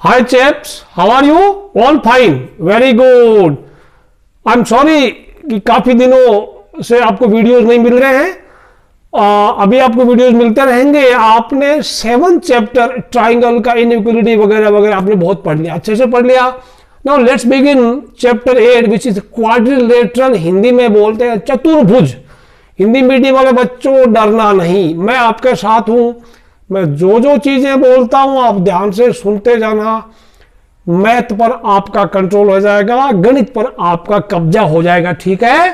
Hi chaps, how are you? All fine, very good. I'm sorry कि काफी दिनों से आपको वीडियोस नहीं मिल रहे हैं। अभी आपको वीडियोस मिलते रहेंगे। आपने 7th चैप्टर ट्राइंगल का इनइक्वालिटी वगैरह वगैरह आपने बहुत पढ़ लिया, अच्छे से पढ़ लिया। Now let's begin chapter 8 which is quadrilateral. Hindi में बोलते हैं चतुर्भुज। हिंदी मीडियम वाले बच्चों डरना नहीं, मैं आपके साथ हूं। मैं जो जो चीजें बोलता हूं आप ध्यान से सुनते जाना। मैथ पर आपका कंट्रोल हो जाएगा, गणित पर आपका कब्जा हो जाएगा, ठीक है।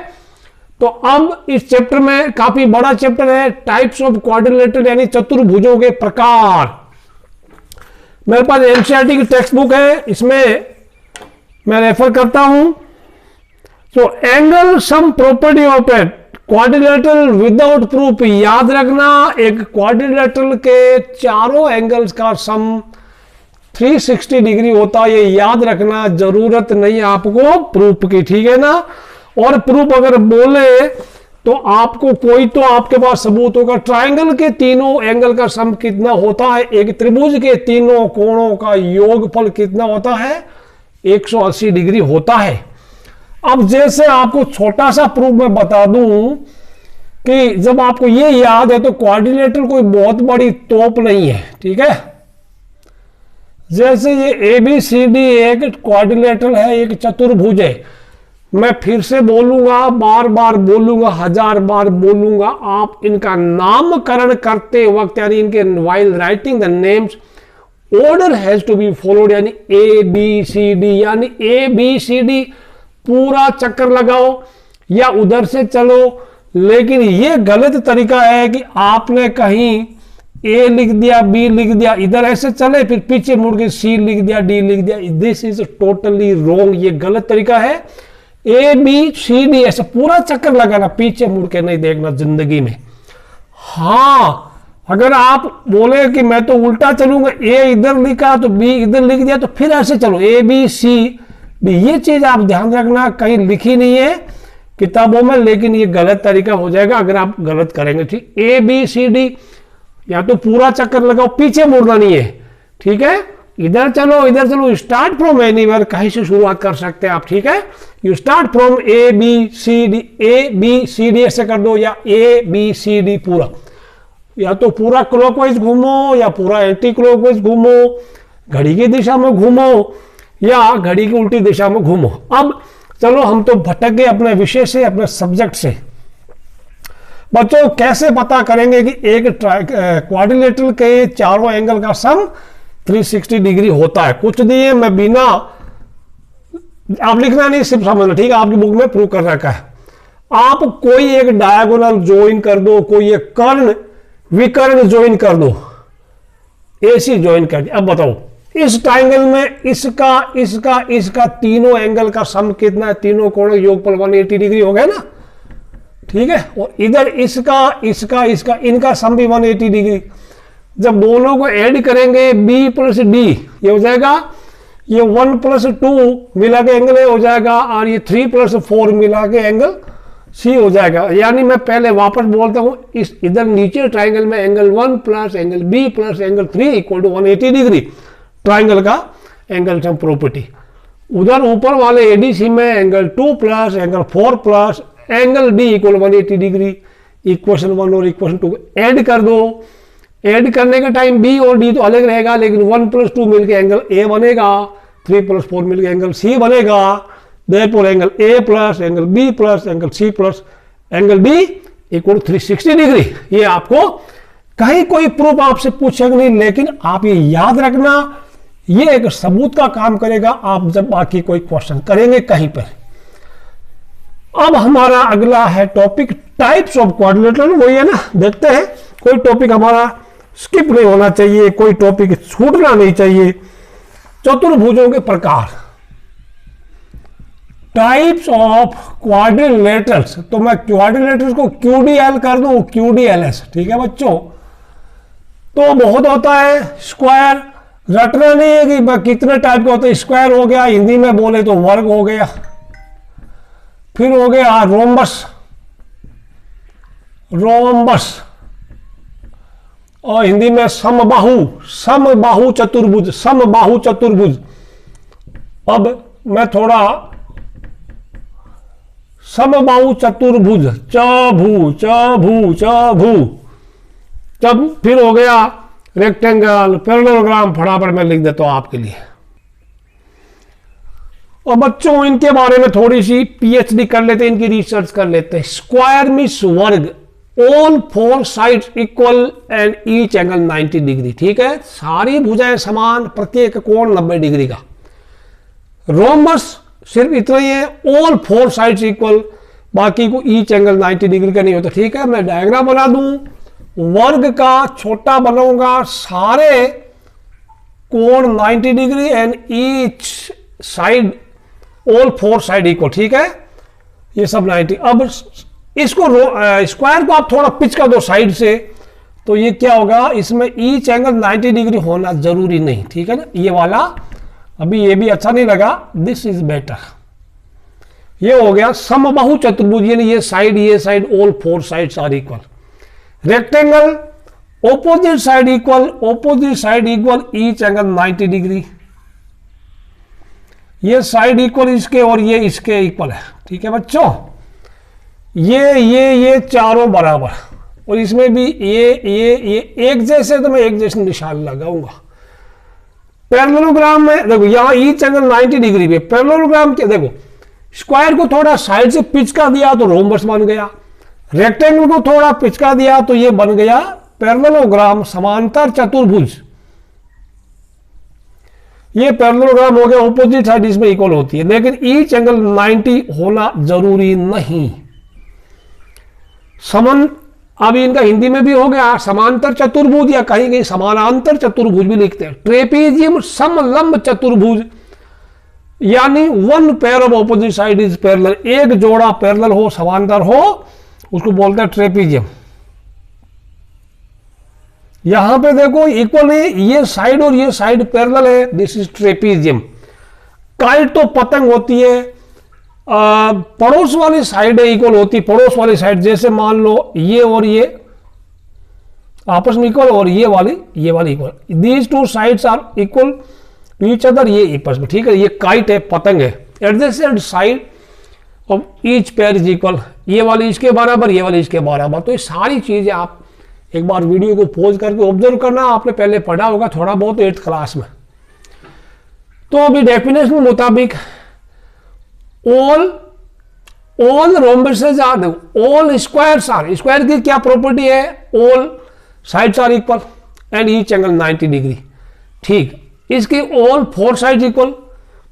तो अब इस चैप्टर में काफी बड़ा चैप्टर है, टाइप्स ऑफ क्वाड्रिलेटरल यानी चतुर्भुजों के प्रकार। मेरे पास एनसीईआरटी की टेक्स्ट बुक है, इसमें मैं रेफर करता हूं। तो angle sum property of a quadrilateral without proof. याद रखना, एक क्वाड्रिलेटरल के चारों एंगल्स का सम 360 डिग्री होता है। ये याद रखना, जरूरत नहीं आपको प्रूफ की, ठीक है ना। और प्रूफ अगर बोले तो आपको कोई तो आपके पास सबूत होगा। ट्राइंगल के तीनों एंगल का सम कितना होता है, एक त्रिभुज के तीनों कोणों का योगफल कितना होता है, 180 डिग्री होता है। अब जैसे आपको छोटा सा प्रूफ मैं बता दूं कि जब आपको ये याद है तो क्वाड्रिलेटरल कोई बहुत बड़ी तोप नहीं है, ठीक है। जैसे ये ABCD एक क्वाड्रिलेटरल है, एक चतुर्भुज है। मैं फिर से बोलूंगा, बार बार बोलूंगा, 1000 बार बोलूंगा। आप इनका नामकरण करते वक्त यानी इनके while writing the names order has to be followed, यानी ABCD यानी ABCD पूरा चक्कर लगाओ या उधर से चलो। लेकिन ये गलत तरीका है कि आपने कहीं A लिख दिया, B लिख दिया, इधर ऐसे चले, फिर पीछे मुड़ के C लिख दिया, D लिख दिया। दिस इज टोटली रॉन्ग, ये गलत तरीका है। ABCD ऐसे पूरा चक्कर लगाना, पीछे मुड़ के नहीं देखना जिंदगी में। हाँ, अगर आप बोले कि मैं तो उल्टा चलूंगा, A इधर लिखा तो B इधर लिख दिया, तो फिर ऐसे चलो ABCD। ये चीज आप ध्यान रखना, कहीं लिखी नहीं है किताबों में, लेकिन ये गलत तरीका हो जाएगा अगर आप गलत करेंगे, ठीक। ABCD या तो पूरा चक्कर लगाओ, पीछे मुड़ना नहीं है, ठीक है। इधर चलो, इधर चलो, स्टार्ट फ्रॉम एनीवेयर, कहीं से शुरुआत कर सकते हैं आप, ठीक है। यू स्टार्ट फ्रॉम ABCD ऐसे कर दो, या ABCD पूरा, या तो पूरा क्लॉकवाइज घूमो या पूरा एंटी क्लॉकवाइज घूमो, घड़ी की दिशा में घूमो या घड़ी की उल्टी दिशा में घूमो। अब चलो, हम तो भटक गए अपने विषय से, अपने सब्जेक्ट से। बच्चों कैसे पता करेंगे कि एक क्वाड्रिलेटरल के चारों एंगल का सम 360 डिग्री होता है। कुछ दिए, मैं बिना, आप लिखना नहीं, सिर्फ समझना, ठीक है। आपकी बुक में प्रूव कर रखा है। आप कोई एक डायगोनल ज्वाइन कर दो, कोई एक कर्ण विकर्ण ज्वाइन कर दो, AC ज्वाइन कर दिया। अब बताओ, इस ट्राइंगल में इसका तीनों एंगल का सम कितना है, तीनों कोणों योगफल 180 डिग्री हो गया ना, ठीक है। और इधर इसका इनका सम भी 180 डिग्री। जब दोनों को ऐड करेंगे B + D, ये हो जाएगा, ये 1 + 2 मिला के एंगल A हो जाएगा, और ये 3 + 4 मिला के एंगल C हो जाएगा। यानी मैं पहले वापस बोलता हूं, इस इधर नीचे ट्राइंगल में angle 1 + angle B + angle 3 = 180 degree, triangle का एंगल सम प्रॉपर्टी। उधर ऊपर वाले ADC में angle 2 + angle 4 + angle D = 180 degree. Equation 1 और इक्वेशन 2 ऐड कर दो। ऐड करने का टाइम B और D तो अलग रहेगा, लेकिन 1 + 2 मिलकर एंगल A बनेगा, 3 + 4 मिलकर एंगल C बनेगा। Therefore angle A + angle B + angle C + angle D = 360 degree. ये आपको कहीं कोई प्रूफ आपसे पूछेगा नहीं, लेकिन आप ये याद रखना, ये एक सबूत का काम करेगा आप जब बाकी कोई क्वेश्चन करेंगे कहीं पर। अब हमारा अगला है टॉपिक टाइप्स ऑफ क्वाड्रिलेटरल, वही है ना, देखते हैं। कोई टॉपिक हमारा स्किप नहीं होना चाहिए, कोई टॉपिक छूटना नहीं चाहिए। चतुर्भुजों के प्रकार, टाइप्स ऑफ क्वाड्रिलेटरल्स। तो मैं क्वाड्रिलेटरल्स को QDL कर दूं, QDLS, ठीक है बच्चों। तो बहुत होता है स्क्वायर, रटना नहीं है कि कितने टाइप के होते हैं। स्क्वायर हो गया, हिंदी में बोले तो वर्ग हो गया, फिर हो गया रोम्बस, और हिंदी में समबाहु चतुर्भुज। अब मैं थोड़ा समबाहु चतुर्भुज चभु तब फिर हो गया रेक्टेंगल, पैरेललोग्राम, फटाफट मैं लिख देता हूं आपके लिए। और बच्चों इनके बारे में थोड़ी सी पीएचडी कर लेते हैं, इनकी रिसर्च कर लेते हैं। स्क्वायर मीन्स वर्ग, all 4 sides equal and each angle 90 degree. ठीक है, सारी भुजाएं समान, प्रत्येक कोण 90 डिग्री का। रोमबस सिर्फ इतना ही है, ऑल 4 साइड्स इक्वल, बाकी को ईच एंगल 90 डिग्री का नहीं होता। ठीक है, मैं डायग्राम बना दूं, वर्ग का छोटा बनाऊंगा, सारे कोण 90 degree and each side all 4 side equal. ठीक है, ये सब 90। अब इसको स्क्वायर को आप थोड़ा पिच कर दो साइड से, तो ये क्या होगा, इसमें ईच एंगल 90 डिग्री होना जरूरी नहीं। ठीक है ना, ये वाला अभी ये भी अच्छा नहीं लगा, दिस इज बेटर। ये हो गया समबाहु चतुर्भुज, यानी ये side all 4 sides are equal. Rectangle opposite side equal each angle 90 degree. ये साइड इक्वल इसके और ये इसके इक्वल है। ठीक है बच्चों, ये चारों बराबर, और इसमें भी ये एक जैसे, तो मैं एक जैसे निशान लगाऊंगा। पैरेललोग्राम में देखो, यहां ईच एंगल 90 डिग्री पे, पैरेललोग्राम के देखो, स्क्वायर को थोड़ा साइड से पिच कर दिया तो रोम्बस बन गया, रेक्टेंगल को थोड़ा पिच कर दिया तो ये बन गया पैरेललोग्राम, समांतर चतुर्भुज। ये पैरेललोग्राम हो गया, ऑपोजिट साइड इसमें इक्वल होती है, लेकिन ईच एंगल 90 होना जरूरी नहीं। अभी इनका हिंदी में भी हो गया समांतर चतुर्भुज, या कहीं कहीं समानांतर चतुर्भुज भी लिखते हैं। ट्रेपीजियम समलंब चतुर्भुज, यानी 1 pair of opposite side is parallel, एक जोड़ा पैरेलल हो, समांतर हो, उसको बोलते हैं ट्रेपीजियम। यहां पे देखो इक्वल है, ये साइड और ये साइड पैरेलल है, दिस इज ट्रेपीजियम। काइट तो पतंग होती है, पड़ोस वाली साइड इक्वल होती है, पड़ोस वाली साइड, जैसे मान लो ये और ये आपस में इक्वल, और ये वाली equal, these 2 sides are equal to each other, ये आपस में। ठीक है, ये काइट है, पतंग है। Adjacent side of each pair is equal, ये वाली इसके बराबर, ये वाली इसके बराबर। तो ये सारी चीजें आप एक बार वीडियो को पॉज करके ऑब्जर्व करना, आपने पहले पढ़ा होगा थोड़ा बहुत 8th क्लास में। तो अभी डेफिनेशन के मुताबिक all rhombuses are, all squares are, square की क्या प्रॉपर्टी है, all sides are equal and each angle 90 degree. ठीक, इसकी ऑल 4 साइड्स इक्वल,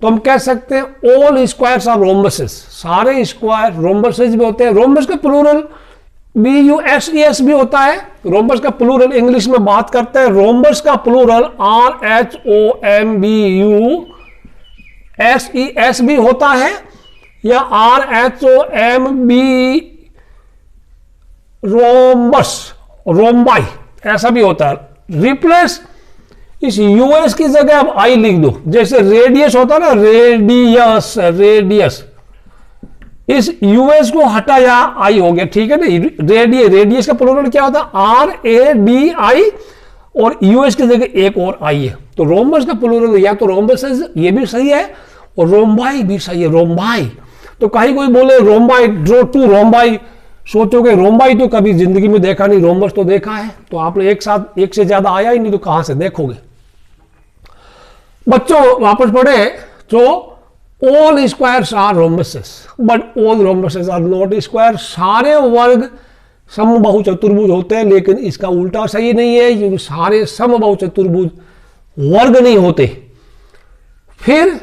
तो हम कह सकते हैं ऑल स्क्वायर्स आर रोम्बसेस, सारे स्क्वायर रोम्बसेस भी होते हैं। रोम्बस का प्लूरल BUSES भी होता है, रोम्बस का प्लूरल इंग्लिश में बात करते हैं, रोम्बस का प्लूरल RHOMBUSES भी होता है, या RHOMB रोम्बाई ऐसा भी होता है। रिप्लेस इस यूएस की जगह आप आई लिख दो, जैसे रेडियस होता है ना, रेडियस, इस यूएस को हटाया आई हो गया। ठीक है ना, रेडियस का प्लूरल क्या होता है, RADI, और यूएस की जगह एक और आई है। तो रोम्बस का प्लूरल या तो रोम्बस, ये भी सही है, और रोम्बाई भी सही है, रोम्बाई। तो कहीं कोई बोले रोम्बाई, ड्रो टू रोम्बाई, सोचोगे रोम्बाई तो कभी जिंदगी में देखा नहीं, रोम्बस तो देखा है, तो आपने एक साथ एक से ज्यादा आया ही नहीं, तो कहां से देखोगे। बच्चों वापस पढ़े, तो all squares are rhombuses but all rhombuses are not square, सारे वर्ग समबाहु चतुर्भुज होते हैं, लेकिन इसका उल्टा सही नहीं है, क्योंकि सारे समबाहु चतुर्भुज वर्ग नहीं होते। फिर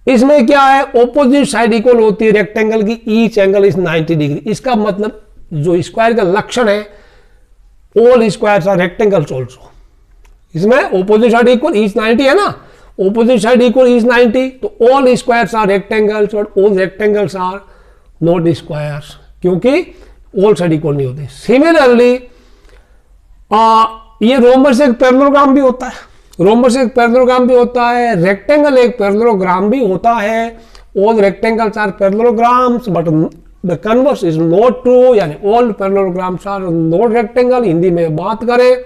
इसमें क्या है, ऑपोजिट साइड इक्वल होती है रेक्टेंगल की, ईच एंगल इज 90 डिग्री। इसका मतलब जो स्क्वायर का लक्षण है, all squares are rectangles also, इसमें ऑपोजिट साइड इक्वल ईच 90 है ना, ऑपोजिट साइड इक्वल ईच 90, तो all squares are rectangles but all rectangles are not squares, क्योंकि ऑल साइड इक्वल नहीं होते। सिमिलरली ये रोम्बस एक पैरेललोग्राम भी होता है, रोम्बस एक पैरेललोग्राम भी होता है, रेक्टेंगल एक पैरेललोग्राम भी होता है। All rectangles are parallelograms but the converse is not true, यानी all parallelograms are not rectangle. Hindi में बात करें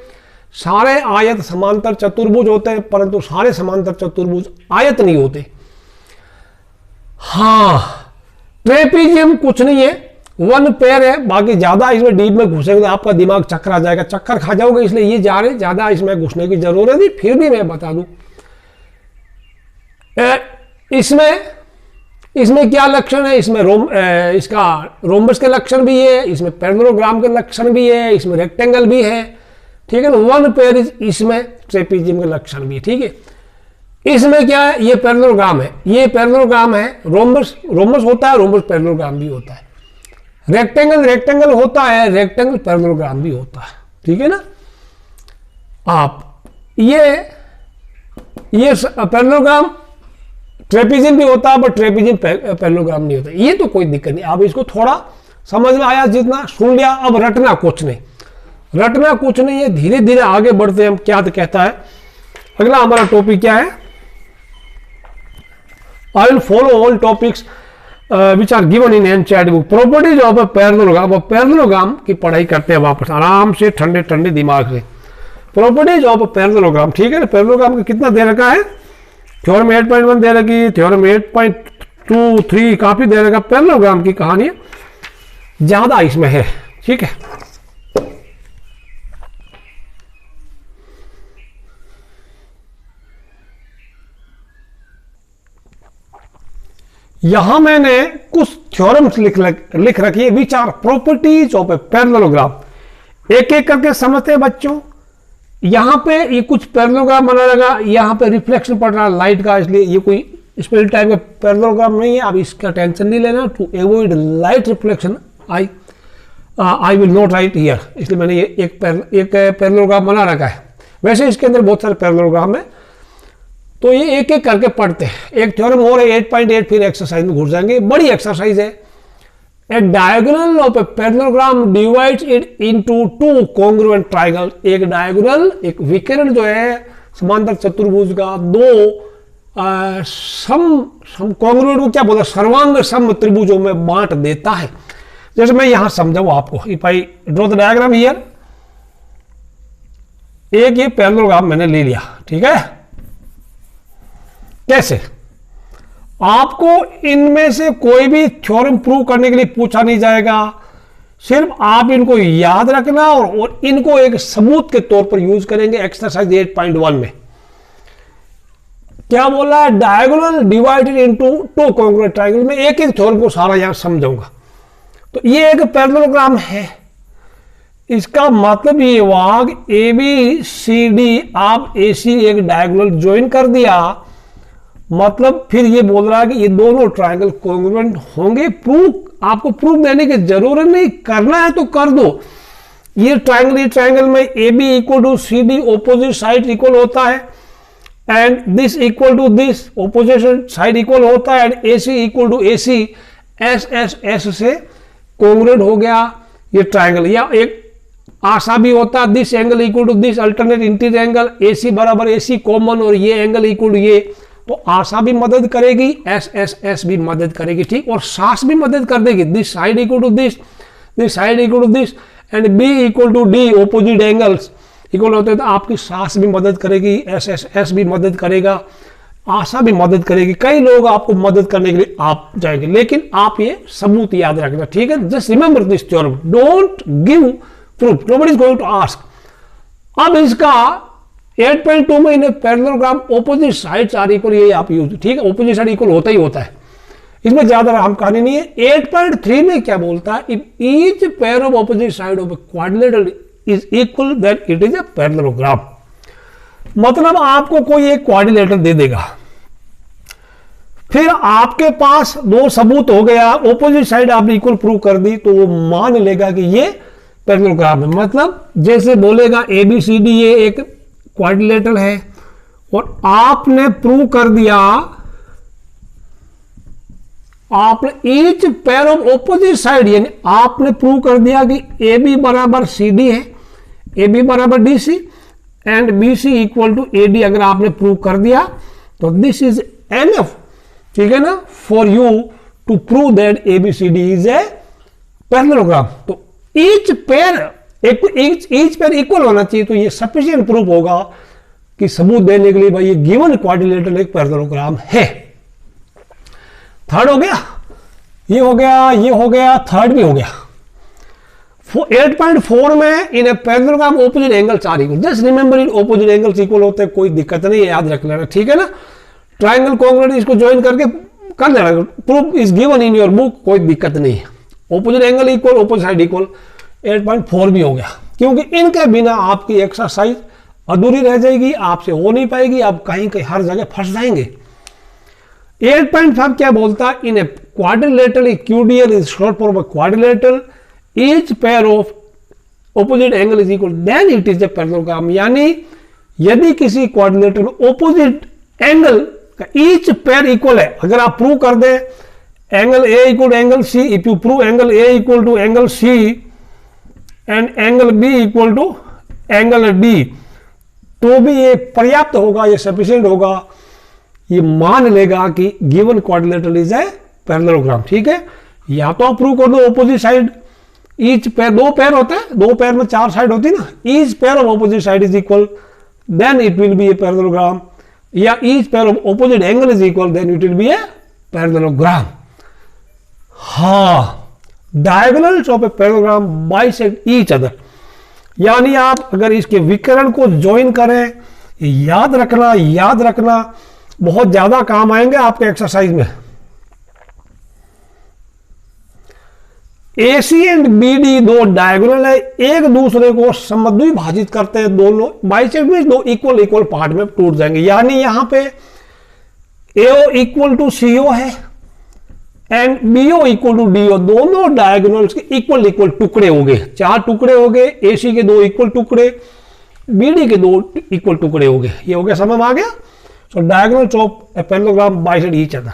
सारे आयत समांतर चतुर्भुज होते हैं, परंतु सारे समांतर चतुर्भुज आयत नहीं होते। हाँ, ट्रेपीजियम कुछ नहीं है, वन पेयर है, बाकी ज्यादा इसमें डीप में घुसेंगे तो आपका दिमाग चक्कर आ जाएगा, चक्कर खा जाओगे, इसलिए ये जा रहे ज्यादा इसमें घुसने की जरूरत नहीं, फिर भी मैं बता दूं इसमें क्या लक्षण है, इसमें इसका रोम्बस के लक्षण भी है, इसमें पैरेललोग्राम के लक्षण भी है, इसमें रेक्टेंगल भी है, ठीक है ना। वन पेयर इसमें ट्रेपीजियम के लक्षण भी है, ठीक है। इसमें क्या है, ये पैरेललोग्राम है, ये पैरेललोग्राम है, रोम्बस होता है, रोम्बस पैरेललोग्राम भी होता है, रेक्टेंगल होता है, रेक्टेंगल पैरेललोग्राम भी होता है, ठीक है ना। आप ये पैरेललोग्राम ट्रेपीजियम भी होता है, बट ट्रेपीजियम पैरेललोग्राम नहीं होता, ये तो कोई दिक्कत नहीं। आप इसको थोड़ा समझ में आया, जितना सुन लिया, अब रटना कुछ नहीं, रटना कुछ नहीं है, धीरे धीरे आगे बढ़ते हैं हम। क्या तो कहता है अगला हमारा टॉपिक क्या है, I will follow all topics which are given in NCERT book. Properties of a parallelogram, और पैरेललोग्राम की पढ़ाई करते हैं वापस आराम से, ठंडे ठंडे दिमाग से। प्रॉपर्टीज ऑफ अ पैरेललोग्राम, ठीक है ना। पैरेललोग्राम का कितना दे रखा है, थ्योरम 8.1 दे रखी, थ्योरम 8.23 काफी दे रखा। पैरेललोग्राम की कहानी ज्यादा इसमें है, ठीक है। यहां मैंने कुछ थ्योरम्स लिख रखी है, which are properties of a parallelogram. एक एक करके समझते हैं बच्चों। यहां पे ये कुछ पैरेललोग्राम बना लगा, यहां पे रिफ्लेक्शन पड़ रहा है लाइट का, इसलिए ये कोई स्पेशल टाइप का पैरेललोग्राम नहीं है, अब इसका टेंशन नहीं लेना। To avoid light reflection I will not write here, इसलिए मैंने ये एक पैरेललोग्राम बना रखा है। वैसे इसके अंदर बहुत सारे पैरेललोग्राम है, तो ये एक एक करके पढ़ते हैं। एक थ्योरम और है 8.8, फिर एक्सरसाइज में घुस जाएंगे, बड़ी एक्सरसाइज है। A diagonal of a parallelogram divides it into two congruent triangle. एक डायगोनल, एक विकर्ण जो है समांतर चतुर्भुज का, दो सम कॉन्ग्रुएंट को क्या बोलते हैं, सर्वांग सम त्रिभुजों में बांट देता है। जैसे मैं यहां समझाऊं आपको, if I draw the diagram here, एक ये पैरेललोग्राम मैंने ले लिया, ठीक है। कैसे, आपको इनमें से कोई भी थ्योरम प्रूव करने के लिए पूछा नहीं जाएगा, सिर्फ आप इनको याद रखना और इनको एक सबूत के तौर पर यूज करेंगे। एक्सरसाइज 8.1 में क्या बोला है, diagonal divided into two congruent triangle में एक एक थ्योरम को सारा यहां समझाऊंगा। तो ये एक पैरेललोग्राम है, इसका मतलब ये हुआ ABCD, आप AC एक डायगोनल ज्वाइन कर दिया, मतलब फिर ये बोल रहा है कि ये दोनों ट्रायंगल कॉन्ग्रुएंट होंगे। प्रूफ आपको प्रूफ देने की जरूरत नहीं, करना है तो कर दो। ये ट्रायंगल में AB equal to CD, opposite side equal होता है, and this equal to this, opposite side equal होता है, and AC equal to AC, S से कॉन्ग्रुएंट हो गया ये ट्रायंगल। या एक आशा भी होता है, this angle equal to this alternate interior angle, AC बराबर AC कॉमन, और ये एंगल इक्वल टू ये, तो आशा भी मदद करेगी, S भी मदद करेगी, ठीक, और सास भी मदद कर देगी। This side equal to this side equal to this, and B equal to D, opposite angles equal होते हैं, तो आपकी सास भी मदद करेगी, S भी मदद करेगा, आशा भी मदद करेगी। कई लोग आपको मदद करने के लिए आप जाएंगे, लेकिन आप ये सबूत याद रखना, ठीक है। Just remember this theorem, don't give proof, nobody is going to ask. अब इसका 8.2 में इन्हें parallelogram opposite sides are equal, ये आप यूज, ठीक है, ऑपोजिट साइड इक्वल होता ही होता है, इसमें ज्यादा हम कहानी नहीं है। 8.3 में क्या बोलता है, if each pair of opposite side of a quadrilateral is equal then it is a parallelogram. मतलब आपको कोई एक क्वाड्रिलेटर दे देगा, फिर आपके पास दो सबूत हो गया, ऑपोजिट साइड आपने इक्वल प्रूव कर दी, तो वो मान लेगा कि ये पैरेललोग्राम है। मतलब जैसे बोलेगा ABCD ये एक क्वाड्रिलेटरल है, और आपने प्रूव कर दिया, आपने each pair of opposite side, यानी आपने प्रूव कर दिया कि AB बराबर CD है, AB बराबर DC, and BC equal to AD अगर आपने प्रूव कर दिया, तो दिस इज एनफ, ठीक है ना, for you to prove that ABCD is a parallelogram. तो each pair each pair equal होना चाहिए, तो ये सफिशिएंट प्रूफ होगा कि सबूत देने के लिए भाई ये गिवन क्वाड्रिलेटरल एक पैरेललोग्राम है। थर्ड हो गया, ये हो गया, ये हो गया, थर्ड भी हो गया। 8.4 में in a parallelogram opposite angles are equal. Just remember in opposite angles equal होते हैं, कोई दिक्कत नहीं है, याद रख लेना, ठीक है ना। ट्राइंगल कॉन्ग्रुएंट इसको ज्वाइन करके कर लेना, proof is given in your book, कोई दिक्कत नहीं है। Opposite angle equal, opposite side equal, 8.4 भी हो गया, क्योंकि इनके बिना आपकी एक्सरसाइज अधूरी रह जाएगी, आपसे हो नहीं पाएगी, आप कहीं कहीं हर जगह फंस जाएंगे। 8.5 क्या बोलता है, in a quadrilateral QDL is short for quadrilateral, each pair of opposite angle is equal, then it is a parallelogram. यानी यदि किसी क्वाड्रिलेटरल ऑपोजिट एंगल का ईच पेयर इक्वल है, अगर आप प्रूव कर दें angle A equal to angle C, if you prove angle A equal to angle C and angle B equal to angle D, तो भी ये पर्याप्त होगा, ये सफिशिएंट होगा, ये मान लेगा कि given quadrilateral is a parallelogram, ठीक है। या तो आप प्रूव कर दो ऑपोजिट साइड, ईच पेयर, दो पेयर होते हैं, दो पेयर में 4 साइड होती है ना, each pair of opposite side is equal, then it will be a parallelogram, या each pair of opposite angle is equal, then it will be a parallelogram. हाँ, diagonals of a parallelogram bisect each other, यानी आप अगर इसके विकर्ण को join करें, याद रखना, याद रखना, बहुत ज्यादा काम आएंगे आपके एक्सरसाइज में। AC एंड BD दो डायगोनल है, एक दूसरे को समद्विभाजित करते हैं, दोनों बाइसेक्ट में दो इक्वल इक्वल पार्ट में टूट जाएंगे। यानी यहां पे AO इक्वल टू CO है and BO equal to DO, दोनों डायगोनल्स के इक्वल इक्वल टुकड़े हो गए, 4 टुकड़े हो गए, AC के 2 इक्वल टुकड़े, BD के 2 इक्वल टुकड़े हो गए। ये हो गया, समझ में आ गया। So diagonals of a parallelogram bisect each other.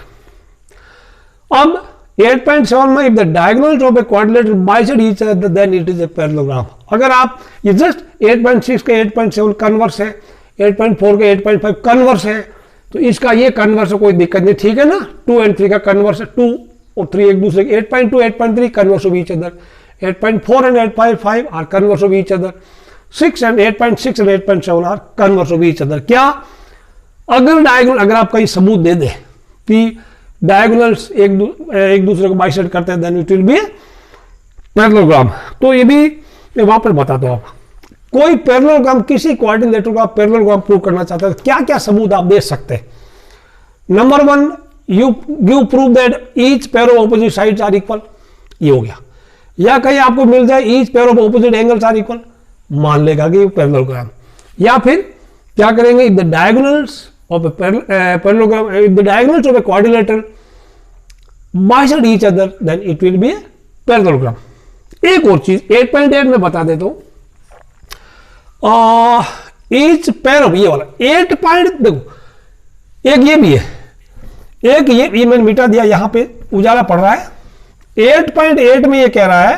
अब 8.7 में if the diagonals of a quadrilateral bisect each other then it is a parallelogram. अगर आप ये जस्ट 8.6 का 8.7 कन्वर्स है, 8.4 का 8.5 कन्वर्स है, तो इसका ये कन्वर्स है, कोई दिक्कत नहीं, ठीक है ना। 2 और 3 का कन्वर्स है, 2 और 3 एक दूसरे के, 8.2 8.3 converse of each other, 8.4 and 8.5 are converse of each other, 6 and 8.6 and 8.7 are converse of each other. क्या अगर डायगोनल, अगर आप कहीं सबूत दे दे कि डायगोनल्स एक दूसरे को बाइसेक्ट करते हैं, then it will be parallelogram. तो ये भी मैं वापस बताता हूं, कोई पैरेललोग्राम, किसी क्वाड्रिलेटरल का पैरेललोग्राम प्रूव करना चाहता है, क्या क्या सबूत आप दे सकते हैं। Number 1, you give prove that each pair of opposite sides are equal, ये हो गया। या कहीं आपको मिल जाए each pair of opposite angles are equal, मान लेगा कि पैरेललोग्राम। या फिर क्या करेंगे, if the diagonals of a parallelogram, if the diagonals of a quadrilateral bisect each other, then it will be a parallelogram. एक और चीज 8.8 में बता देता हूं, each pair of, ये वाला 8 पॉइंट, देखो एक ये भी है, एक ये मैंने मिटा दिया, यहां पे उजाला पड़ रहा है। 8.8 में ये कह रहा है,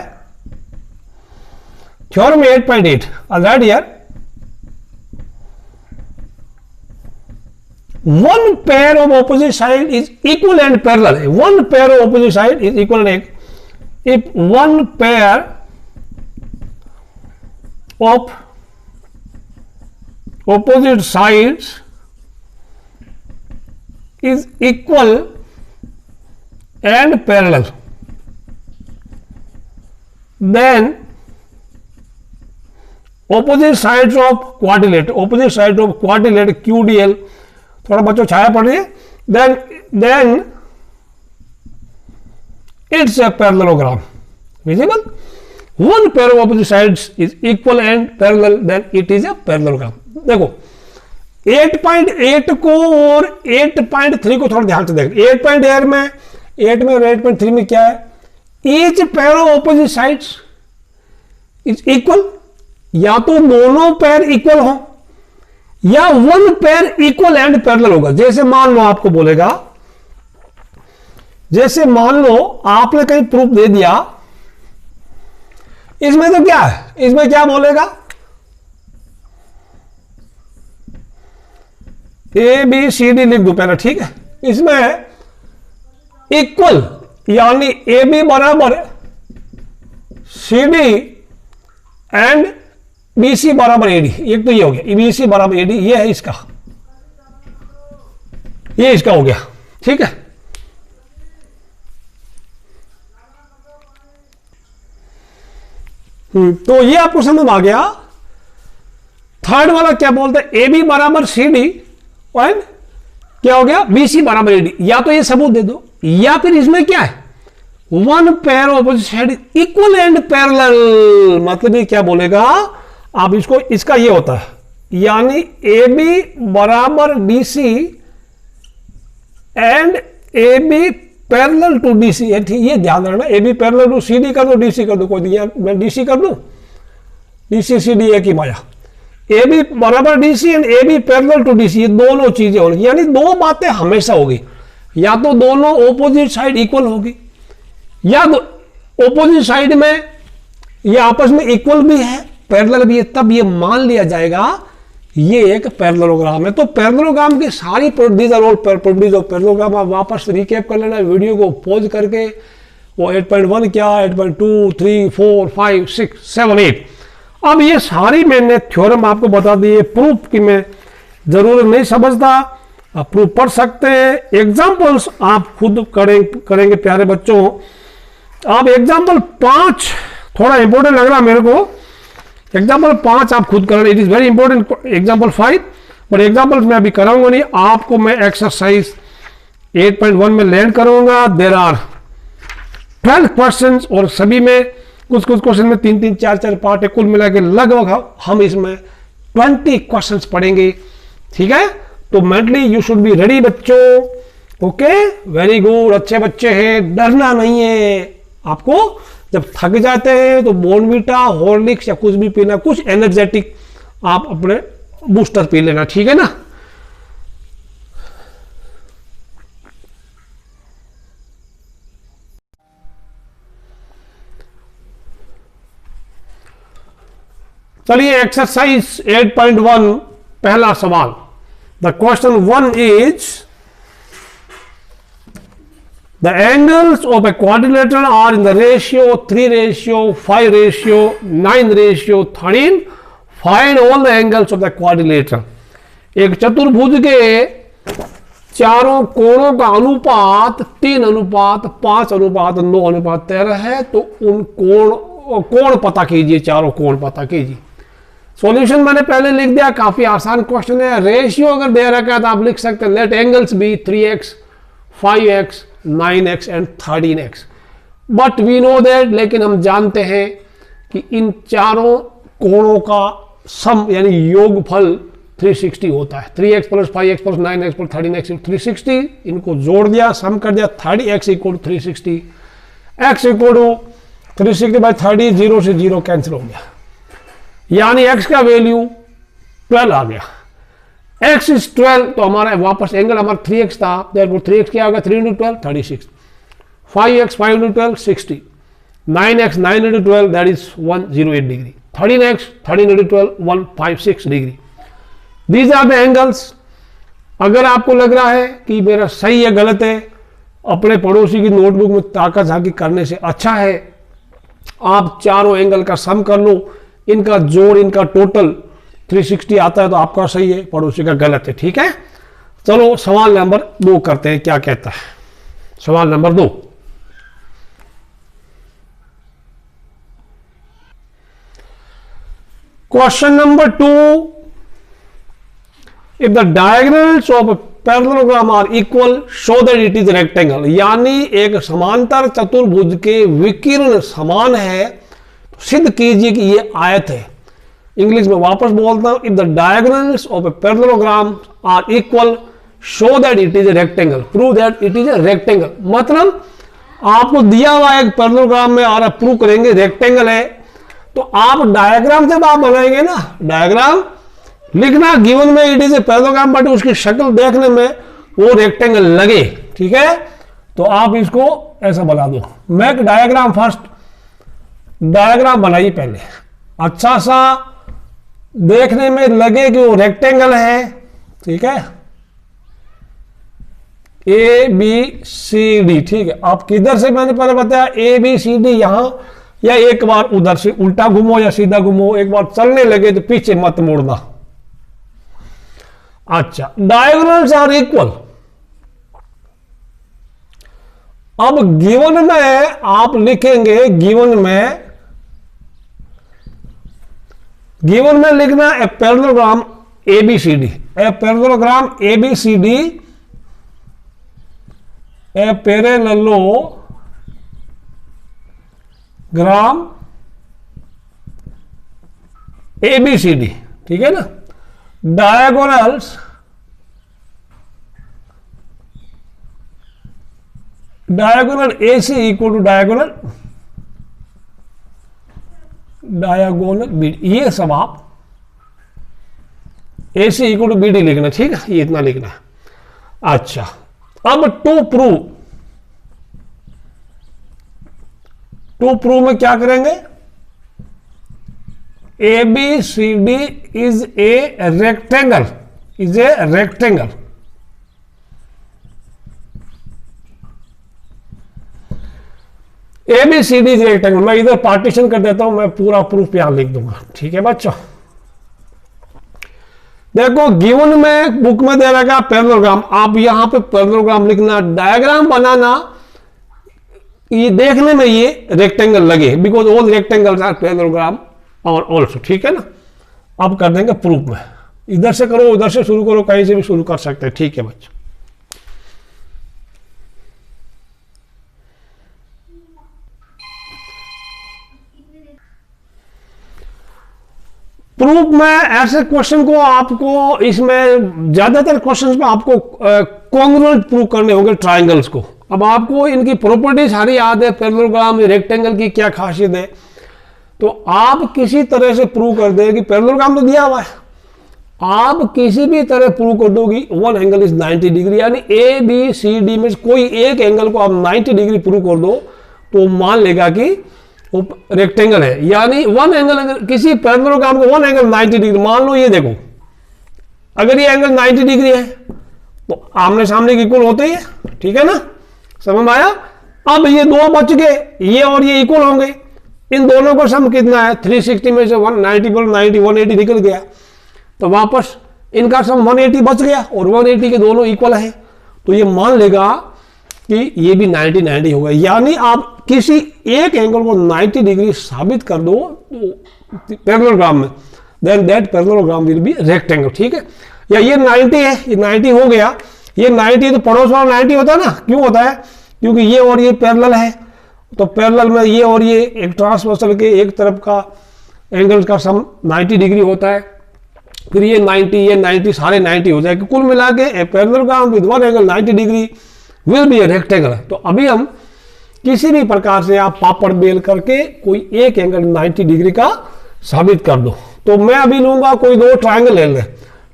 theorem 8.8 right here, one pair of opposite side is equal and parallel. One pair of opposite side is equal and if one pair of opposite sides is equal and parallel, then opposite sides of quadrilateral QDL, थोड़ा बच्चों छाया पड़ रही है, then it's a parallelogram. Visible? One pair of opposite sides is equal and parallel, then it is a parallelogram. देखो 8.8 को और 8.3 को थोड़ा ध्यान से देखो। 8.8 में 8 में और 8.3 में क्या है, each pair of opposite sides is equal, या तो दोनों पैर इक्वल हो या one pair equal and parallel होगा। जैसे मान लो आपको बोलेगा, जैसे मान लो आपने कहीं प्रूफ दे दिया, इसमें तो क्या है, इसमें क्या बोलेगा, ABCD लिख दो पहले, ठीक है। इसमें इक्वल यानी AB बराबर CD एंड BC बराबर AD, एक तो ये हो गया, BC बराबर AD, ये है इसका, ये इसका हो गया, ठीक है। तो ये आपको समझ आ गया। थर्ड वाला क्या बोलते हैं, AB बराबर CD एंड क्या हो गया, BC बराबर AD। या तो ये सबूत दे दो, या फिर इसमें क्या है, one pair opposite side equal and parallel. मतलब ये क्या बोलेगा आप इसको, इसका ये होता है, यानी AB बराबर DC and AB parallel to DC। ये ध्यान रखना, AB पैरेलल टू CD कर दो, DC कर दो, कोई दिया मैं DC कर दूं, DC CD एक ही माया। AB बराबर DC and AB parallel to DC, ये दोनों चीजें होंगी, यानी दो बातें हमेशा होगी, या तो दोनों ऑपोजिट साइड इक्वल होगी, या तो ऑपोजिट साइड में ये आपस में इक्वल भी है, पैरेलल भी है, तब ये मान लिया जाएगा ये एक पैरेललोग्राम है। तो पैरेललोग्राम की सारी प्रॉपर्टीज ऑफ पैरेललोग्राम आप वापस रिकैप कर लेना, वीडियो को पॉज करके। वो 8.1 क्या, 8.2, 3, 4, 5, 6, 7, 8। अब ये सारी मैंने थ्योरम आपको बता दिए, प्रूफ की मैं जरूर नहीं समझता, आप प्रूफ पढ़ सकते हैं। एग्जाम्पल्स आप खुद करेंगे प्यारे बच्चों। आप एग्जाम्पल 5 थोड़ा इंपॉर्टेंट लग रहा मेरे को, एग्जाम्पल 5 आप खुद करें, it is very important example 5, but example मैं अभी कराऊंगा नहीं, आपको मैं एक्सरसाइज 8.1 में लैंड करूंगा। देर आर 12 क्वेश्चन और सभी में कुछ क्वेश्चन में 3-3, 4-4 पार्ट है, कुल मिला के लगभग हम इसमें 20 क्वेश्चन पढ़ेंगे, ठीक है। तो mentally you should be ready बच्चों। ओके, वेरी गुड, अच्छे बच्चे हैं, डरना नहीं है आपको। जब थक जाते हैं तो बॉर्नवीटा, हॉर्लिक्स या कुछ भी पीना, कुछ एनर्जेटिक आप अपने बूस्टर पी लेना, ठीक है ना। चलिए एक्सरसाइज 8.1 पहला सवाल। The question 1 is the angles of a quadrilateral are in the ratio 3:5:9:13. Find all the angles of the quadrilateral. एक चतुर्भुज के चारों कोणों का अनुपात 3:5:9:13 है। तो उन कोण पता कीजिए, चारों कोण पता कीजिए। सॉल्यूशन मैंने पहले लिख दिया, काफी आसान क्वेश्चन है। रेशियो अगर दे रखा है तो आप लिख सकते हैं let angles be 3x, 5x, 9x and 13x। But we know that, लेकिन हम जानते हैं कि इन चारों कोणों का सम यानी योगफल 360 होता है। 3x plus 5x plus 9x plus 13x 360, इनको जोड़ दिया, सम कर दिया, 30x equal 360, x equal 360 by 30, 0 से 0 कैंसिल हो गया, यानी x का वैल्यू 12 आ गया। x इज 12, तो हमारा वापस एंगल हमारा 3x था, 3x क्या होगा, 3 × 12 36, 5x 5 × 12 60, 9x 9 × 12 that is 108 degree, 13x 13 × 12 156 degree. These are the angles. अगर आपको लग रहा है कि मेरा सही है गलत है, अपने पड़ोसी की नोटबुक में ताका झाकी करने से अच्छा है आप चारों एंगल का सम कर लो, इनका जोड़, इनका टोटल 360 आता है तो आपका सही है, पड़ोसी का गलत है, ठीक है। चलो सवाल नंबर 2 करते हैं, क्या कहता है सवाल number 2। Question number 2, if the diagonals of a parallelogram are equal show that it is rectangle। यानी एक समांतर चतुर्भुज के विकिरण समान है तो सिद्ध कीजिए कि ये आयत है। इंग्लिश में वापस बोलता हूं, if the diagonals of a parallelogram are equal show that it is a rectangle, prove that it is a rectangle. मतलब आपको दिया हुआ एक पैरेललोग्राम में और आप प्रूव करेंगे रेक्टेंगल है, तो आप डायग्राम जब आप बनाएंगे ना, डायग्राम लिखना गिवन में it is a parallelogram, but उसकी शक्ल देखने में वो रेक्टेंगल लगे, ठीक है। तो आप इसको ऐसा बना दो। मैं डायग्राम फर्स्ट डायग्राम बनाइए पहले, अच्छा सा देखने में लगे कि वो रेक्टेंगल है, ठीक है। ए बी सी डी, ठीक है। आप किधर से मैंने पहले बताया, ए बी सी डी, यहां या एक बार उधर से उल्टा घूमो या सीधा घूमो, एक बार चलने लगे तो पीछे मत मुड़ना। अच्छा, डायगोनल्स आर इक्वल। अब गिवन में आप लिखेंगे, गिवन में लिखना a parallelogram ABCD, a parallelogram ABCD, a parallelogram ABCD, ठीक है ना। Diagonals AC equal to diagonal BD, ये सब आप AC इक्वल टू BD लिखना, ठीक है, ये इतना लिखना है। अच्छा, अब टू प्रूव में क्या करेंगे, ABCD is a rectangle, ABCD is rectangle. मैं इधर पार्टीशन कर देता हूं, मैं पूरा प्रूफ यहां लिख दूंगा, ठीक है बच्चों। देखो गिवन में बुक में दे रखा पैरेललोग्राम, आप यहां पे पैरेललोग्राम लिखना, डायग्राम बनाना, ये देखने में ये रेक्टेंगल लगे, because all rectangles are parallelogram और ऑल्सो, ठीक है ना। अब कर देंगे प्रूफ में, इधर से करो उधर से शुरू करो, कहीं से भी शुरू कर सकते हैं, ठीक है बच्चों। प्रूफ में ऐसे क्वेश्चन को आपको, इसमें ज्यादातर क्वेश्चंस में आपको कॉन्ग्रुएंट प्रूव करने होंगे ट्रायंगल्स को। अब आपको इनकी प्रॉपर्टी सारी याद है, पैरेललोग्राम रेक्टेंगल की क्या खासियत है, तो आप किसी तरह से प्रूव कर दें कि पैरेललोग्राम तो दिया हुआ है, आप किसी भी तरह प्रूव कर दो कि वन एंगल इज 90 डिग्री, यानी ABCD में कोई एक एंगल को आप 90 डिग्री प्रूव कर दो तो मान लेगा कि वो रेक्टेंगल है। यानी वन एंगल, किसी पैरेललोग्राम को वन एंगल 90 डिग्री, मान लो ये देखो, अगर ये एंगल 90 डिग्री है तो आमने सामने के इक्वल होते ही है, ठीक है ना, समझ में आया। अब ये दो बच गए, ये और ये इक्वल होंगे, इन दोनों का सम कितना है, 360 में से 190 पर 90 180 निकल गया, तो वापस इनका सम 180 बच गया और 180 के दोनों इक्वल है, तो ये मान लेगा कि ये भी 90 90 होगा। यानी आप किसी एक एंगल को 90 डिग्री साबित कर दो तो पैरेललोग्राम में, then that parallelogram will be rectangle, ठीक है। या ये 90 है, ये 90 हो गया, ये 90 तो पड़ोस वाला 90 होता है ना, क्यों होता है, क्योंकि ये और ये पैरेलल है, तो पैरेलल में ये और ये एक ट्रांसवर्सल के एक तरफ का एंगल का सम 90 डिग्री होता है, फिर ये 90 सारे 90 हो जाएगा, कुल मिला के parallelogram with one angle 90 degree will be a rectangle. तो अभी हम किसी भी प्रकार से आप पापड़ बेल करके कोई एक एंगल 90 डिग्री का साबित कर दो। तो मैं अभी लूंगा कोई दो ट्रायंगल ले लें,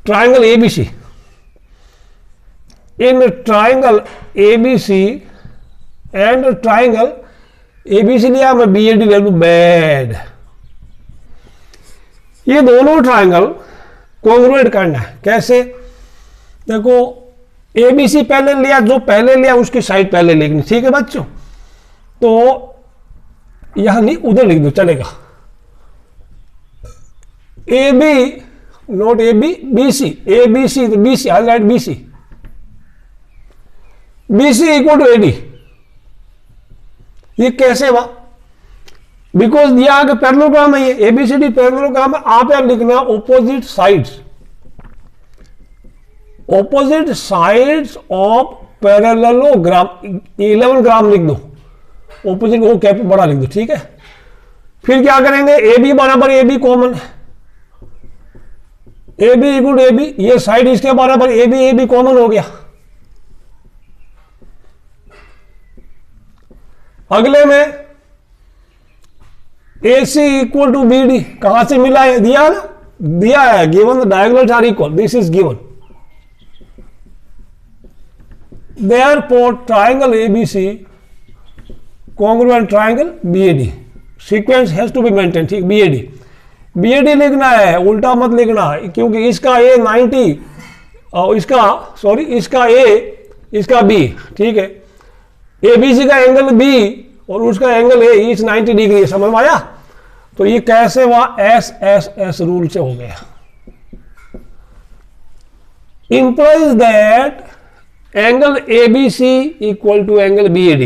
triangle ABC, in triangle ABC and triangle ABC लिया, मैं BAD ले लूं, बैड। ये दोनों ट्रायंगल कॉन्ग्रुएंट करना है, कैसे, देखो ABC पहले लिया, जो पहले लिया उसकी साइड पहले लिखनी, ठीक है बच्चों। तो यहां नहीं उधर लिख दो चलेगा, AB not AB, BC, ABC तो BC, I write BC, BC equal to AD। ये कैसे हुआ, बिकॉज दिया आगे पैरेललोग्राम है, ये ABCD पैरेललोग्राम है, आप यार लिखना opposite sides, opposite sides of parallelogram, 11 ग्राम लिख दो, ऑपोजिट को कैप बड़ा लिख दो, ठीक है। फिर क्या करेंगे, AB बराबर AB common, AB equal to AB, ये साइड इसके बराबर AB कॉमन हो गया। अगले में AC इक्वल टू BD, कहां से मिला है, दिया ना, दिया है, given the diagonals are equal, this is given, therefore triangle ABC congruent triangle BAD, sequence has to be maintained, ठीक, BAD लिखना है, उल्टा मत लिखना, क्योंकि इसका A 90 और इसका सॉरी इसका A इसका B, ठीक है, ABC का एंगल B और उसका एंगल है इस 90 डिग्री, समझ में आया? तो ये कैसे हुआ? एस एस एस रूल से हो गया। Implies that angle ABC equal to angle BAD,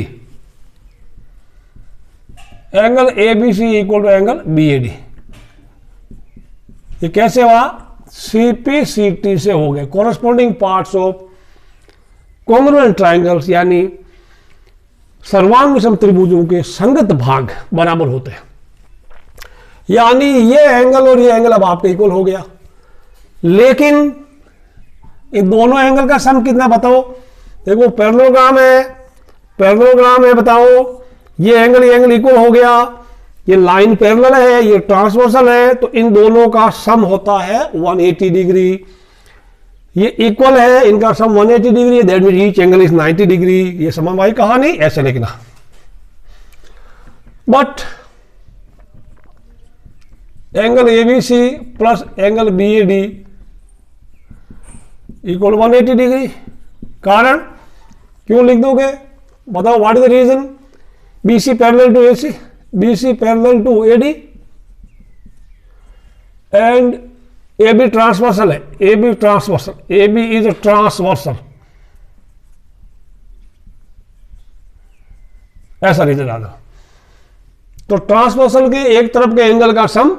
angle ABC equal to angle BAD। ये कैसे हुआ? CPCT से हो गए, corresponding parts of congruent triangles, यानी सर्वांग विषम त्रिभुजों के संगत भाग बराबर होते हैं। यानी ये एंगल और ये एंगल अब आपके इक्वल हो गया, लेकिन इन दोनों एंगल का सम कितना बताओ? देखो पैरेललोग्राम है, पैरेललोग्राम है, बताओ ये एंगल इक्वल हो गया, ये लाइन पैरेलल है, ये ट्रांसवर्सल है, तो इन दोनों का सम होता है 180 डिग्री। ये इक्वल है, इनका sum 180 degree, that mean each angle is 90 degree. ये समझ कहानी ऐसे लिखना। But angle ABC plus angle BAD equal 180 degree. कारण क्यों लिख दोगे? बताओ, what is the reason? BC parallel to AC, BC parallel to AD and AB transversal है, AB transversal, AB is transversal, ऐसा रीजन आ गया। तो ट्रांसवर्सल के एक तरफ के एंगल का सम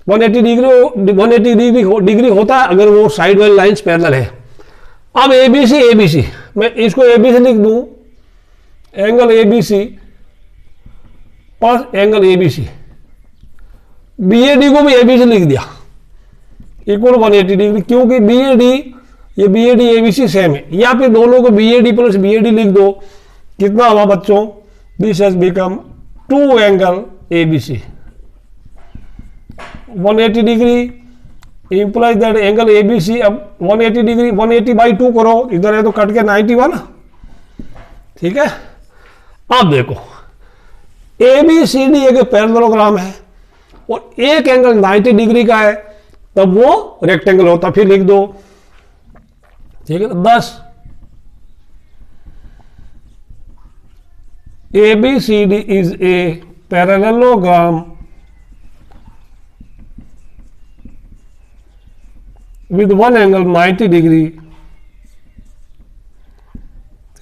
180 डिग्री होता है अगर वो साइड वाली लाइंस पैरेलल है। अब ABC, मैं इसको ABC लिख दूं, angle ABC plus angle ABC, BAD को भी ABC लिख दिया इक्वल 180 डिग्री, क्योंकि ये BAD ABC सेम है। या फिर दोनों को BAD प्लस BAD लिख दो, कितना हुआ बच्चों? This has become 2 angle ABC 180 degree implies that angle ABC। अब 180 डिग्री 180 बाई 2 करो, इधर है तो कट के 90 हुआ ना, ठीक है। अब देखो ABCD एक पैरेललोग्राम है और एक एंगल 90 डिग्री का है, तब वो रेक्टेंगल होता। फिर लिख दो, ठीक है। 10 ABCD is a parallelogram with one angle 90 degree,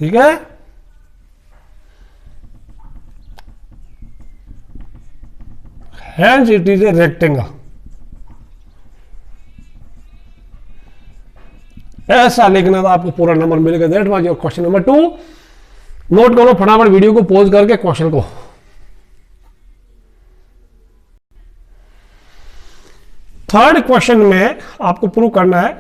ठीक है। Hence it is a rectangle। ऐसा लिखना था, आपको पूरा नंबर मिलेगा। That was your question number 2। Note करो फटाफट, वीडियो को पॉज करके क्वेश्चन को। थर्ड क्वेश्चन में आपको प्रूव करना है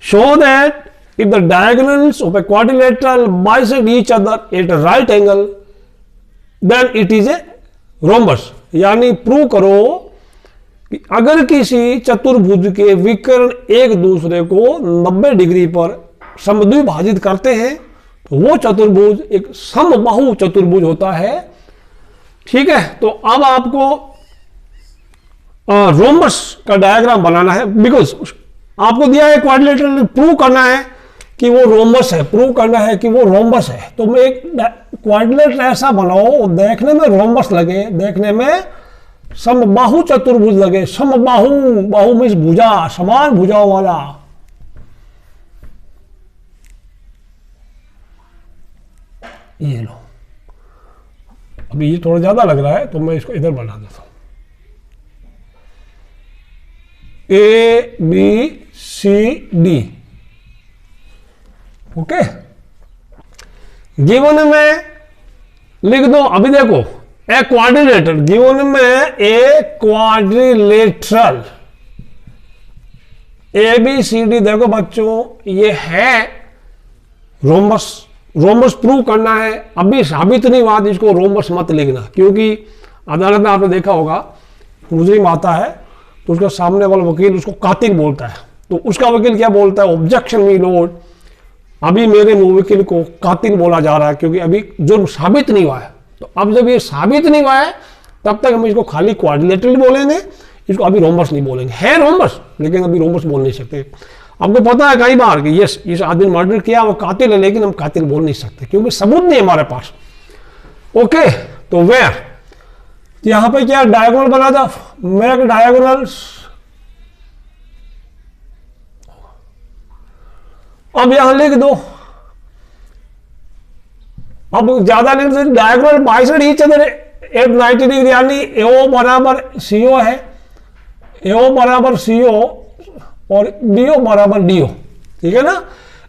show that if the diagonals of a quadrilateral bisect each other at a right angle then it is a rhombus। यानी प्रूव करो कि अगर किसी चतुर्भुज के विकर्ण एक दूसरे को 90 डिग्री पर समद्विभाजित करते हैं तो वो चतुर्भुज एक समबाहु चतुर्भुज होता है, ठीक है। तो अब आपको रोम्बस का डायग्राम बनाना है, बिकॉज आपको दिया है क्वाड्रिलेटरल, प्रूव करना है कि वो रोम्बस है, प्रूव करना है कि वो रोम्बस है। तो मैं एक क्वाड्रिलेटरल ऐसा बनाओ देखने में रोम्बस लगे, देखने में समबाहु चतुर्भुज लगे। समबाहु, बाहु में भुजा, समान भुजाओं वाला। ये लो, अभी ये थोड़ा ज्यादा लग रहा है तो मैं इसको इधर बना देता हूं। ABCD, okay. गिवन में लिख दो, अभी देखो ए क्वाड्रिलेटरल, गिवन में ए क्वाड्रिलेटरल ABCD, देखो बच्चों ये है रोम्बस। रोम्बस प्रूव करना है, अभी साबित नहीं हुआ, इसको रोम्बस मत लिखना, क्योंकि अदालत में आपने देखा होगा मुजरिम आता है तो उसका सामने वाला वकील उसको कातिल बोलता है, तो उसका वकील क्या बोलता है? ऑब्जेक्शन मी लॉर्ड, अभी मेरे मुवक्किल को कातिल बोला जा रहा है क्योंकि अभी जुर्म साबित नहीं हुआ है। तो अब जब ये साबित नहीं हुआ है तब तक हम इसको खाली क्वाड्रिलेटरल बोलेंगे, इसको अभी रोम्बस नहीं बोलेंगे। है रोम्बस, लेकिन अभी रोम्बस बोल नहीं सकते। आपको पता है कई बार कि यस इस आदमी ने मर्डर किया, वो कातिल है, लेकिन हम कातिल बोल नहीं सकते क्योंकि सबूत नहीं है हमारे पास। ओके, तो वेयर यहां पे क्या डायगोनल बना था, मेक डायगोनल्स। अब यहां लिख दो, अब ज्यादा लिख दो, diagonal bisect each other at 90 degree, यानी एओ बराबर सीओ है, एओ बराबर सीओ और बीओ बराबर डीओ, ठीक है ना।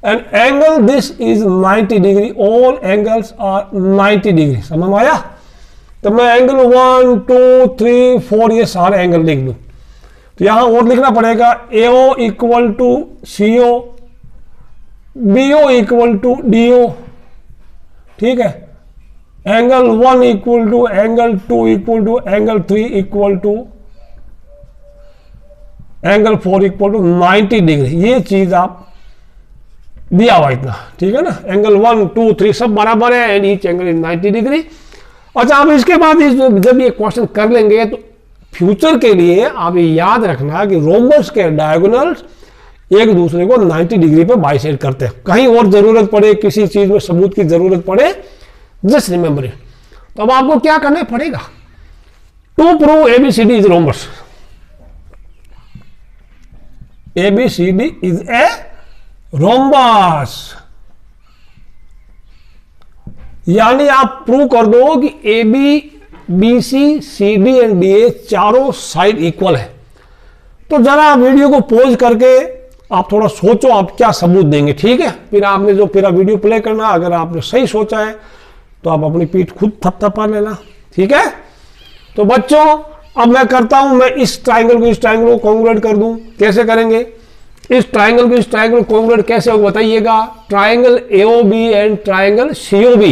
And angle this is 90 degree, all angles are 90 degree. समझ में आया? तो मैं एंगल 1 2 3 4 ये सारे एंगल लिख दूं। तो यहां और लिखना पड़ेगा AO equal to CO, BO equal to DO, ठीक है। Angle 1 equal to angle 2 equal to angle 3 equal to angle 4 equal to 90 degree. ये चीज आप दिया हुआ इतना, ठीक है ना। एंगल 1 2 3 सब बराबर है and each angle in 90 degree. अच्छा, आप इसके बाद जब ये क्वेश्चन कर लेंगे तो फ्यूचर के लिए आप ये याद रखना कि रोम्बस के डायगोनल्स एक दूसरे को 90 डिग्री पे बाइसेड करते हैं। कहीं और जरूरत पड़े, किसी चीज में सबूत की जरूरत पड़े, जस्ट रिमेंबर इट। तो अब आपको क्या करना पड़ेगा, to prove A B C D is rhombus. ABCD is a rhombus, यानी आप प्रूव कर दो कि AB, BC, CD and DA चारों साइड इक्वल है। तो जरा वीडियो को पॉज करके आप थोड़ा सोचो आप क्या सबूत देंगे, ठीक है। फिर आपने जो फिर वीडियो प्ले करना, अगर आपने सही सोचा है तो आप अपनी पीठ खुद थपथपा लेना, ठीक है। तो बच्चों अब मैं करता हूं, मैं इस ट्राइंगल को इस ट्राइंगल को कॉन्ग्रुएंट कर दूं। कैसे करेंगे, इस ट्राइंगल को इस ट्राइंगल को कॉन्ग्रुएंट कैसे होगा बताइएगा। Triangle AOB and triangle COB,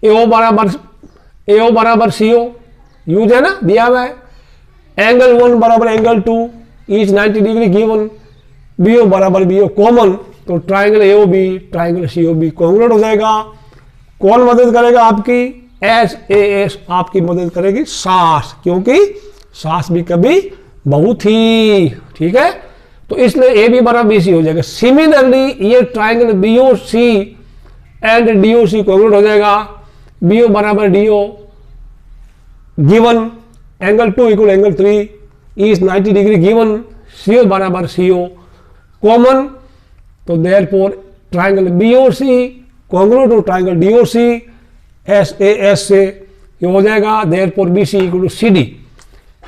AO बराबर CO यूज है ना, दिया हुआ है। एंगल 1 बराबर angle 2 each 90 degree given, BO बराबर BO कॉमन। तो triangle AOB triangle COB congruent हो जाएगा। कौन मदद करेगा आपकी, SAS आपकी मदद करेगी सास, क्योंकि सास भी कभी बहू थी, ठीक है। तो इसलिए AB बराबर BC हो जाएगा। सिमिलरली ये triangle BOC and DOC congruent हो जाएगा। BO बराबर DO given, angle 2 equal angle 3 is 90 degree given, CO बराबर CO कॉमन। तो therefore triangle BOC congruent to triangle DOC, SAS से ये हो जाएगा। Therefore BC equal to CD।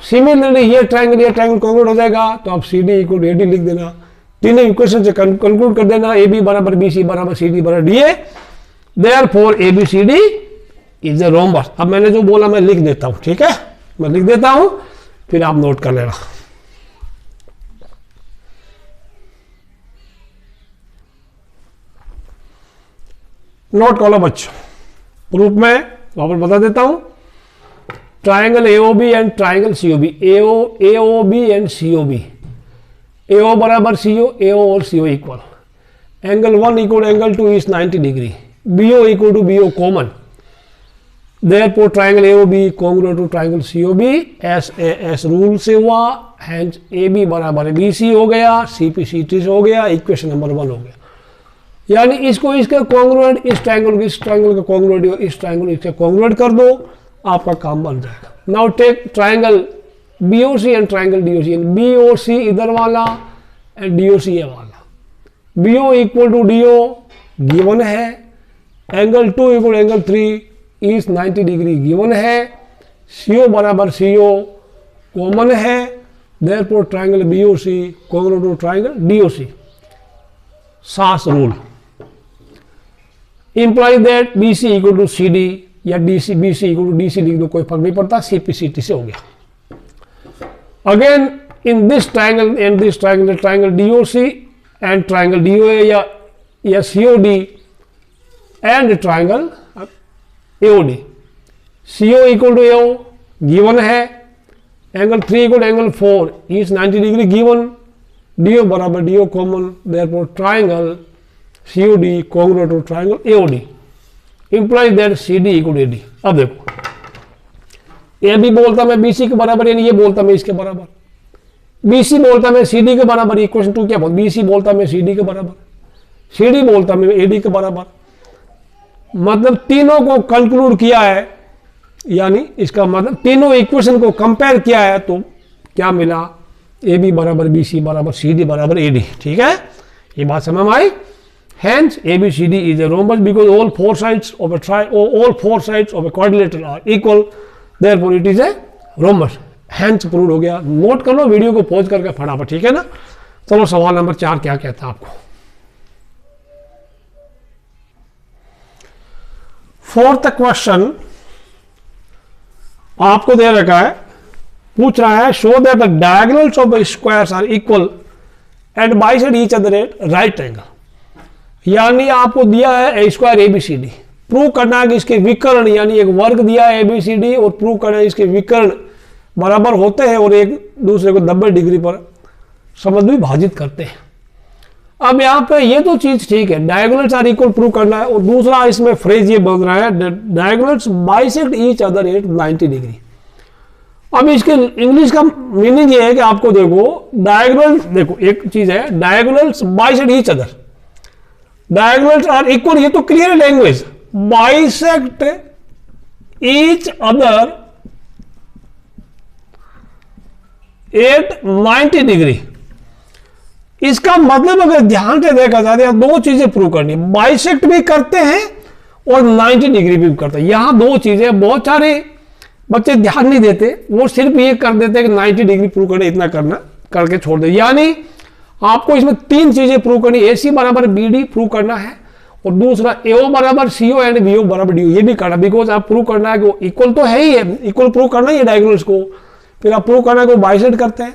Similarly ये ट्राइंगल कॉन्ग्रुएंट हो जाएगा, तो आप CD इक्वल टू AD लिख देना। तीनों इक्वेशन से कंक्लूड कर देना, AB बराबर BC बराबर CD बराबर DA। Therefore ABCD is a rhombus. अब मैंने जो बोला मैं लिख देता हूं, ठीक है, मैं लिख देता हूं, फिर आप नोट कर लेना। नोट कर लो बच्चों, प्रूफ में वापस बता देता हूं। Triangle AOB and triangle COB, AOB and COB, AO बराबर CO, AO और CO equal. Angle 1 equal angle 2 is 90 degree, BO equal to BO common. Therefore triangle AOB congruent to triangle COB, SAS rule से हुआ, hence AB बराबर BC हो गया, CPCT हो गया, equation number 1 हो गया। यानी इसको इसका कॉन्ग्रुएंट, इस ट्राइंगल का कॉन्ग्रुएंट इस ट्राइंगल इसका कॉन्ग्रुएंट कर दो, आपका काम बन जाएगा। Now take triangle BOC and triangle DOC, BOC इधर वाला एंड DOC ये वाला। BO equal to DO given है, angle 2 equal angle 3 is 90 degree given है, CO बराबर CO कॉमन है। Therefore triangle BOC congruent to triangle DOC, SAS rule imply that BC equal to CD या BC equal to DC लिख दो, कोई फर्क नहीं पड़ता, CPCT से हो गया। Again in this triangle and this triangle, triangle DOC and triangle DOA या COD and triangle AOD, CO equal to AO given है, angle 3 equal angle 4 is 90 degree given, DO बराबर DO common. Therefore triangle COD congruent to triangle AOD implies that CD equal to AD। अब देखो, AB बोलता मैं BC के बराबर, यानी ये बोलता मैं इसके बराबर, BC बोलता मैं CD के बराबर, इक्वेशन 2 क्या बोल, BC बोलता मैं CD के बराबर, CD बोलता मैं AD के बराबर, मतलब तीनों को कंक्लूड किया है, यानी इसका मतलब तीनों इक्वेशन को कंपेयर किया है तो क्या मिला, AB बराबर BC बराबर CD बराबर AD। ठीक है, ये बात समझ में आई। Hence ABCD is a rhombus because all four sides of a quadrilateral are equal, therefore it is a rhombus। Hence prove हो गया। नोट कर लो, वीडियो को पॉज करके फटाफट, ठीक है ना। चलो सवाल नंबर 4 क्या कहता है आपको। फोर्थ क्वेश्चन आपको दे रखा है, पूछ रहा है show that the diagonals of squares are equal and bisect each other at right angle. यानी आपको दिया है ए स्क्वायर ABCD, प्रूव करना है कि इसके विकर्ण, यानी एक वर्ग दिया है ABCD और प्रूव करना है इसके विकर्ण बराबर होते हैं और एक दूसरे को 90 डिग्री पर समद्विभाजित करते हैं। अब यहाँ पे ये तो चीज ठीक है, डायगोनल्स आर इक्वल प्रूव करना है, और दूसरा इसमें फ्रेज ये बन रहा है diagonals bisect each other at 90 degree. अब इसके इंग्लिश का मीनिंग ये है कि आपको देखो डायगोनल, देखो एक चीज है diagonals bisect each other, diagonals are equal, ये तो clear language, bisect each other at 90 degree. इसका मतलब अगर ध्यान से देखा जाए तो दो चीजें प्रूव करनी, बाइसेक्ट भी करते हैं और 90 डिग्री भी करते हैं। यहां दो चीजें, बहुत सारे बच्चे ध्यान नहीं देते, वो सिर्फ ये कर देते हैं कि 90 डिग्री प्रूव करना, इतना करना करके छोड़ दे। यानी आपको इसमें तीन चीजें प्रूव करनी, AC बराबर BD प्रूव करना है, और दूसरा AO बराबर CO एंड BO बराबर DO ये भी करना, बिकॉज आप प्रूव करना है कि वो इक्वल तो है ही है, इक्वल प्रूव करना ही है डायगोनल्स को, फिर आप प्रूव करना है कि वो बाइसेक्ट करते हैं,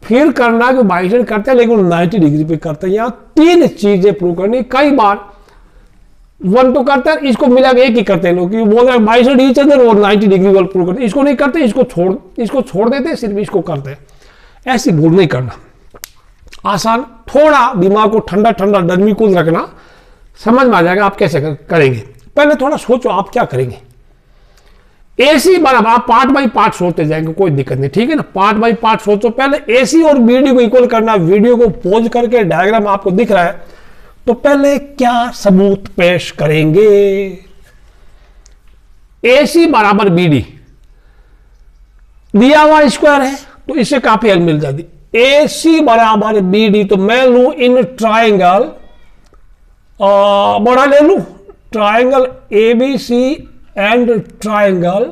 फिर करना है कि बाइसेक्ट करते हैं लेकिन 90 डिग्री पे करते हैं। यहाँ तीन चीजें प्रूव करनी। कई बार वन तो करता है, इसको मिला के एक ही करते हैं लोग, बोल रहे हैं बाइसेक्ट ईच अदर और 90 डिग्री वाला प्रूव करते हैं, इसको नहीं करते, इसको छोड़ देते हैं, सिर्फ इसको करते हैं। ऐसी भूल नहीं करना, आसान, थोड़ा दिमाग को ठंडा ठंडा डरमी कूल रखना, समझ में आ जाएगा आप कैसे करेंगे। पहले थोड़ा सोचो आप क्या करेंगे। AC बराबर, आप पार्ट बाई पार्ट सोचते जाएंगे, कोई दिक्कत नहीं, ठीक है ना। पार्ट बाई पार्ट सोचो, पहले AC और BD को इक्वल करना। वीडियो को पॉज करके डायग्राम आपको दिख रहा है, तो पहले क्या सबूत पेश करेंगे। AC बराबर BD दिया हुआ स्क्वायर है तो इससे काफी हेल्प मिल जाती। AC बराबर BD, तो मैं लू इन ट्राइंगल, बड़ा ले लू triangle ABC and triangle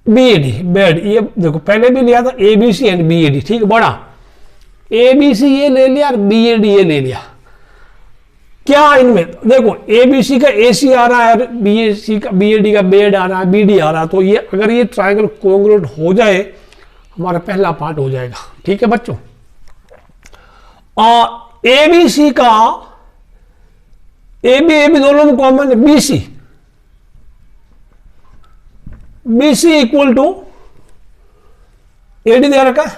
BAD, bed, ये देखो पहले भी लिया था ABC एंड BAD, ठीक है, बड़ा ABC ये ले लिया और BAD ये ले लिया। क्या इनमें देखो ABC का AC आ रहा है और BAD का बेड आ रहा है, BD आ रहा है, तो ये अगर ये ट्राइंगल कोंग्रुएंट हो जाए हमारा पहला पार्ट हो जाएगा, ठीक है बच्चों। और ABC का AB दोनों में कॉमन है, BC इक्वल टू AD दे रखा है,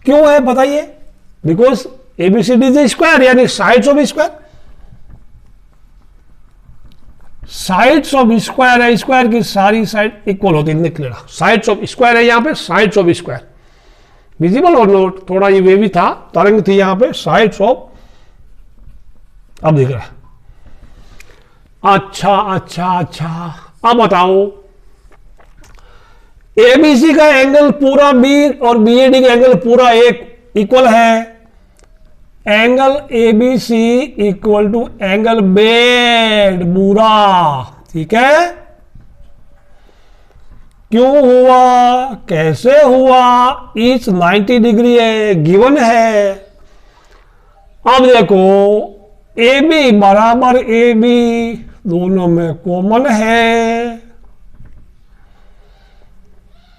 क्यों है बताइए, बिकॉज ABCD इज स्क्वायर, यानी sides of square, sides of square है, स्क्वायर की सारी साइड इक्वल होती है, क्लियर, साइड्स ऑफ स्क्वायर है, यहां पे साइड्स ऑफ स्क्वायर, विजिबल और नोट, थोड़ा ये वे भी था, तरंग थी यहां पे, साइड्स ऑफ, अब दिख रहा है। अच्छा, अब बताओ ABC का एंगल पूरा B और BAD का एंगल पूरा एक इक्वल है, angle ABC equal to angle bed पूरा, ठीक है। क्यों हुआ, कैसे हुआ, ईच 90 डिग्री है, गिवन है। अब देखो AB बराबर AB दोनों में कॉमन है,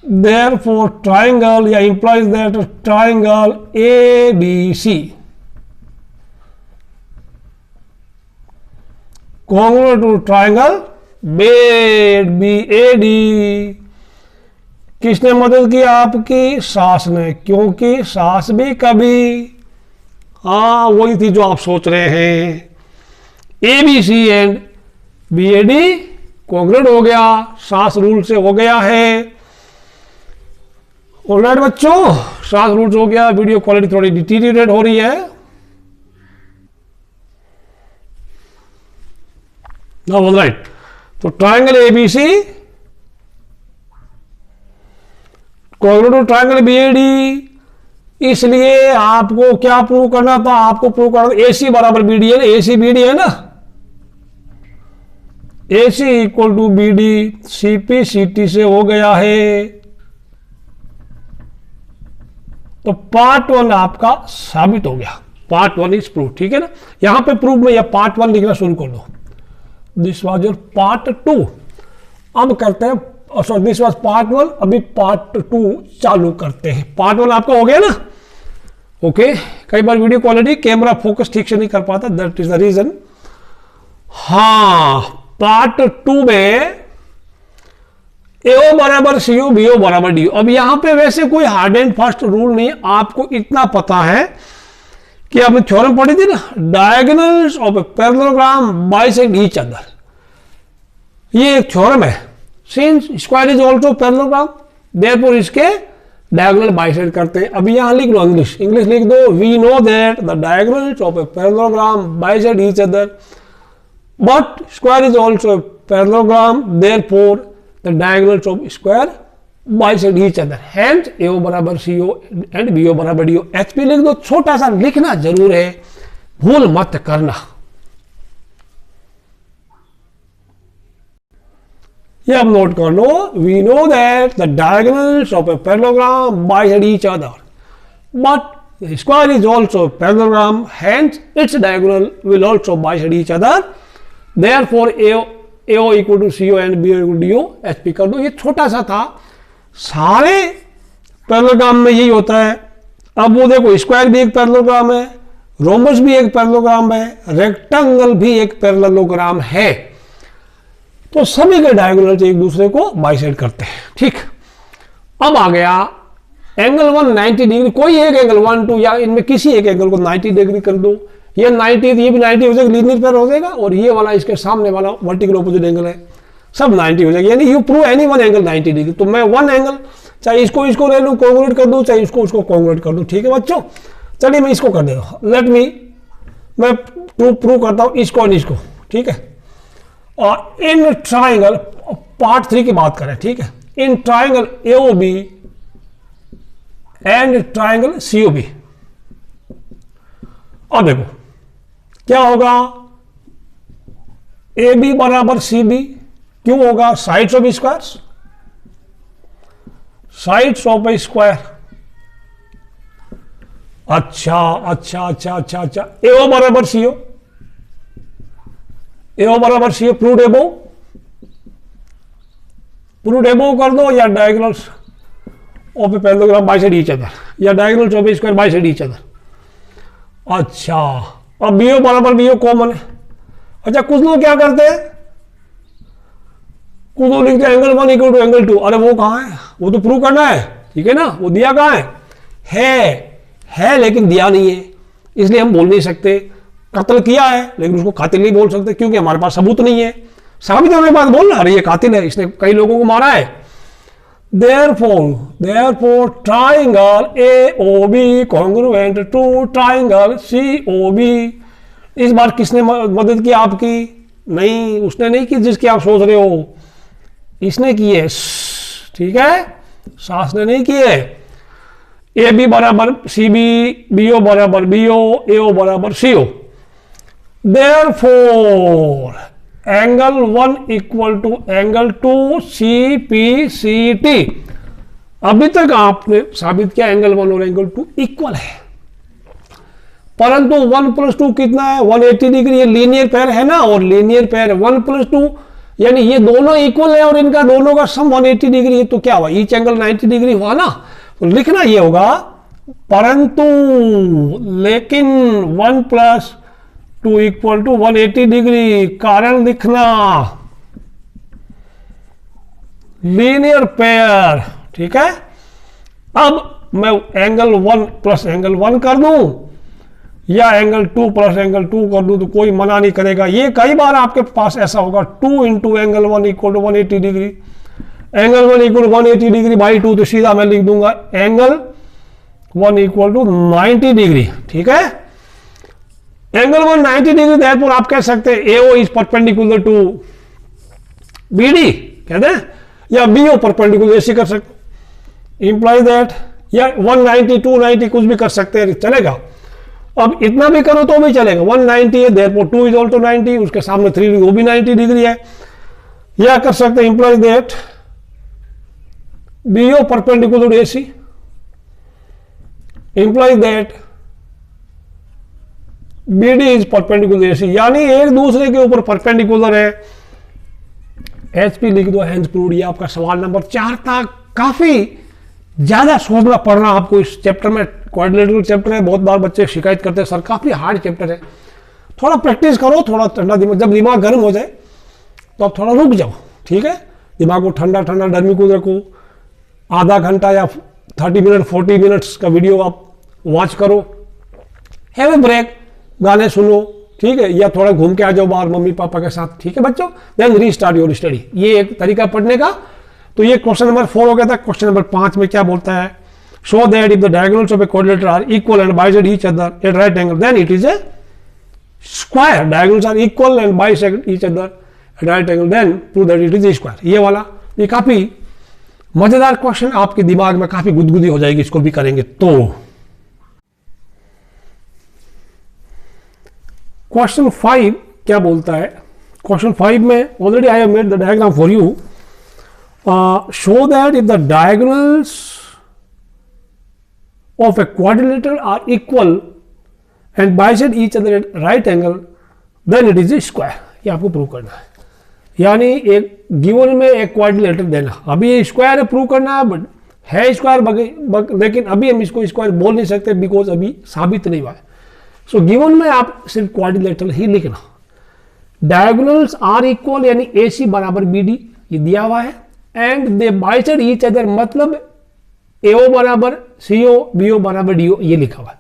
therefore triangle या implies that triangle ABC congruent to triangle BAD। किसने मदद की आपकी, सास ने, क्योंकि सास भी कभी, हाँ वही थी जो आप सोच रहे हैं, ABC एंड BAD कॉन्ग्रुएंट हो गया, सास रूल से हो गया है। ऑलराइट बच्चों, श्वास रूट हो गया, वीडियो क्वालिटी थोड़ी डिटीरियरेट हो रही है। नाउ ऑलराइट, तो triangle A B C coordinate to triangle B A D, इसलिए आपको क्या प्रूव करना था, आपको प्रूव करना था एसी बराबर बीडी है ना, एसी बीडी है ना, A C equal to B D C P C T से हो गया है। तो पार्ट 1 आपका साबित हो गया, पार्ट 1 इज प्रूव, ठीक है ना। यहां पे प्रूव में या पार्ट 1 लिखना शुरू कर दो, दिस वाज योर पार्ट 2। अब करते हैं, सॉरी दिस वाज पार्ट 1, अभी पार्ट 2 चालू करते हैं। पार्ट 1 आपका हो गया ना, ओके। कई बार वीडियो क्वालिटी कैमरा फोकस ठीक से नहीं कर पाता, दैट इज द रीजन। हाँ, पार्ट 2 में एओ बराबर सीओ, बीओ बराबर डीओ। अब यहां पे वैसे कोई हार्ड एंड फास्ट रूल नहीं, आपको इतना पता है कि आपने थ्योरम पढ़ी थी ना, diagonals of a parallelogram bisect each other, ये एक थ्योरम है। Since square is also parallelogram, therefore इसके डायगोनल बाइसेक्ट करते हैं। अभी यहां लिख लो इंग्लिश लिख दो, we know that the diagonals of a parallelogram bisect each other, but square is also a parallelogram, therefore the diagonals of square bisect each other, hence AO बराबर CO and BO बराबर DO। HP लिख दो, छोटा सा लिखना जरूर है, भूल मत करना। ये अब नोट कर लो, we know that the diagonals of a parallelogram bisect each other, but the square is also a parallelogram, hence its diagonal will also bisect each other, therefore AO equal to CO and BO equal to DO। HP कर दो, ये छोटा सा था, सारे parallelogram में यही होता है। अब वो देखो, स्क्वायर भी एक पैरेललोग्राम है, रोम्बस भी एक पैरेललोग्राम है, रेक्टेंगल भी एक पैरेललोग्राम है, तो सभी के डायगोनल एक दूसरे को बाइसेक्ट करते हैं, ठीक। अब आ गया एंगल 1 90 डिग्री, कोई एक एंगल 1 2 या इनमें किसी एक एंगल को 90 डिग्री कर दो, ये 90, ये भी 90 हो जाएगा, लीनियर पेयर हो जाएगा, और ये वाला इसके सामने वाला वर्टिकल ऑपोजिट एंगल है, सब 90 हो जाएगा, यानी you prove any one angle 90 degree. तो मैं वन एंगल, चाहे इसको ले लूँ कॉन्ग्रुएंट कर दूँ, चाहे इसको कॉन्ग्रुएंट कर दूँ, ठीक है बच्चों। चलिए मैं इसको कर देता हूँ, लेट मी, मैं प्रूव करता हूँ इसको और इसको, ठीक है। और इन ट्राइंगल, पार्ट 3 की बात करें, ठीक है, in triangle AOB and triangle COB। और देखो क्या होगा, AB बराबर CB, क्यों होगा, sides of squares, sides of a square. अच्छा, AO बराबर CO, AO बराबर CO, प्रूव एबो कर दो, या diagonals of a parallelogram bisect each other, या diagonals of a square bisect each other. अच्छा, अब BO बराबर BO कॉमन है। अच्छा, कुछ लोग क्या करते हैं, कुछ लोग लिखते हैं एंगल 1 इक्वल टू एंगल 2, अरे वो कहाँ है, वो तो प्रूव करना है, ठीक है ना, वो दिया कहाँ है लेकिन दिया नहीं है, इसलिए हम बोल नहीं सकते। कत्ल किया है लेकिन उसको कातिल नहीं बोल सकते, क्योंकि हमारे पास सबूत नहीं है। साबित होने के बाद बोलना अरे ये कातिल है, इसने कई लोगों को मारा है। Therefore triangle AOB congruent to triangle COB। इस बार किसने मदद की आपकी? नहीं, उसने नहीं की जिसकी आप सोच रहे हो, इसने की है, ठीक है, सास ने नहीं की है। AB बराबर CB, BO बराबर BO, AO बराबर CO। Therefore angle 1 equal to angle 2 CPCT। अभी तक आपने साबित किया एंगल 1 और एंगल 2 इक्वल है, परंतु 1 + 2 कितना है, 180 डिग्री। ये लीनियर पेयर है ना, और लीनियर पेयर 1 + 2 यानी ये दोनों इक्वल है, और इनका दोनों का सम 180 डिग्री है, तो क्या हुआ, ईच एंगल 90 डिग्री हुआ ना। तो लिखना ये होगा, परंतु लेकिन 1 + 2 इक्वल टू 180 डिग्री। कारण लिखना, लीनियर पेयर, ठीक है। अब मैं एंगल 1 + एंगल 1 कर दूं या एंगल 2 + एंगल 2 कर दूं, तो कोई मना नहीं करेगा। ये कई बार आपके पास ऐसा होगा, 2 × angle 1 equal to 180 degree, angle 1 equal 180 degree by 2, तो सीधा मैं लिख दूंगा एंगल 1 इक्वल टू 90 डिग्री। ठीक है, एंगल 1 90 डिग्री, देयरफॉर आप कह सकते हैं AO is perpendicular to BD कहते हैं, या BO परपेंडिकुलर, ऐसे कर सकते, इंप्लाई दैट, या 190 290 कुछ भी कर सकते हैं, चलेगा। अब इतना भी करो तो भी चलेगा, 190 है देयरफॉर 2 इज ऑल्सो 90, उसके सामने 3 वो भी 90 डिग्री है। या कर सकते हैं imply that BO perpendicular to AC, imply that BD is perpendicular AC, यानी एक दूसरे के ऊपर परपेंडिकुलर है। HP लिख दो, हैंज प्रूव्ड। ये आपका सवाल नंबर 4 था। काफी ज्यादा सोचना पड़ना आपको इस चैप्टर में, क्वाड्रिलेटरल चैप्टर है, बहुत बार बच्चे शिकायत करते हैं सर काफी हार्ड चैप्टर है। थोड़ा प्रैक्टिस करो, थोड़ा ठंडा दिमाग, जब दिमाग गर्म हो जाए तो आप थोड़ा रुक जाओ। ठीक है, दिमाग को ठंडा ठंडा डरमी कूल रखो, आधा घंटा या 30 मिनट 40 मिनट्स का वीडियो आप वॉच करो, हैव ए ब्रेक, गाने सुनो, ठीक है, या थोड़ा घूम के आ जाओ बाहर मम्मी पापा के साथ। ठीक है बच्चों, देन रीस्टार्ट योर स्टडी। ये एक तरीका पढ़ने का। तो ये क्वेश्चन नंबर 4 हो गया था। क्वेश्चन नंबर 5 में क्या बोलता है, show that if the diagonals of a quadrilateral are equal and bisect each other at right angle then it is a square. Diagonals are equal and bisect each other at right angle then prove that it is a square. ये वाला, ये काफी मजेदार question, आपके दिमाग में काफी गुदगुदी हो जाएगी इसको भी करेंगे तो। क्वेश्चन 5 क्या बोलता है, क्वेश्चन 5 में already I have made the diagram for you. Show that if the diagonals of a quadrilateral are equal and bisect each other at right angle then it is a square. ये आपको prove करना है, यानी एक given में एक quadrilateral देना। अभी ये स्क्वायर है, प्रूव करना है, बट है स्क्वायर, लेकिन अभी हम इसको स्क्वायर बोल नहीं सकते बिकॉज अभी साबित नहीं हुआ है। सो गिवन में आप सिर्फ क्वाड्रिलेटरल ही लिखना। डायगोनल्स आर इक्वल यानी AC बराबर BD, ये दिया हुआ है, and they bisect each other मतलब AO बराबर CO, BO बराबर DO, ये लिखा हुआ है।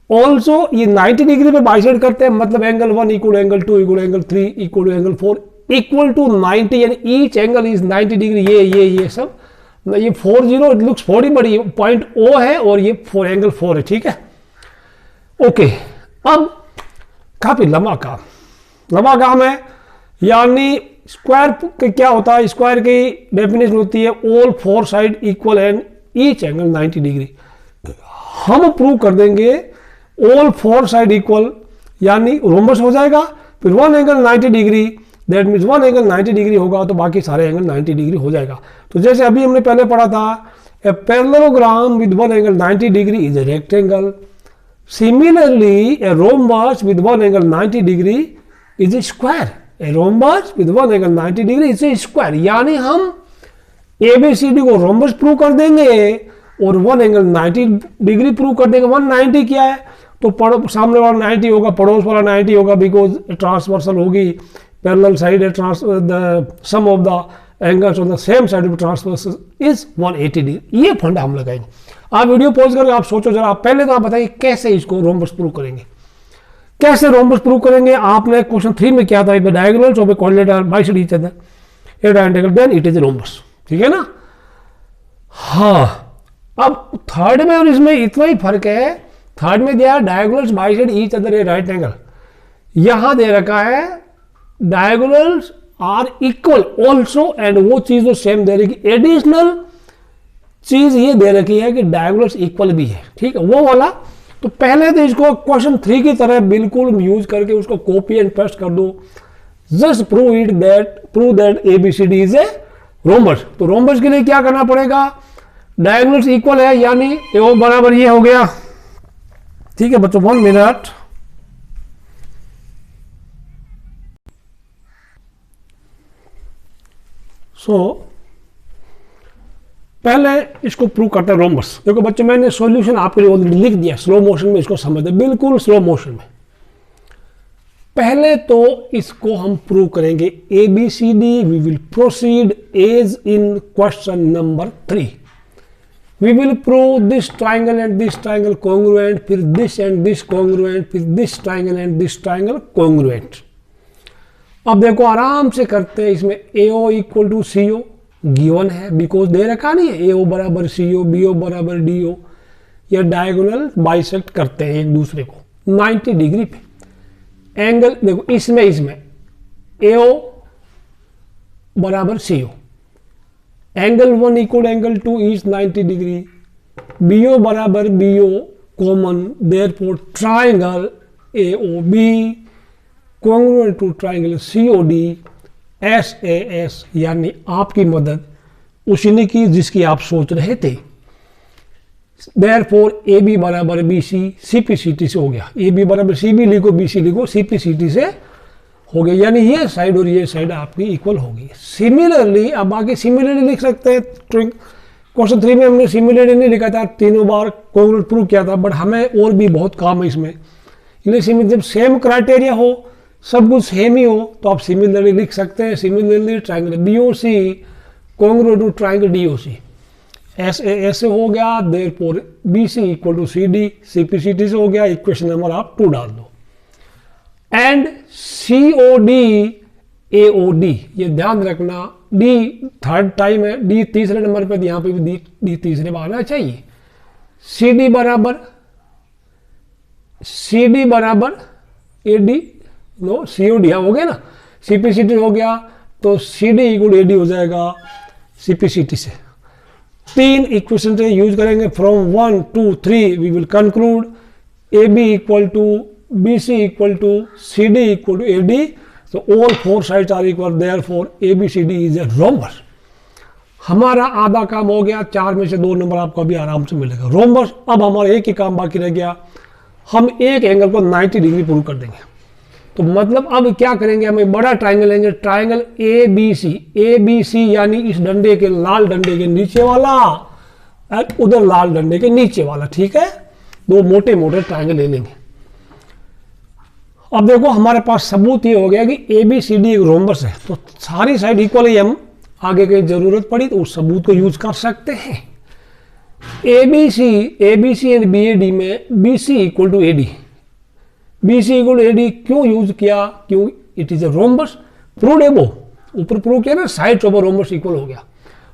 ऑल्सो ये 90 डिग्री पे बाइसेक्ट करते हैं, मतलब angle 1 equal to angle 2 equal to angle 3 equal to angle 4 equal to 90, यानी ईच एंगल इज 90 डिग्री। ये सब, ये 40 इट लुक्स 40 बट ये पॉइंट O है और ये 4 एंगल 4 है। ठीक है, ओके। अब काफी लंबा काम है, यानी स्क्वायर क्या होता है, स्क्वायर की डेफिनेशन होती है all 4 side equal and each angle 90 degree. हम प्रूव कर देंगे ऑल 4 साइड इक्वल, यानी रोम्बस हो जाएगा, फिर 1 angle 90 degree, that means 1 angle 90 degree होगा तो बाकी सारे एंगल 90 डिग्री हो जाएगा। तो जैसे अभी हमने पहले पढ़ा था, a parallelogram with 1 angle 90 degree is a rectangle. Similarly, a rhombus with 1 angle 90 degree is a square. A rhombus with 1 angle 90 degree is a square. यानी हम ABCD को रोम्बस प्रूव कर देंगे और 1 एंगल 90 डिग्री प्रूव कर देंगे। 190 क्या है, तो सामने वाला 90 होगा, पड़ोस वाला 90 होगा, बिकॉज ट्रांसवर्सल होगी, पैरेलल साइड है, the sum of the angles on the same side of transversal is 180 degree. ये फंडा हम लगाएंगे। आप वीडियो पॉज करके आप सोचो जरा, आप पहले तो आप बताइए कैसे इसको रोम्बस प्रूव करेंगे, कैसे रोम्बस प्रूव करेंगे। आपने क्वेश्चन 3 में क्या था, diagonals of a quadrilateral bisect each other at right angle then it is a rhombus. ठीक है ना। हाँ, अब थर्ड में और इसमें इतना ही फर्क है, थर्ड में दिया diagonals bisect each other a right angle, यहां दे रखा है diagonals are equal also, and वो चीज तो सेम दे रखी, एडिशनल चीज ये दे रखी है कि डायगोनल्स इक्वल भी है। ठीक है, वो वाला। तो पहले तो इसको क्वेश्चन 3 की तरह बिल्कुल यूज करके उसको कॉपी एंड पेस्ट कर दो, just prove that ABCD is a rhombus. तो रोम्बस के लिए क्या करना पड़ेगा, डायगोनल्स इक्वल है, यानी AO बराबर ये हो गया। ठीक है बच्चों, 1 मिनट। पहले इसको प्रूव करते हैं रोम्बस। देखो बच्चों, मैंने सॉल्यूशन आपके लिए ऑलरेडी लिख दिया, स्लो मोशन में इसको समझते, बिल्कुल स्लो मोशन में। पहले तो इसको हम प्रूव करेंगे ABCD, we will proceed as in question number 3। We will prove this triangle and this triangle congruent, फिर दिस एंड दिस कॉन्ग्रुएंट, फिर this triangle and this triangle congruent. अब देखो आराम से करते हैं। इसमें AO equal to CO, given है बिकॉज दे रखा नहीं है AO बराबर CO, BO बराबर DO। ये डायगोनल बाइसेक्ट करते हैं एक दूसरे को 90 डिग्री पे। एंगल देखो इसमें AO बराबर CO, angle 1 equal angle 2 is 90 degree, BO बराबर BO common, therefore triangle AOB congruent to triangle COD SAS, यानी आपकी मदद उसी ने की जिसकी आप सोच रहे थे। देयरफॉर AB बराबर BC CPCT से हो गया। AB बराबर CB लिखो, BC लिखो, CPCT से हो गया, यानी ये साइड और ये साइड आपकी इक्वल होगी। सिमिलरली अब आगे सिमिलरली लिख सकते हैं। क्वेश्चन 3 में हमने सिमिलरली नहीं लिखा था, तीनों बार कॉन्ग्रुएंट प्रूव किया था, बट हमें और भी बहुत काम है इसमें। जब सेम क्राइटेरिया हो, सब कुछ सेम ही हो, तो आप सिमिलरली लिख सकते हैं। Similarly triangle BOC congruent to triangle DOC SAS से हो गया, therefore BC equal to CD CPCT से हो गया। इक्वेशन नंबर आप 2 डाल दो। एंड COD AOD, ये ध्यान रखना, D थर्ड टाइम है, D तीसरे नंबर पे, यहाँ पे भी D तीसरे में आना चाहिए। CD बराबर AD, नो COD हो गया ना, CPCT हो गया, तो CD इक्वल AD हो जाएगा CPCT से। 3 इक्वेशन से यूज करेंगे। From 1 2 3 we will conclude AB equal to BC equal to CD equal to AD, so all 4 sides are equal, therefore ABCD is a rhombus। हमारा आधा काम हो गया, 4 में से 2 नंबर आपको अभी आराम से मिलेगा। रोम्बस। अब हमारा एक ही काम बाकी रह गया, हम एक एंगल को 90 डिग्री प्रूव कर देंगे। तो मतलब अब क्या करेंगे, हम एक बड़ा ट्राइंगल लेंगे, ट्राइंगल ABC यानी इस डंडे के लाल डंडे के नीचे वाला और उधर लाल डंडे के नीचे वाला, ठीक है। 2 मोटे मोटे ट्राइंगल ले लेंगे। अब देखो हमारे पास सबूत ये हो गया कि ABCD एक रोम्बस है, तो सारी साइड इक्वल है। हम आगे कहीं जरूरत पड़ी तो उस सबूत को यूज कर सकते हैं। ABC एंड BAD में BC equal to AD, BC equal to AD क्यों यूज किया, क्यों it is a rhombus. Prove above, ऊपर प्रूव किया ना, साइड ऑफ रोम्बस इक्वल हो गया,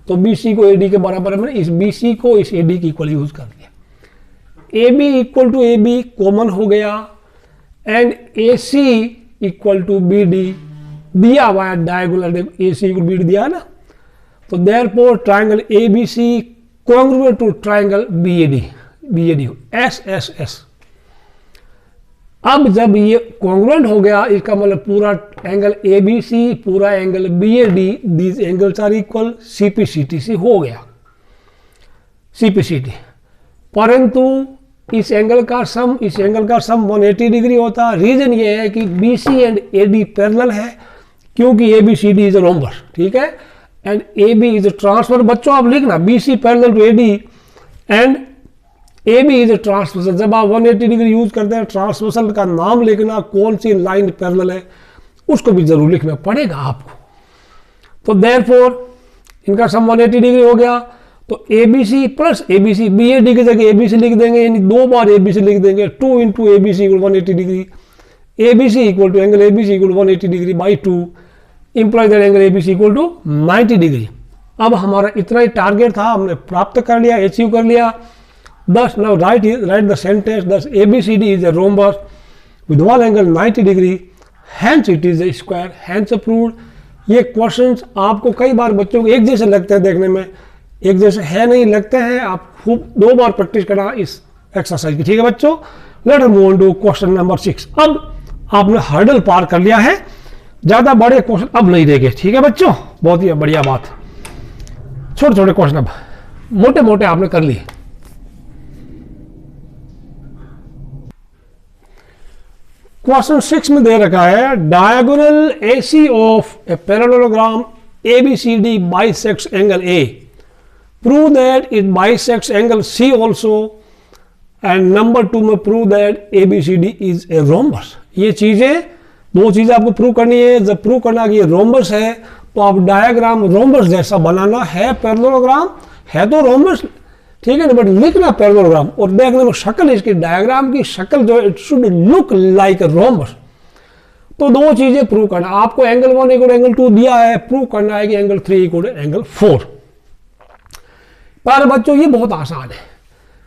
तो BC को AD के बराबर हमने इस BC को इस AD के इक्वल यूज कर दिया। AB equal to AB common हो गया, and AC equal to BD दिया हुआ है डायगोनल, AC इक्वल BD दिया ना, तो therefore triangle ABC congruent to triangle BAD SSS। अब जब ये कॉन्ग्रुएंट हो गया, इसका मतलब पूरा एंगल ABC पूरा angle BAD, these angles are equal, CPCT से हो गया CPCT। परंतु इस एंगल का सम 180 डिग्री होता है। रीजन ये है कि BC एंड AD पैरेलल है, क्योंकि ABCD इज अ रोम्बस, ठीक है, and AB is a transfer. बच्चों आप लिखना BC parallel to AD and AB is a transversal. जब आप 180 डिग्री यूज करते हैं, ट्रांसवर्सल का नाम लिखना, कौन सी लाइन पैरेलल है उसको भी जरूर लिखना पड़ेगा आपको। तो देयरफॉर इनका सम 180 डिग्री हो गया, तो ABC प्लस ABC, BAD की जगह ABC लिख देंगे, यानी 2 बार ABC लिख देंगे। 2 into ABC equal 180 degree, ABC equal to angle ABC equal 180 degree by 2 implies that angle ABC equal to 90 degree. अब हमारा इतना ही टारगेट था, हमने प्राप्त कर लिया, अचीव कर लिया। Thus now write the sentence, thus ABCD is a rhombus with one angle 90 degree, hence it is a square, hence approved। ये क्वेश्चंस आपको कई बार बच्चों को एक जैसे लगते हैं, देखने में एक जैसे है नहीं लगते हैं, आप खूब 2 बार प्रैक्टिस करना इस एक्सरसाइज की, ठीक है बच्चों। Let us move on to question number 6। अब आपने हर्डल पार कर लिया है, ज्यादा बड़े क्वेश्चन अब नहीं देंगे, ठीक है बच्चों, बहुत ही बढ़िया बात। छोटे छोटे क्वेश्चन अब मोटे मोटे आपने कर लिए। क्वेश्चन 6 में दे रखा है, diagonal AC of a parallelogram ABCD bisects angle A, prove that it bisects angle C also, and number 2 में prove that ABCD is a rhombus. ये चीजें 2 चीजें आपको प्रूव करनी है। जब प्रूव करना कि ये रोम्बस है, तो आप डायग्राम रोम्बस जैसा बनाना है। पैरेललोग्राम है तो रोम्बस, ठीक है ना, बट लिखना पैरेललोग्राम, और देखने में शक्ल इसकी डायग्राम की शक्ल जो it should look like a rhombus. तो दो चीजें प्रूव करना, आपको एंगल 1 इक्वल एंगल 2 दिया है, प्रूव करना है कि एंगल 3 इक्वल एंगल 4। पर बच्चों ये बहुत आसान है,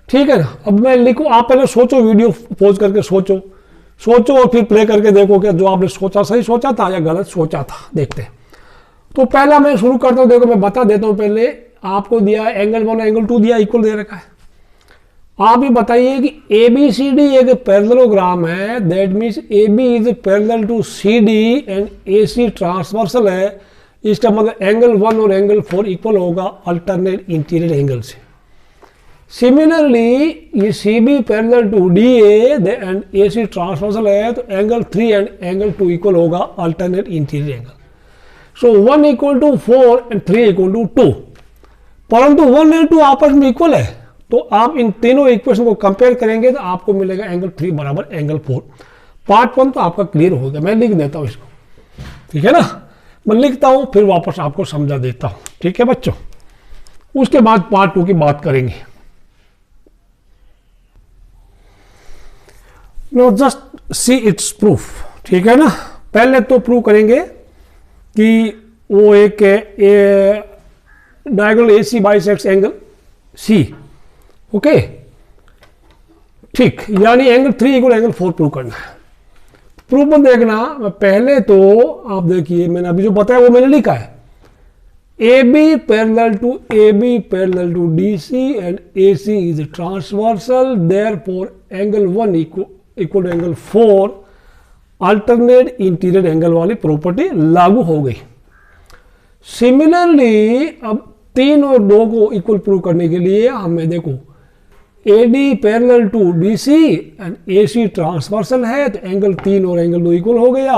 ठीक है ना। अब मैं लिखूं, आप पहले सोचो, वीडियो पॉज करके सोचो और फिर प्ले करके देखो कि जो आपने सोचा सही सोचा था या गलत सोचा था, देखते हैं। तो पहला मैं शुरू करता हूं, देखो मैं बता देता हूं। पहले आपको दिया एंगल 1 एंगल 2 दिया, इक्वल दे रखा है। आप ये बताइए कि ABCD एक पैरेललोग्राम है, that means AB is parallel to CD and AC transversal है। इसका मतलब एंगल 1 और एंगल 4 इक्वल होगा अल्टरनेट इंटीरियर एंगल से। सिमिलरली ये CB parallel to DA and AC transversal है, तो एंगल 3 एंड एंगल 2 इक्वल होगा alternate interior angle. So 1 equal to 4 and 3 equal to 2, परंतु 1 और 2 आपस में इक्वल है, तो आप इन तीनों इक्वेशन को कंपेयर करेंगे तो आपको मिलेगा एंगल 3 बराबर एंगल 4। पार्ट 1 तो आपका क्लियर हो गया, मैं लिख देता हूं इसको, ठीक है ना। मैं लिखता हूं फिर वापस आपको समझा देता हूं, ठीक है बच्चों। उसके बाद पार्ट 2 की बात करेंगे। Know just see it's proof, ठीक है ना। पहले तो प्रूव करेंगे कि वो एक diagonal AC bisects angle C, okay, ठीक, यानी एंगल 3 इक्वल एंगल 4 प्रूव करना है। प्रूफ में देखना, पहले तो आप देखिए मैंने अभी जो बताया वो मैंने लिखा है, AB parallel to DC and AC is transversal, therefore angle 1 equal to angle 4 alternate interior angle वाली प्रॉपर्टी लागू हो गई। सिमिलरली अब 3 और 2 को इक्वल प्रूव करने के लिए हमें देखो AD parallel to DC and AC transversal है, तो एंगल 3 और एंगल 2 इक्वल हो गया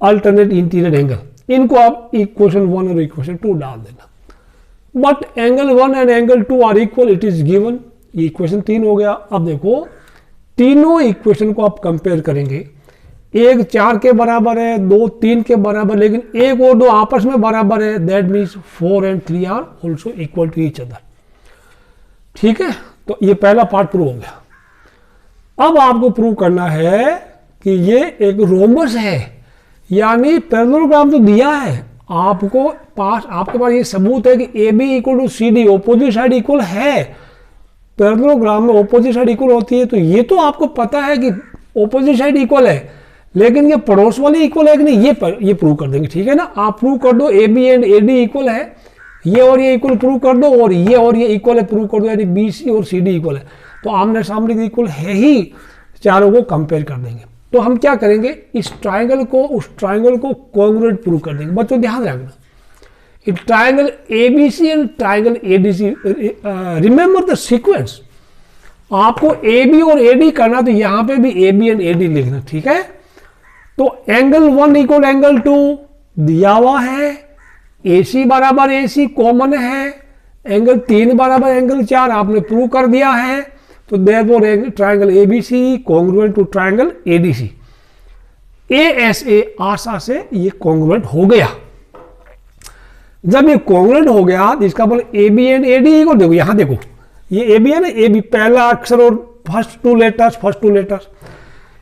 अल्टरनेट इंटीरियर एंगल। इनको आप इक्वेशन 1 और इक्वेशन 2 डाल देना। But angle 1 and angle 2 are equal, it is given, ये इक्वेशन 3 हो गया। अब देखो तीनों इक्वेशन को आप कंपेयर करेंगे, एक 4 के बराबर है, 2 3 के बराबर, लेकिन 1 और 2 आपस में बराबर है, that means 4 and 3 are also equal to each other, ठीक है। तो ये पहला पार्ट प्रूव हो गया। अब आपको प्रूव करना है कि ये एक रोम्बस है, यानी पैरेललोग्राम तो दिया है आपको आपके पास ये सबूत है कि AB equal to CD opposite side equal है। पैरेललोग्राम में ऑपोजिट साइड इक्वल होती है, तो ये तो आपको पता है कि ऑपोजिट साइड इक्वल है, लेकिन ये पड़ोस वाली इक्वल है कि नहीं, ये प्रूव कर देंगे, ठीक है ना। आप प्रूव कर दो AB एंड AD इक्वल है, ये और ये इक्वल प्रूव कर दो, और ये इक्वल है प्रूव कर दो, यानी BC और CD इक्वल है, तो आमने सामने इक्वल है ही, चारों को कंपेयर कर देंगे। तो हम क्या करेंगे, इस ट्राइंगल को उस ट्राइंगल को कॉन्ग्रुएंट प्रूव कर देंगे। बच्चों ध्यान रखना, it triangle ABC and triangle ADC, remember the sequence. आपको AB और AD करना, तो यहां पे भी AB एंड AD लिखना, ठीक है। तो एंगल 1 इक्वल एंगल 2 दिया हुआ है, AC बराबर AC कॉमन है, एंगल 3 बराबर एंगल 4 आपने प्रूव कर दिया है, तो therefore triangle ABC congruent to triangle ADC। ASA आशा से ये कॉन्ग्रुएंट हो गया। जब ये कॉन्ग्रुएंट हो गया तो इसका मतलब AB एंड AD को देखो, यहां देखो ये AB है ना, AB पहला अक्षर और फर्स्ट टू लेटर्स,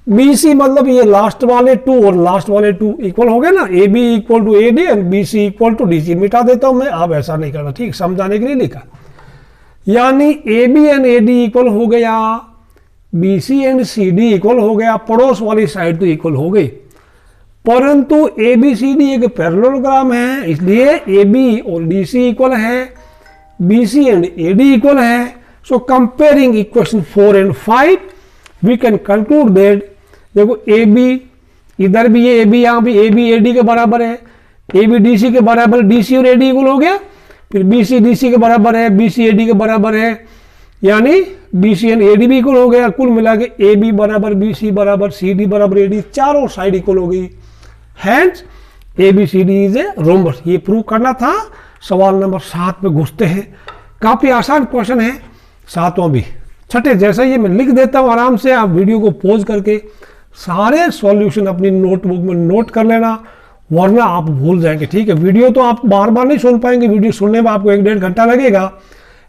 BC मतलब ये लास्ट वाले 2 और लास्ट वाले 2 इक्वल हो गए ना, AB equal to AD and BC equal to DC। मिटा देता हूं मैं, आप ऐसा नहीं करना, ठीक, समझाने के लिए लिखा। यानी AB एंड AD इक्वल हो गया, BC एंड CD इक्वल हो गया, पड़ोस वाली साइड तो इक्वल हो गई, परंतु ABCD एक पैरेललोग्राम है, इसलिए AB और DC इक्वल है, BC एंड AD इक्वल है। So comparing equation 4 and 5 we can conclude that, देखो AB इधर भी ये AB, यहां भी AB AD के बराबर है, AB DC के बराबर, DC और AD इक्वल हो गया, फिर BC DC के बराबर है, BC AD के बराबर है, यानी BC एंड AD भी इक्वल हो गया। कुल मिला के AB बराबर BC बराबर CD बराबर AD, चारों साइड इक्वल हो गई। Hence ABCD is a rhombus. ये प्रूव करना था। सवाल नंबर 7 पे घुसते हैं, काफी आसान क्वेश्चन है, 7वां भी। छठे जैसा ये मैं लिख देता हूं, आराम से आप वीडियो को पॉज करके सारे सॉल्यूशन अपनी नोटबुक में नोट कर लेना, वरना आप भूल जाएंगे, ठीक है। वीडियो तो आप बार बार नहीं सुन पाएंगे, वीडियो सुनने में आपको 1-1.5 घंटा लगेगा,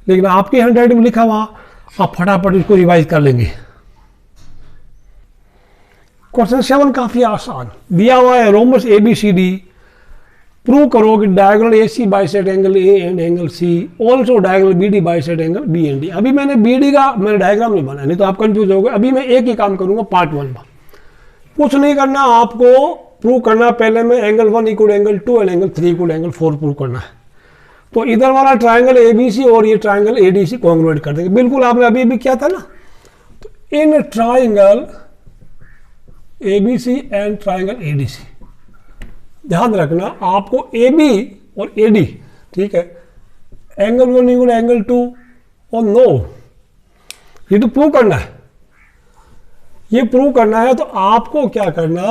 लेकिन आपकी हैंडराइटिंग में लिखा हुआ आप फटाफट इसको रिवाइज कर लेंगे। क्वेश्चन 7 काफी आसान दिया हुआ है, rhombus A B C D, prove करो कि diagonal A C bisect angle A and angle C, also diagonal B D bisect angle B and D. अभी मैंने बी डी का मैंने डायग्राम नहीं बनाया, नहीं तो आप कंफ्यूज हो गए। अभी मैं एक ही काम करूंगा पार्ट 1 में, कुछ नहीं करना आपको, प्रूव करना पहले में angle 1 equal angle 2 and angle 3 equal angle 4 prove करना है। तो इधर वाला ट्राइंगल एबीसी और ये ट्राइंगल एडीसी कॉन्ग्रुएंट कर देंगे, बिल्कुल आपने अभी भी किया था ना। तो in triangle ABC and triangle ADC, ध्यान रखना आपको AB और AD, ठीक है, एंगल 1 इक्वल एंगल 2 और नो, ये तो प्रूव करना है। ये प्रूव करना है तो आपको क्या करना,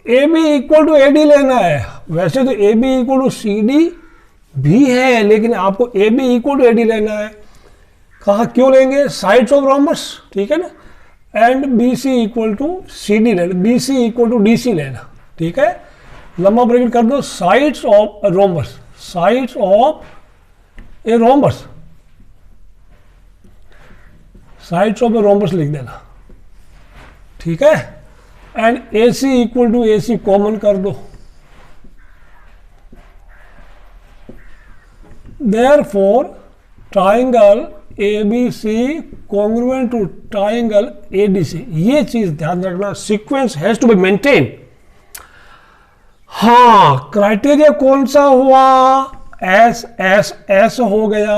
AB इक्वल टू AD लेना है। वैसे तो AB इक्वल टू CD भी है, लेकिन आपको AB इक्वल टू AD लेना है। कहा क्यों लेंगे, साइड्स ऑफ रोमबस, ठीक है ना, and BC equal to CD लेना, BC इक्वल टू DC लेना, ठीक है। लंबा ब्रैकेट कर दो, sides of rhombus, sides of a rhombus, sides of a rhombus लिख देना, ठीक है। And AC equal to AC common कर दो, therefore triangle ABC congruent to triangle ADC। ये चीज ध्यान रखना, sequence has to be maintain. हाँ, क्राइटेरिया कौन सा हुआ, एस एस एस हो गया।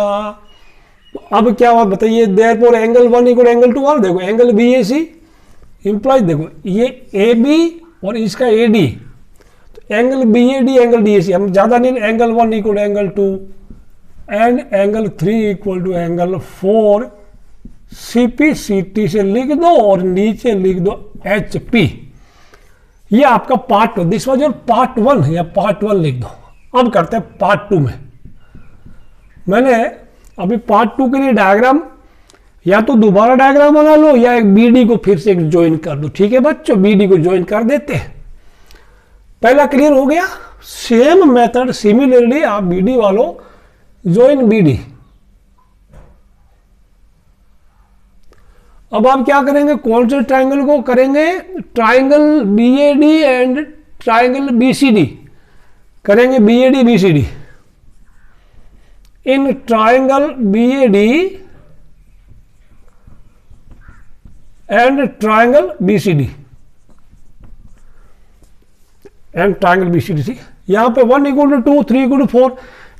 अब क्या हुआ बताइए, देयरफॉर एंगल 1 इक्वल एंगल 2, और देखो एंगल BAC इंप्लाइज, देखो ये AB और इसका AD, तो एंगल BAD एंगल DAC, हम ज्यादा नहीं, angle 1 equal angle 2 and angle 3 equal to angle 4, CP CT से लिख दो और नीचे लिख दो HP। ये आपका part 2, this was your part 1 या पार्ट 1 लिख दो। अब करते हैं पार्ट 2 में। मैंने अभी पार्ट 2 के लिए डायग्राम या तो दोबारा डायग्राम बना लो या एक BD को फिर से ज्वाइन कर दो, ठीक है बच्चों, BD को ज्वाइन कर देते हैं। पहला क्लियर हो गया, सेम मेथड सिमिलरली आप BD वालों ज्वाइन BD। अब आप क्या करेंगे, कौन से ट्राइंगल को करेंगे, triangle BAD and triangle BCD करेंगे, BAD BCD। In triangle BAD and triangle BCD and triangle BCD, ठीक है। यहां पे 1 इक्वल टू 2, 3 इक्वल टू 4,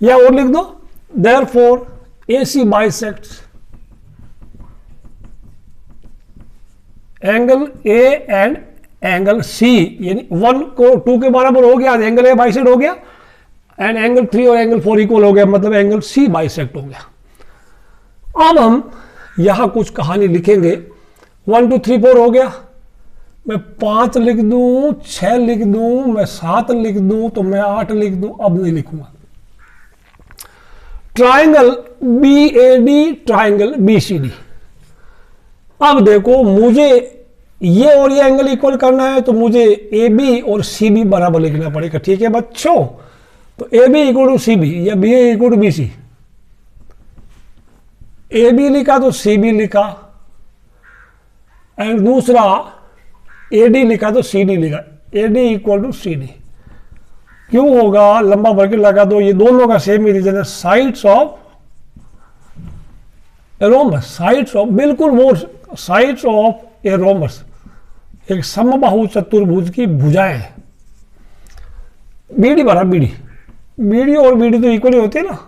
या और लिख दो, therefore AC bisects angle A and angle C, यानी 1 को 2 के बराबर हो गया, एंगल A बाइसेक्ट हो गया, एंड एंगल 3 और एंगल 4 इक्वल हो गया, मतलब एंगल C बाइसेक्ट हो गया। अब हम यहां कुछ कहानी लिखेंगे, 1 2 3 4 हो गया, मैं 5 लिख दूं, 6 लिख दूं, मैं 7 लिख दूं, तो मैं 8 लिख दूं, अब नहीं लिखूंगा। ट्राइंगल BAD ट्राइंगल BCD, अब देखो मुझे ये और ये एंगल इक्वल करना है, तो मुझे AB और CB बराबर लिखना पड़ेगा, ठीक है बच्चों। तो AB इक्वल टू CB या BA equal to BC, AB लिखा तो CB लिखा, एंड दूसरा AD लिखा तो CD लिखा, AD इक्वल टू CD। क्यों होगा, लंबा ब्रैकेट लगा दो, ये दोनों का सेम ही रीजन है, sides of a rhombus, sides of, बिल्कुल वो साइड्स ऑफ ए रोमबस, एक समबाहु चतुर्भुज की भुजाएं। BD बराबर BD, BD और BD तो इक्वल ही होती है ना।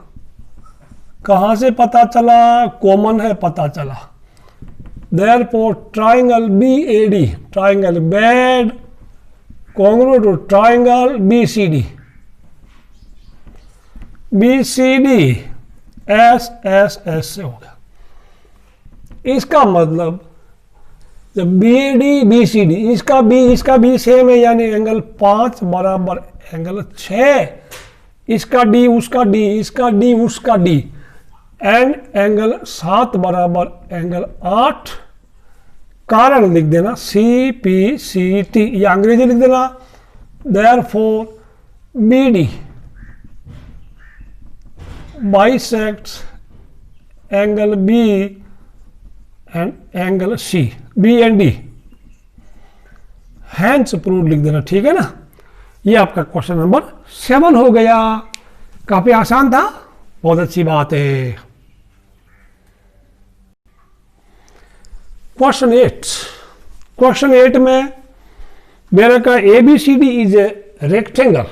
कहां से पता चला, कॉमन है पता चला। Therefore triangle BAD triangle BAD congruent to triangle BCD, BCD S से हो गया। इसका मतलब जब BAD BCD, इसका B सेम है, यानी एंगल 5 बराबर एंगल 6, इसका D उसका D, इसका D उसका D, एंड एंगल 7 बराबर एंगल 8। कारण लिख देना CPCT, या अंग्रेजी लिख देना, therefore BD bisects angle B and angle C, B and D, hence prove लिख देना, ठीक है ना। ये आपका क्वेश्चन नंबर 7 हो गया। काफी आसान था, बहुत अच्छी बात है। क्वेश्चन 8, क्वेश्चन 8 में मेरा का ABCD is a rectangle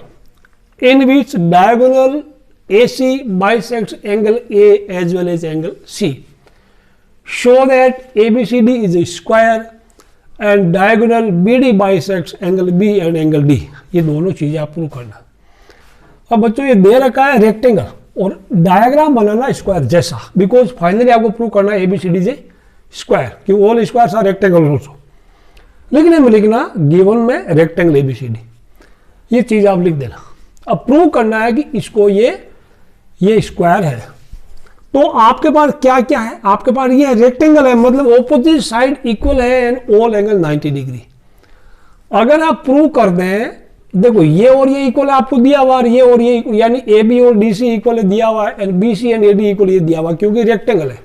in which diagonal AC bisects angle A as well as angle C. Show that ABCD is a square and diagonal BD bisects angle B and angle D. ये दोनों चीजें आप prove करना। अब बच्चों ये दे रखा है रेक्टेंगल और डायग्राम बनाना स्क्वायर जैसा, बिकॉज फाइनली आपको प्रूव करना है ABCD इज ए स्क्वायर, कि all squares are rectangle also. लेकिन हमें लिखना गिवन में रेक्टेंगल ABCD, ये चीज आप लिख देना। अब प्रूव करना है कि इसको ये स्क्वायर है, तो आपके पास क्या क्या है, आपके पास ये रेक्टेंगल है, मतलब ऑपोजिट साइड इक्वल है एंड ऑल एंगल 90 डिग्री। अगर आप प्रूव कर दें, देखो ये और ये इक्वल है आपको दिया हुआ, ये और ये यानी AB और DC इक्वल है दिया हुआ है, and BC and AD equal ये दिया हुआ क्योंकि रेक्टेंगल है।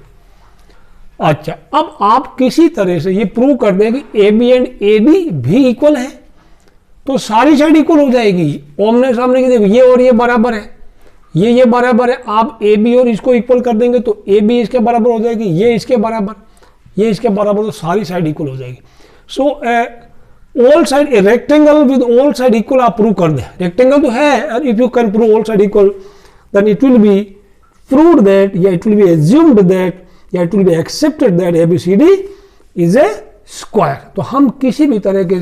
अच्छा, अब आप किसी तरह से ये प्रूव कर दें कि AB एंड AD भी इक्वल है, तो सारी साइड इक्वल हो जाएगी। ओमने सामने की देखो ये और ये बराबर है, ये बराबर है, आप AB और इसको इक्वल कर देंगे तो AB इसके बराबर हो जाएगी, ये इसके बराबर, ये इसके बराबर, तो सारी साइड इक्वल हो जाएगी। So all side a rectangle with all side equal आप प्रूव कर दें। रेक्टेंगल तो है, if you can prove all side equal then it will be proved that, या it will be assumed that, या it will be accepted that ABCD is a square. तो हम किसी भी तरह के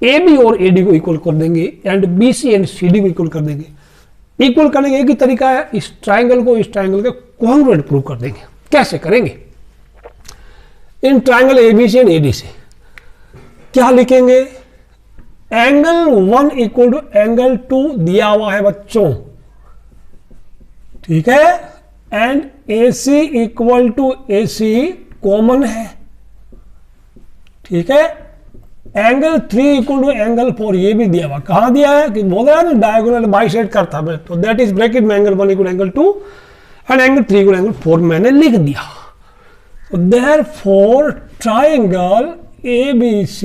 AB और AD को इक्वल कर देंगे एंड BC एंड CD को इक्वल कर देंगे। इक्वल करने का एक ही तरीका है, इस ट्राइंगल को इस ट्राइंगल के कॉन्ग्रुएंट प्रूव कर देंगे। कैसे करेंगे? In triangle ABC and AD से क्या लिखेंगे? एंगल 1 इक्वल टू एंगल 2 दिया हुआ है बच्चों, ठीक है, and AC equal to AC common है, ठीक है। एंगल 3 इक्वल टू एंगल 4 ये भी दिया हुआ, कहां दिया है कि बोल रहा है ना डायगोनल बाइसेक्ट करता है, तो दैट इज ब्रैकेट में angle 1 equal angle 2 and angle 3 equal angle 4 मैंने लिख दिया। तो therefore triangle ABC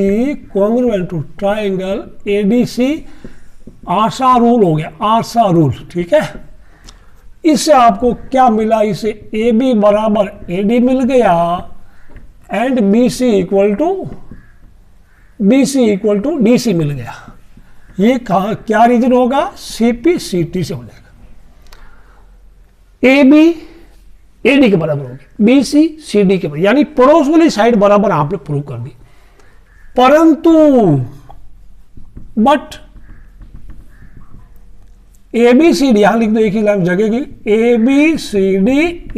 congruent to triangle ADC, ASA rule हो गया, आशा रूल, ठीक है। इससे आपको क्या मिला? इसे AB बराबर AD मिल गया and BC equal to DC मिल गया। ये क्या रीजन होगा? CP/CT से हो जाएगा। AB AD के बराबर होगी, BC CD के बराबर, यानी पड़ोस वाली साइड बराबर आपने प्रूव कर दी। परंतु बट ABCD यहां लिख दो एक ही लाइन जगह की, ABCD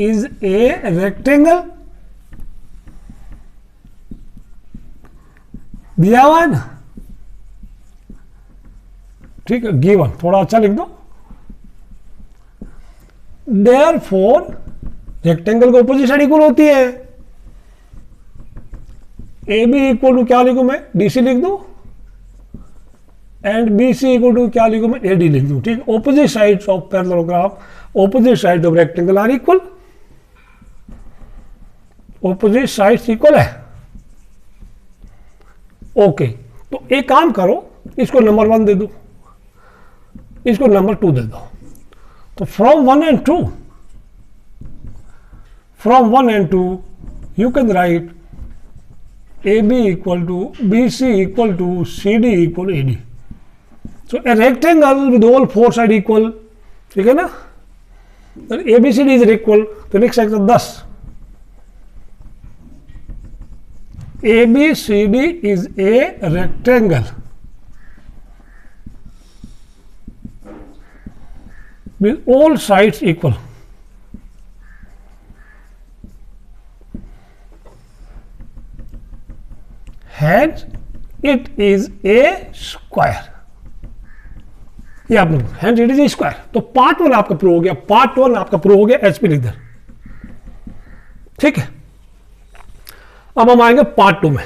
इज ए रेक्टेंगल दिया हुआ है ना, ठीक है, गिवन, थोड़ा अच्छा लिख दो। देयरफॉर रेक्टेंगल को ऑपोजिट साइड इक्वल होती है, AB इक्वल टू क्या लिखूं मैं? DC लिख दूं, एंड BC इक्वल टू क्या लिखूं मैं? AD लिख दूं, ठीक। Opposite sides of parallelogram, opposite side of rectangle are equal, opposite sides equal है, ओके। तो एक काम करो, इसको नंबर 1 दे दो, इसको नंबर 2 दे दो। तो from 1 and 2 you can write AB equal to BC equal to CD equal AD. So a rectangle with all 4 sides equal, ठीक है ना, then ABCD is equal, तो लिख सकते 10। ABCD is a rectangle with all sides equal. Hence, it is a square. ये आपने hence it is a square. तो part 1 आपका प्रूव हो गया, पार्ट 1 आपका प्रूव हो गया, HP लिख दे, ठीक है। अब हम आएंगे पार्ट 2 में।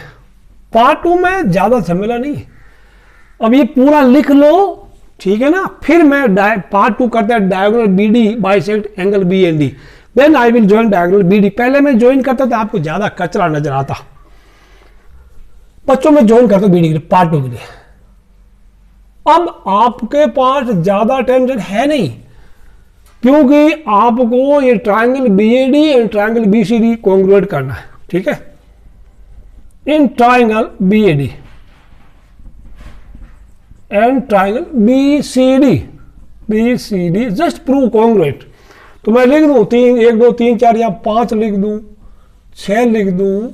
पार्ट 2 में ज्यादा झमेला नहीं है, अब ये पूरा लिख लो, ठीक है ना। फिर मैं पार्ट 2 करता है diagonal BD bisect angle B and D, then I will join diagonal BD। पहले मैं ज्वाइन करता था, आपको ज्यादा कचरा नजर आता। बच्चों में ज्वाइन करता हूं बीडी के लिए, पार्ट 2 के लिए। अब आपके पास ज्यादा टेंशन है नहीं, क्योंकि आपको ये triangle BOD and triangle BCD कॉन्ग्रुएट करना है, ठीक है। In triangle BOD and triangle BCD just prove कॉन्ग्रुएट। तो मैं लिख दूं 3 1 2 3 4 या 5 लिख दूं, 6 लिख दूं,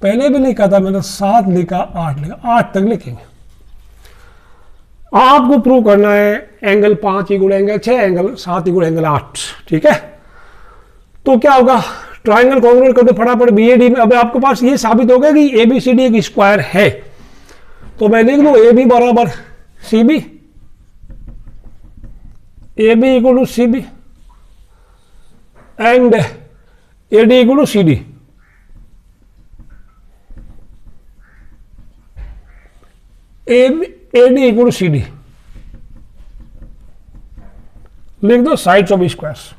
पहले भी लिखा था मैंने 7 लिखा, 8 लिखा, 8 तक लिखेंगे। आपको प्रूव करना है angle 5 equal angle 6, angle 7 equal angle 8, ठीक है। तो क्या होगा, ट्रायंगल कॉन्ग्रुएट करते फटाफट बीएडी में। अब आपके पास ये साबित हो गया कि एबीसीडी एक स्क्वायर है, तो मैं लिख दूं AB बराबर CB, AB equal to CB and AD equal to CD। AD equal to CD लिख दो, साइड्स ऑफ स्क्वायर्स।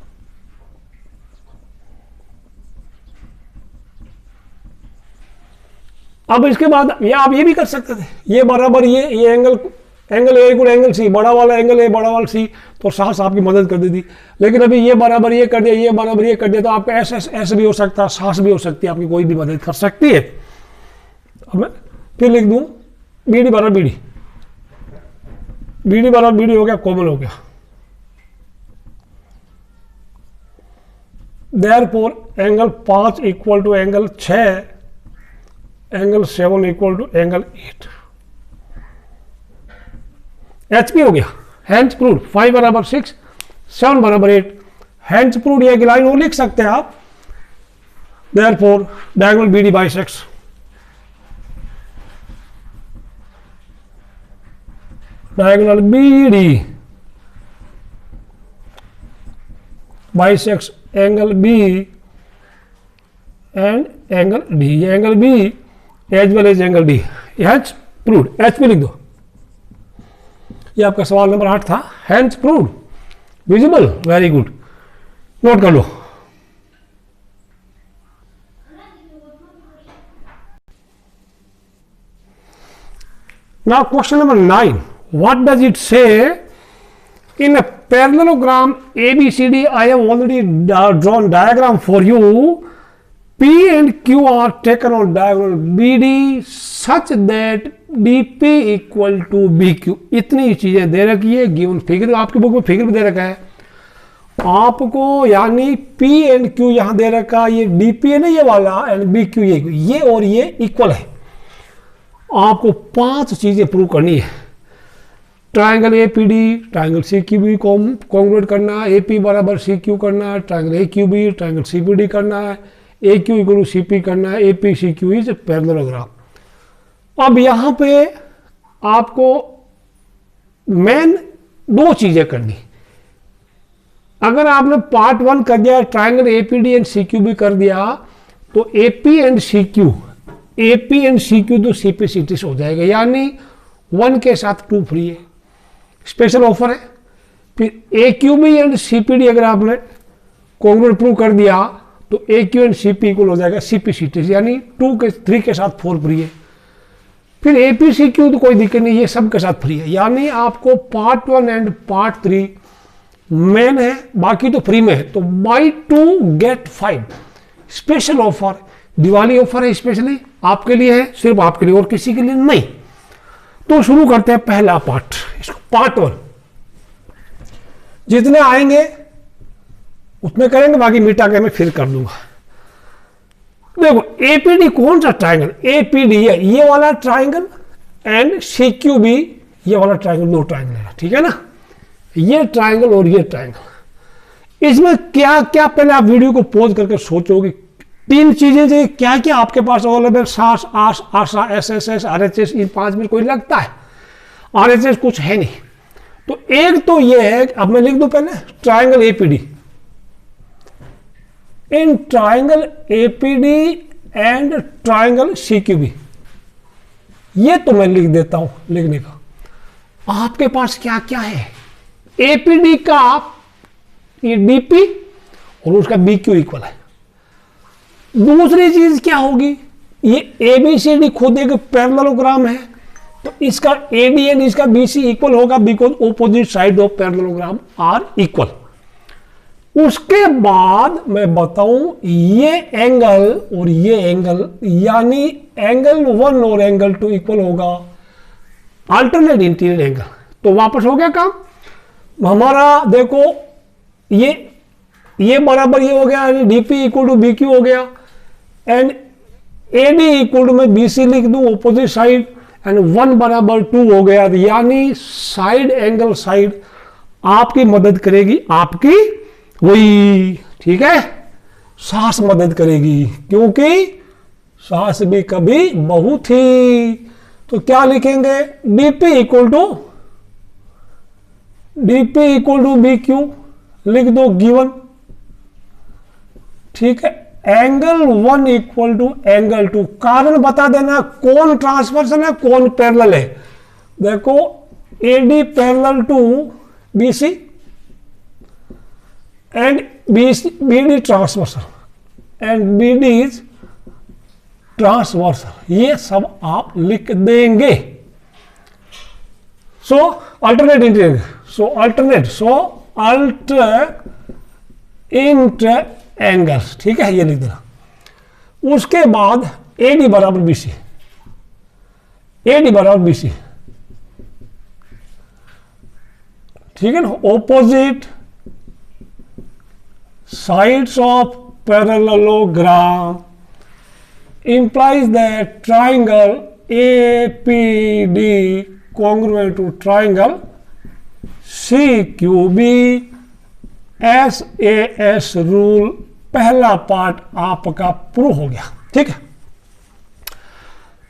अब इसके बाद ये आप ये भी कर सकते थे, ये बराबर ये angle A equal angle C, बड़ा वाला एंगल ए बड़ा वाला सी, तो सास आपकी मदद कर देती। लेकिन अभी ये बराबर ये कर दिया, ये बराबर ये कर दिया, तो आपका ऐसे भी हो सकता है, सास भी हो सकती है, आपकी कोई भी मदद कर सकती है। अब मैं फिर लिख दूं बीडी बराबर बीडी, बीडी बराबर बीडी हो गया, कॉमन हो गया। Therefore angle 5 equal to angle 6, angle 7 equal to angle 8। HP हो गया, हैंड्स प्रूव्ड। 5 बराबर 6, 7 बराबर 8, हैंड्स प्रूव्ड। ये लाइन और लिख सकते हैं आप, therefore diagonal BD bisects diagonal BD bisects angle B and angle D. ये angle B as well as angle D, hence proved. HP लिख दो, ये आपका सवाल नंबर 8 था। Hence proved, visible, very good, note कर लो। Now question number 9, what does it say? In a parallelogram ABCD, I have already drawn diagram for you. P and Q are taken on diagonal BD such that DP equal to BQ. इतनी चीजें दे रखी है, given figure आपकी book में figure भी दे रखा है आपको, यानी P एंड Q यहां दे रखा, ये DP है ना ये वाला, एंड BQ ये और ये इक्वल है। आपको 5 चीजें प्रूव करनी है। ट्रायंगल APD, ट्रायंगल CQB कॉन्ग्रुएट करना, AP बराबर CQ करना, ट्रायंगल AQB, ट्रायंगल CPD करना है, AQ इक्वल टू CP करना है, AP CQ इज पैरेललोग्राम। अब यहां पे आपको मेन 2 चीजें करनी। अगर आपने पार्ट 1 कर दिया, ट्रायंगल APD एंड CQB कर दिया, तो AP एंड CQ तो CP CT से हो जाएगा, यानी 1 के साथ 2 फ्री है, स्पेशल ऑफर है। फिर AQB एंड CPD अगर आपने कॉन्ग्रुएट प्रूव कर दिया, तो AQ एंड CP इक्वल हो जाएगा CP CT, यानी 3 के साथ 4 फ्री है। फिर AP CQ तो कोई दिक्कत नहीं, ये सब के साथ फ्री है, यानी आपको पार्ट 1 एंड पार्ट 3 मेन है, बाकी तो फ्री में है। तो buy 2 get 5 special offer, Diwali offer है, स्पेशली आपके लिए है, सिर्फ आपके लिए और किसी के लिए नहीं। तो शुरू करते हैं पहला पार्ट, इसको पार्ट 1। जितने आएंगे उतने करेंगे, बाकी मिटा के मैं फिर कर दूंगा। देखो APD कौन सा ट्रायंगल, APD है ये वाला ट्रायंगल, एंड CQB ये वाला ट्रायंगल, 2 ट्रायंगल है, ठीक है ना, ये ट्रायंगल और ये ट्रायंगल। इसमें क्या क्या, पहले आप वीडियो को पॉज करके सोचोगे, 3 चीजें जो क्या क्या आपके पास अवेलेबल, सास आस आशा SSS RHS, इन 5 में कोई लगता है, RHS कुछ है नहीं। तो एक तो ये है, अब मैं लिख दूं पहले triangle APD, in triangle APD and triangle CQB, ये तो मैं लिख देता हूं लिखने का। आपके पास क्या क्या है, APD का ये DP और उसका BQ इक्वल है। दूसरी चीज क्या होगी, ये ABCD खुद एक पैरेललोग्राम है, तो इसका AD एंड इसका BC इक्वल होगा because opposite side of parallelogram are equal. उसके बाद मैं बताऊं ये एंगल और ये एंगल, यानी एंगल 1 और एंगल 2 इक्वल होगा अल्टरनेट इंटीरियर एंगल। तो वापस हो गया काम हमारा। देखो ये बराबर ये हो गया, DP इक्वल टू BQ हो गया, एंड AD इक्वल टू मैं BC लिख दूं ऑपोजिट साइड, एंड 1 बराबर 2 हो गया। यानी साइड एंगल साइड आपकी मदद करेगी, आपकी वही, ठीक है, सास मदद करेगी, क्योंकि सास भी कभी बहू थी। तो क्या लिखेंगे, DP इक्वल टू BQ लिख दो गिवन, ठीक है। एंगल 1 इक्वल टू एंगल 2, कारण बता देना कौन ट्रांसवर्सल है कौन पैरेलल है। देखो AD parallel to BC and BD transversal and BD is transversal, ये सब आप लिख देंगे। So alternate interior, inter angles, ठीक है, ये लिख देना। उसके बाद AD बराबर BC, ठीक है ना, opposite sides of parallelogram implies that triangle APD congruent to triangle CQB SAS rule, पहला पार्ट आपका प्रूव हो गया, ठीक है।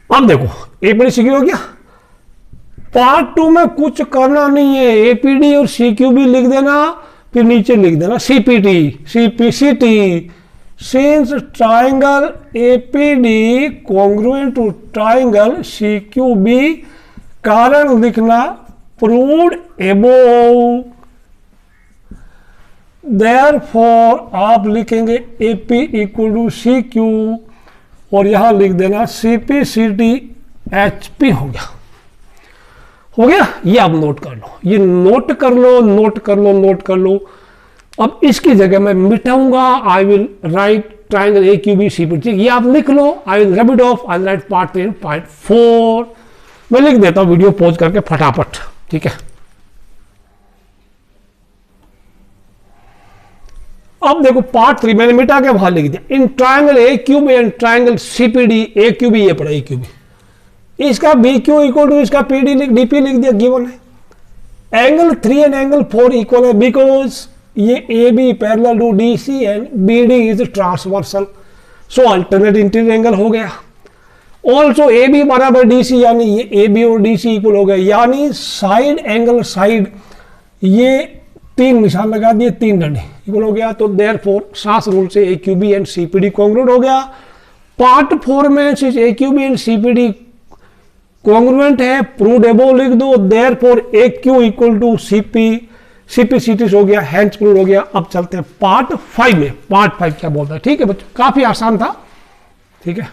अब देखो APD हो गया। पार्ट 2 में कुछ करना नहीं है, APD और CQB लिख देना, फिर नीचे लिख देना CPCT, since triangle APD congruent to triangle CQB, कारण लिखना प्रूव्ड एबोव। देयरफॉर आप लिखेंगे AP इक्वल टू CQ और यहां लिख देना CPCT HP हो गया, ये आप नोट कर लो, ये नोट कर लो। अब इसकी जगह मैं मिटाऊंगा, I will write triangle AQB CPD, ये आप लिख लो। I will rub it off, I will write part 3 part 4। मैं लिख देता हूं वीडियो पॉज करके फटाफट, ठीक है। अब देखो पार्ट 3 मैंने मिटा के बाहर लिख दिया। In triangle AQB and triangle CPD, AQB ये पड़ा AQB, इसका BQ इक्वल टू इसका DP लिख दिया, गिवन है। एंगल 3 एंड एंगल 4 इक्वल है बिकॉज ये AB parallel to DC and BD is transversal, so alternate interior angle हो गया। ऑल्सो AB बराबर DC, यानी ये AB और DC इक्वल हो गया, यानी साइड एंगल साइड, ये 3 निशान लगा दिए, 3 डंडे इक्वल हो गया। तो देयरफॉर सास रूल से AQB एंड CPD कॉन्ग्रुएंट हो गया। पार्ट 4 में AQB एंड CPD कॉन्ग्रुएंट है, प्रूव्ड एबोव लिख दो। Therefore AQ equal to CPCT हो गया, हेंस प्रूव्ड हो गया। अब चलते हैं पार्ट 5 में। पार्ट 5 क्या बोलता है, ठीक है बच्चों, काफी आसान था, ठीक है।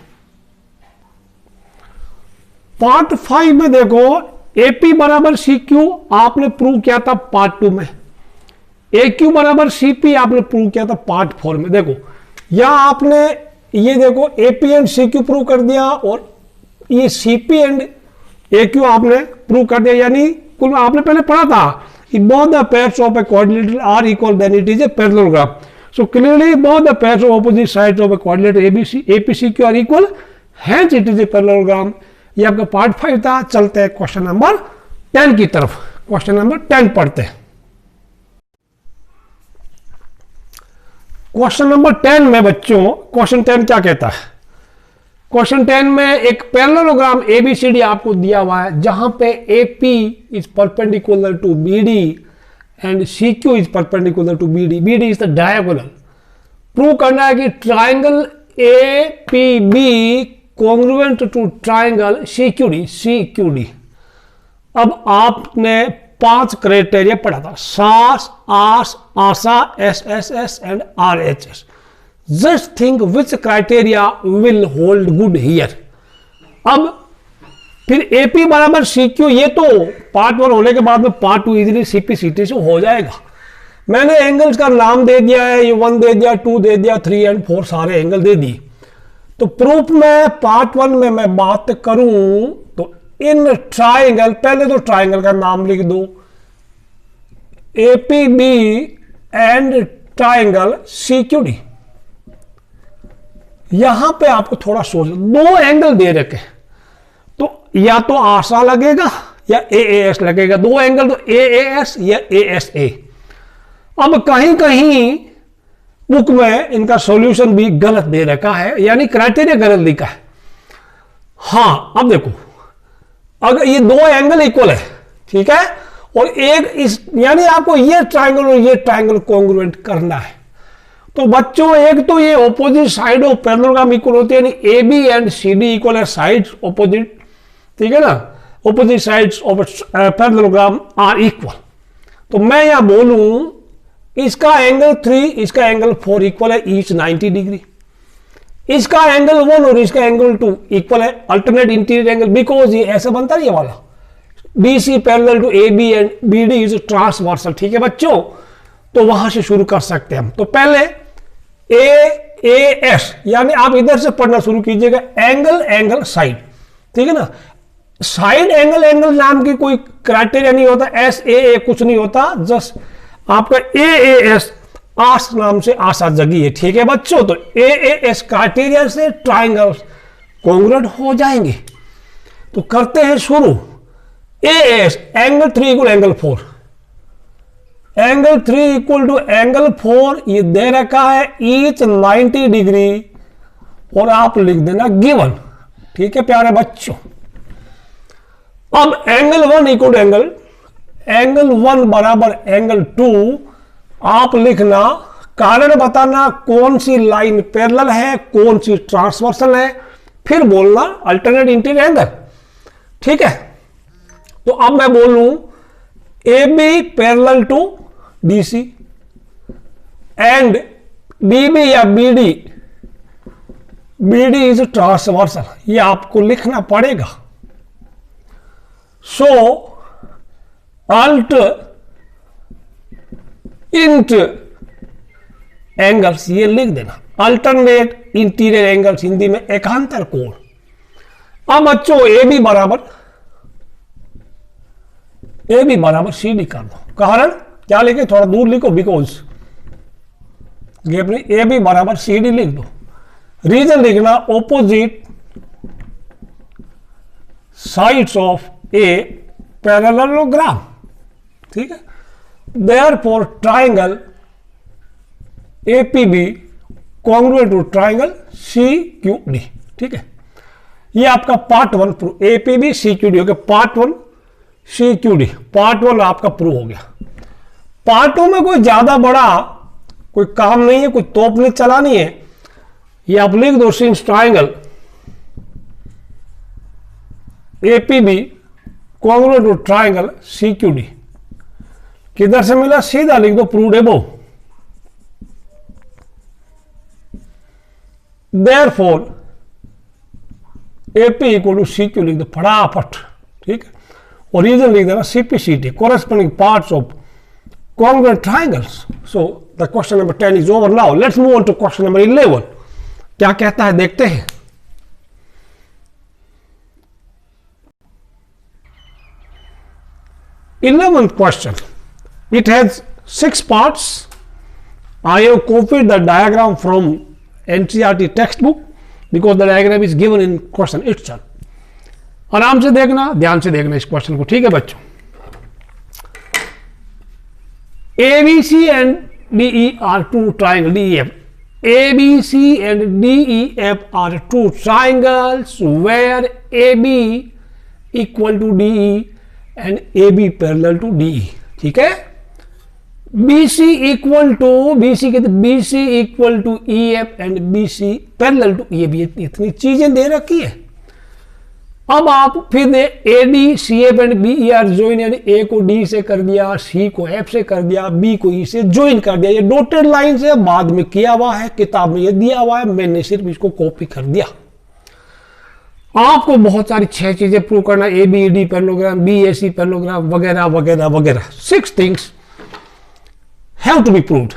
पार्ट 5 में देखो AP बराबर CQ आपने प्रूव किया था पार्ट 2 में, AQ बराबर CP आपने प्रूव किया था पार्ट 4 में। देखो यहां आपने ये देखो AP एंड CQ प्रूव कर दिया और ये CP एंड AQ आपने प्रूव कर दिया, यानी कुल आपने पहले पढ़ा था both the pairs of a quadrilateral are equal then it is a parallelogram. So clearly both the pairs of opposite sides of a quadrilateral APCQ are equal, hence it is a parallelogram. ये आपका part 5 था। चलते हैं question number 10 की तरफ। Question number 10 पढ़ते हैं। Question number 10 में बच्चों, क्वेश्चन 10 क्या कहता है? क्वेश्चन 10 में एक पैरेललोग्राम ABCD आपको दिया हुआ है, जहां पे AP is perpendicular to BD and CQ is perpendicular to BD। BD is the diagonal. Prove करना है कि triangle APB congruent to triangle CQD। अब आपने 5 क्राइटेरिया पढ़ा था, सास, आस, आसा, SSS and RHS। Just think which criteria will hold good here. अब फिर एपी बराबर सी क्यू, ये तो पार्ट 1 होने के बाद में पार्ट 2 इजीली सीपीसीटी से हो जाएगा। मैंने एंगल्स का नाम दे दिया है, ये 1 दे दिया, 2 दे दिया, 3 एंड 4 सारे एंगल दे दिए। तो प्रूफ में पार्ट 1 में मैं बात करूं तो इन ट्राइंगल, पहले तो ट्राइंगल का नाम लिख दो एपीबी एंड ट्राइंगल सीक्यूडी। यहां पे आपको थोड़ा सोच, 2 एंगल दे रखे तो या तो आशा लगेगा या एएस लगेगा, 2 एंगल तो एएस या एएसए। अब कहीं कहीं बुक में इनका सॉल्यूशन भी गलत दे रखा है, यानी क्राइटेरिया गलत लिखा है। हां अब देखो, अगर ये 2 एंगल इक्वल है, ठीक है, और एक इस, यानी आपको ये ट्राइंगल और ये ट्राइंगल कॉन्ग्रुएंट करना है। तो बच्चों एक तो ये opposite side of parallelogram equal होती है, यानी A B and C D equal है, साइड्स ऑपोजिट, ठीक है ना, opposite sides of parallelogram are equal. तो मैं यहां बोलूं इसका एंगल 3, इसका एंगल 4 इक्वल है, ईच 90 डिग्री। इसका एंगल 1 और इसका एंगल 2 इक्वल है, अल्टरनेट इंटीरियर एंगल, बिकॉज ये ऐसा बनता है ये वाला BC parallel to AB and BD is transversal. ठीक है बच्चों, तो वहां से शुरू कर सकते हैं हम। तो पहले AAS, यानी आप इधर से पढ़ना शुरू कीजिएगा, एंगल एंगल साइड, ठीक है ना। साइड एंगल एंगल नाम की कोई क्राइटेरिया नहीं होता, SAA कुछ नहीं होता, जस्ट आपका AAS आस नाम से आशा जगी है। ठीक है बच्चों, तो AAS क्राइटेरिया से ट्राइंगल्स कॉन्ग्रुएंट हो जाएंगे। तो करते हैं शुरू। AAS angle 3 equal angle 4, angle 3 equal to angle 4, ये दे रखा है ईच 90 डिग्री, और आप लिख देना गिवन। ठीक है प्यारे बच्चों, अब एंगल 1 इक्वल टू एंगल 1 बराबर एंगल 2, आप लिखना, कारण बताना कौन सी लाइन पैरेलल है, कौन सी ट्रांसवर्सल है, फिर बोलना अल्टरनेट इंटीरियर एंगल। ठीक है, तो अब मैं बोलूं AB parallel to BC and BB या BD इज ट्रांसवर्सल, ये आपको लिखना पड़ेगा। सो अल्ट इंट एंगल्स, ये लिख देना, अल्टरनेट इंटीरियर एंगल्स, हिंदी में एकांतर कोण। अब बच्चों AB बराबर CD कर दो। कारण क्या लिखे, थोड़ा दूर लिखो, बिकॉज AB बराबर CD लिख दो। रीजन लिखना, opposite sides of a parallelogram. ठीक है, therefore triangle APB congruent to triangle CQD। ठीक है, ये आपका पार्ट 1 प्रूफ, APB CQD हो गया, पार्ट 1 CQD, पार्ट 1 आपका प्रूव हो गया। पार्ट 2 में कोई ज्यादा बड़ा कोई काम नहीं है, कोई तोप नहीं चलानी है, ये आप लिख दो, since triangle APB congruent to triangle CQD, किधर से मिला, सीधा लिख दो, proved above. Therefore AP equal to CQ लिख दो फटाफट। ठीक है, और रीजन लिख देना CPCT, corresponding parts of congruent triangles. So the question number 10 is over now. Let's move on to question number 11. क्या कहता है देखते हैं। Eleventh question. It has 6 parts. I have copied the diagram from NCERT textbook because the diagram is given in question itself. आराम से देखना, ध्यान से देखना इस क्वेश्चन को। ठीक है बच्चों, ABC and DE are two triangles, DEF. ABC and DEF are two triangles where AB equal to DE and AB parallel to DE. ठीक है, BC equal to BC equal to EF and BC parallel to EB, इतनी चीजें दे रखी है। अब आप फिर दे A D C F and B E are join, यानी ए को डी से कर दिया, सी को एफ से कर दिया, बी को ई से ज्वाइन कर दिया। ये डॉटेड लाइन से बाद में किया हुआ है, किताब में ये दिया हुआ है, मैंने सिर्फ इसको कॉपी कर दिया। आपको बहुत सारी 6 चीजें प्रूव करना, A B E D parallelogram, B A C parallelogram वगैरह वगैरह वगैरह, 6 things have to be proved.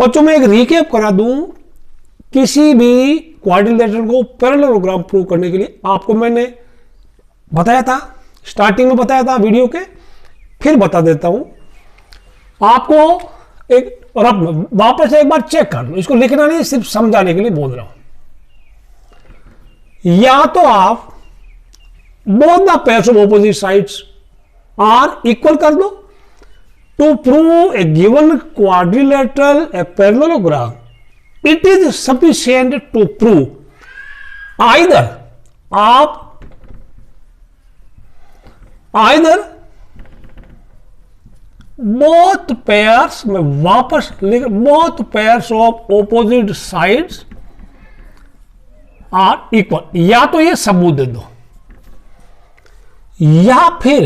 बच्चों में एक रिकैप करा दूं, किसी भी क्वाड्रिलेटरल को पैरेललोग्राम प्रूव करने के लिए आपको मैंने बताया था, स्टार्टिंग में बताया था वीडियो के, फिर बता देता हूं आपको। एक वापस एक बार चेक कर लो, इसको लिखना नहीं, सिर्फ समझाने के लिए बोल रहा हूं। या तो आप both the pairs of opposite sides are equal कर दो to prove a given quadrilateral a parallelogram, it is sufficient to prove either both pairs में वापस लिख, both pairs of opposite sides are equal, या तो ये सबूत दे दो, या फिर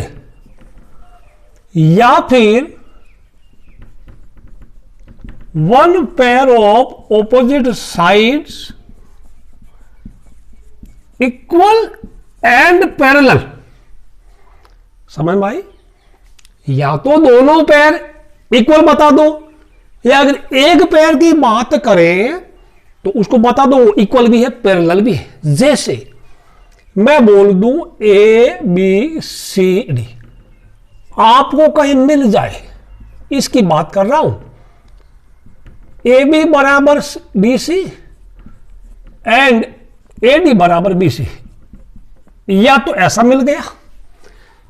one pair of opposite sides equal and parallel। समझ में आई? या तो दोनों पैर इक्वल बता दो, या अगर एक पैर की बात करें तो उसको बता दो इक्वल भी है पैरेलल भी है। जैसे मैं बोल दूं ए बी सी डी, आपको कहीं मिल जाए, इसकी बात कर रहा हूं। ए बी बराबर B C and A D बराबर बी सी, या तो ऐसा मिल गया,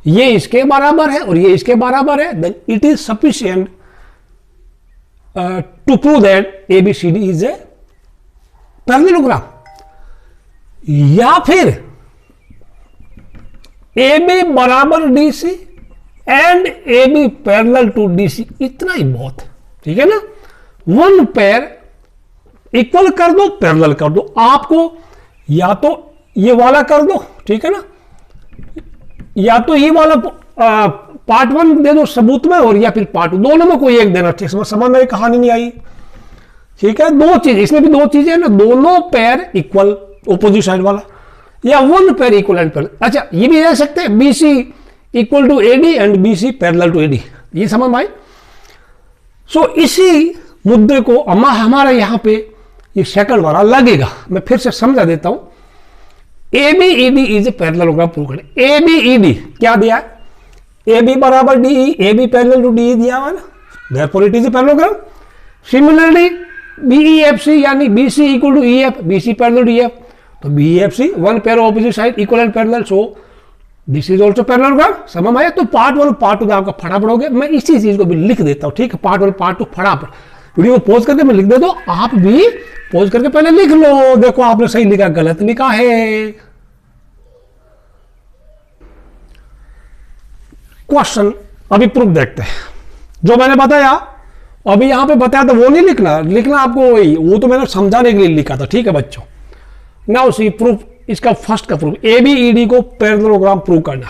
ये इसके बराबर है और ये इसके बराबर है, then it is sufficient to prove that A B C D is a parallelogram. या फिर ए बी बराबर D C and A B parallel to D C, इतना ही बहुत है, ठीक है ना। वन पेयर इक्वल कर दो, पैरेलल कर दो, आपको या तो ये वाला कर दो, ठीक है ना, या तो ये वाला पार्ट 1 दे दो सबूत में, और या फिर पार्ट 2, दोनों में कोई एक देना, ठीक समझ में कहानी नहीं आई, ठीक है। 2 चीज, इसमें भी 2 चीजें ना, दोनों पेयर इक्वल ऑपोजिट साइड वाला, या one pair equal and parallel. अच्छा ये भी दे सकते हैं B C equal to A D and B C parallel to A D, ये समझ में आई। सो इसी मुद्दे को हमारा यहां पे ये सेकंड वाला लगेगा, मैं फिर से समझा देता हूं। A B E D is a parallelogram prove करें। ए बी ई डी क्या दिया है, ए बी बराबर D E, A B parallel to D E दिया हुआ ना, therefore it is a parallelogram. Similarly B E F C, यानी B C equal to E F, B C parallel to E F, तो B F C one pair opposite side equal and parallel, so this is also parallelogram. समझ में आया? तो part 1 part 2 आपका फटाफट हो गया। मैं इसी चीज को भी लिख देता हूं, ठीक है, पार्ट 1 पार्ट 2 फटाफट वीडियो को पॉज करके मैं लिख देता हूं, आप भी पॉज करके पहले लिख लो। देखो आपने सही लिखा गलत लिखा है। क्वेश्चन अभी प्रूफ देखते हैं, जो मैंने बताया अभी यहां पे बताया था वो नहीं लिखना, लिखना आपको वही, वो तो मैंने समझाने के लिए लिखा था, ठीक है बच्चों। नाउ सी प्रूफ, इसका फर्स्ट का proof, A B E D को पैरेललोग्राम प्रूव करना।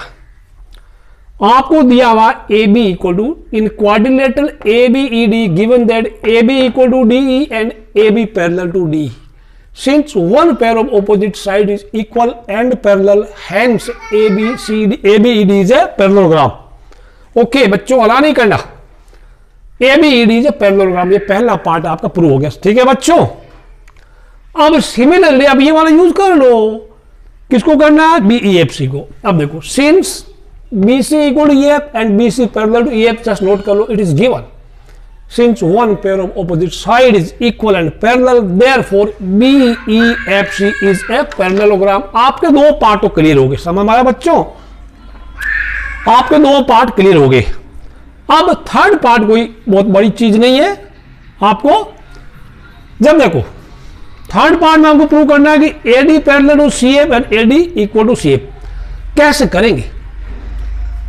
आपको दिया हुआ A B equal to in quadrilateral A B E D given that A B equal to D E and A B parallel to D, since one pair of opposite side is equal and parallel, hence A B C D A B E D is a parallelogram. Okay बच्चों, अला नहीं करना, A B E D is a parallelogram, ये पहला part आपका prove हो गया, ठीक है बच्चों। अब सिमिलरली अब ये वाला यूज कर लो, किसको करना है, बी ई एफ सी को। अब देखो since B C equal to E F and B C parallel to E F, just note कर लो, it is given since one pair of opposite side is equal and parallel, therefore B E F C is a parallelogram. आपके 2 part तो clear हो गए, समझ में आया बच्चों, आपके 2 पार्ट क्लियर हो गए। अब थर्ड पार्ट कोई बहुत बड़ी चीज नहीं है आपको। जब देखो थर्ड पार्ट में आपको प्रूव करना है कि A D parallel to C F and A D equal to C F. कैसे करेंगे,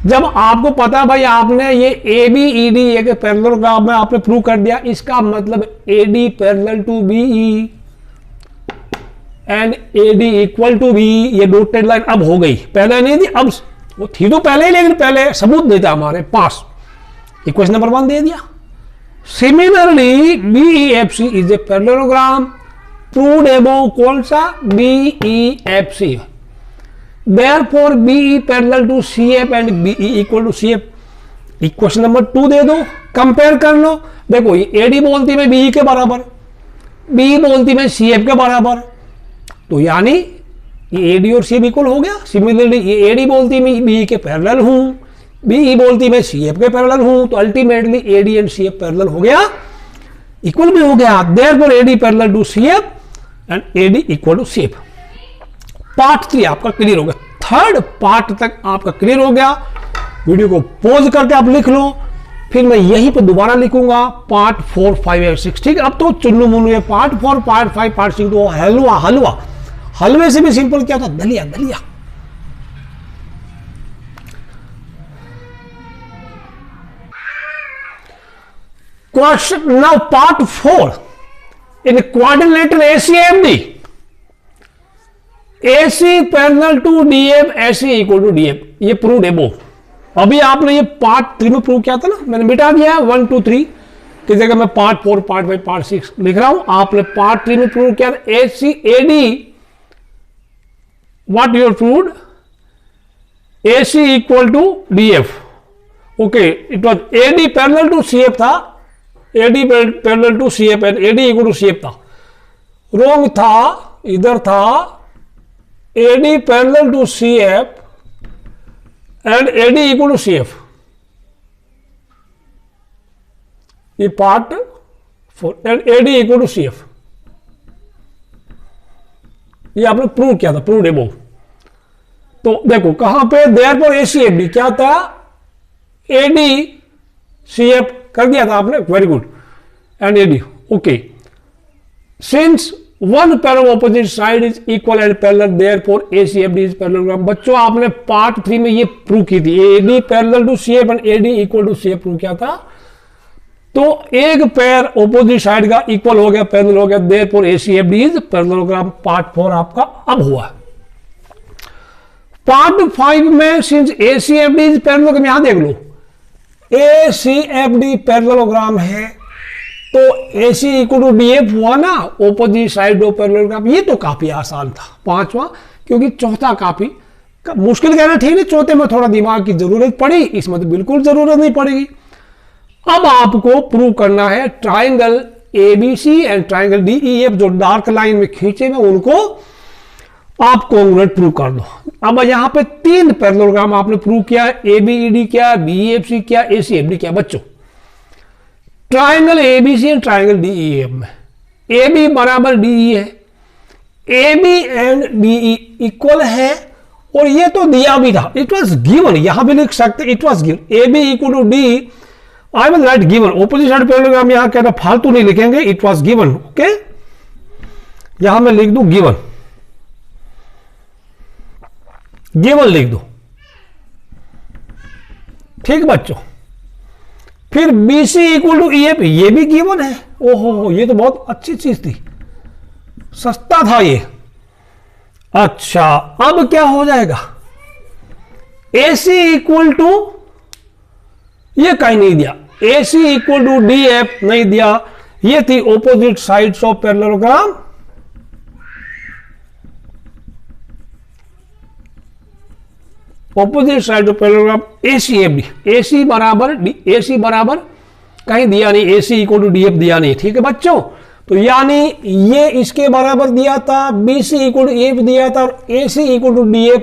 जब आपको पता भाई आपने ये ए बी ई डी एक पैरेललोग्राम में आपने प्रूव कर दिया, इसका मतलब A D parallel to B E, and A D equal to B, ये डॉटेड लाइन अब हो गई, पहले नहीं थी, अब वो थी तो पहले ही, लेकिन पहले सबूत देता हमारे पास, इक्वेशन नंबर 1 दे दिया। Similarly BEFC is a parallelogram proved above, कौन सा BEFC, therefore BE parallel to CF and BE equal to CF। Equation number 2 दे दो, कंपेयर कर लो। देखो ये AD बोलती मैं BE के बराबर, BE बोलती मैं CF के बराबर, तो यानी ये AD और CF इक्वल हो गया। सिमिलरली ये AD बोलती मैं BE के पैरेलल हूं, BE बोलती मैं CF के पैरेलल हूं, तो ultimately AD and CF parallel हो गया, इक्वल भी हो गया। Therefore AD parallel to CF and AD equal to CF। Part 3 आपका क्लियर हो गया, थर्ड पार्ट तक आपका क्लियर हो गया। वीडियो को पॉज करके आप लिख लो, फिर मैं यहीं पे दोबारा लिखूंगा पार्ट 4, 5 और 6। ठीक है, अब तो चुन्नू मुन्नू है, पार्ट 4, पार्ट 5, पार्ट 6 तो हलवा हलवा, हलवे से भी सिंपल क्या था, दलिया दलिया। Question now part 4 in quadrilateral ACFD, AC parallel to DF, AC equal to DF, ये प्रूव्ड अबव। अभी आपने ये पार्ट 3 में प्रूव किया था ना, मैंने मिटा दिया 1, 2, 3 की जगह मैं पार्ट 4, पार्ट 5, पार्ट 6 लिख रहा हूं। आपने पार्ट 3 में प्रूव किया था AD, what you proved, AC equal to DF। Okay, it was AD parallel to CF था, AD parallel to CF and AD equal to CF था। रॉन्ग था, इधर था AD parallel to CF and AD equal to CF। ये part 4 and AD equal to CF, ये आपने prove किया था, प्रूव्ड अबव। तो देखो कहां पे, देयरफॉर ACFD क्या था, AD CF कर दिया था आपने, very good, and AD okay. Since one pair of opposite side is equal and parallel, therefore ACFD is parallelogram. बच्चों आपने पार्ट 3 में ये प्रूव की थी, AD parallel to CF and AD equal to CF prove किया था। तो एक पेयर ऑपोजिट साइड का इक्वल हो गया, पैरेलल हो गया, therefore ACFD is parallelogram. Part 4 आपका अब हुआ। पार्ट 5 में सिंस ACFD इज पैरेललोग्राम, यहां देख लो ACFD पैरेललोग्राम है तो AC इक्वल टू DF हुआ ना, ऑपोजिट साइड ऑफ पैरेललोग्राम। ये तो काफी आसान था 5वां, क्योंकि चौथा काफी मुश्किल कहना ठीक है, चौथे में थोड़ा दिमाग की जरूरत पड़ी, इसमें तो बिल्कुल जरूरत नहीं पड़ेगी। अब आपको प्रूव करना है triangle ABC and triangle DEF, जो डार्क लाइन में खींचे हुए उनको आप कॉन्ग्रुएंट प्रूव कर दो। अब यहां पे 3 पैरेललोग्राम आपने प्रूव किया, ABED क्या, BEFC क्या, ACFD क्या। बच्चों triangle ABC and triangle DEF में AB बराबर DE है, AB एंड DE इक्वल है, और ये तो दिया भी था, इट वाज गिवन, यहां भी लिख सकते it was given, AB equal to DE, I will write given. Opposite side parallelogram यहां कहता फालतू नहीं लिखेंगे, इट वाज गिवन। ओके, यहां मैं लिख दूं गिवन, गिवन लिख दो, ठीक बच्चों। फिर BC इक्वल टू EF, ये भी गिवन है। ओहो, ये तो बहुत अच्छी चीज थी, सस्ता था ये। अच्छा, अब क्या हो जाएगा, AC इक्वल टू, ये कहीं नहीं दिया, AC इक्वल टू DF नहीं दिया, ये थी opposite sides of parallelogram. Opposite side of parallelogram ACFD, AC बराबर कहीं दिया नहीं, AC इक्वल टू DF दिया नहीं, ठीक है बच्चों। तो यानी ये इसके बराबर दिया था, BC इक्वल टू EF दिया था, और AC इक्वल टू DF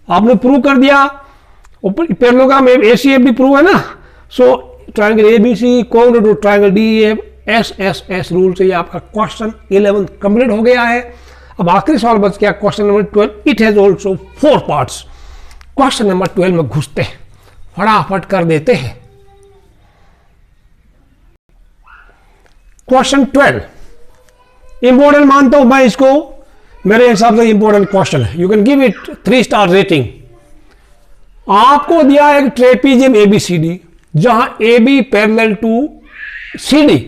आपने प्रूव कर दिया। पैरेललोग्राम ACFD भी प्रूव है ना। So triangle ABC congruent to triangle DEF, SSS rule से ये आपका क्वेश्चन 11 कंप्लीट हो गया है। अब आखिरी सवाल बच गया question number 12, it has also 4 parts. Question number 12 में घुसते हैं, फटाफट कर देते हैं। क्वेश्चन 12 इंपॉर्टेंट मानता हूं मैं इसको, मेरे हिसाब से इंपॉर्टेंट क्वेश्चन है, you can give it 3 star rating. आपको दिया एक ट्रेपीजियम ABCD, जहां AB parallel to CD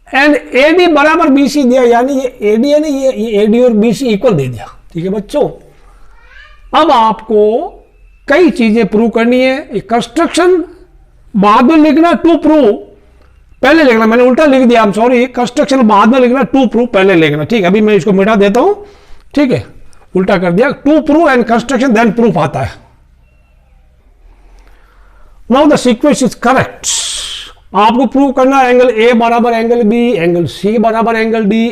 and AD बराबर बीसी दिया, यानी ये एडी है ना, ये एडी और बीसी इक्वल दे दिया। ठीक है बच्चों, अब आपको कई चीजें प्रूव करनी है। कंस्ट्रक्शन बाद में लिखना, टू प्रूव पहले लिखना, मैंने उल्टा लिख दिया, आई एम सॉरी। कंस्ट्रक्शन बाद में लिखना, टू प्रूव पहले लिखना। ठीक है, अभी मैं इसको मिटा देता हूं। ठीक है, उल्टा कर दिया, to prove and construction then proof आता है। Now the sequence is correct. आपको प्रूव करना है एंगल ए बराबर एंगल बी, एंगल सी बराबर angle D,